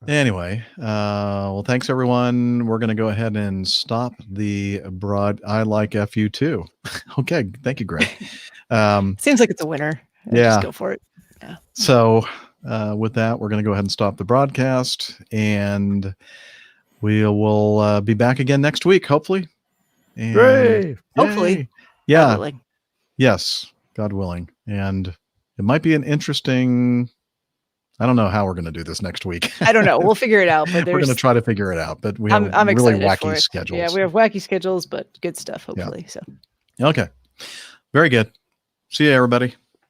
B: Anyway, well, thanks everyone. We're going to go ahead and stop the broad. I like FU too. Okay, thank you, Greg.
M: Seems like it's a winner.
B: Yeah.
M: Just go for it. Yeah.
B: So with that, we're going to go ahead and stop the broadcast, and we will be back again next week, hopefully. And
A: Hooray!
M: Hopefully.
B: Yay. Yeah.
M: God willing.
B: Yes, God willing. And it might be an interesting. I don't know how we're going to do this next week.
M: I don't know. We'll figure it out. But
B: We're going to try to figure it out. But we have
M: I'm
B: really
M: excited for
B: wacky
M: it.
B: schedules.
M: Yeah, we have wacky schedules, but good stuff, hopefully. So
B: Okay. Very good. See you, everybody.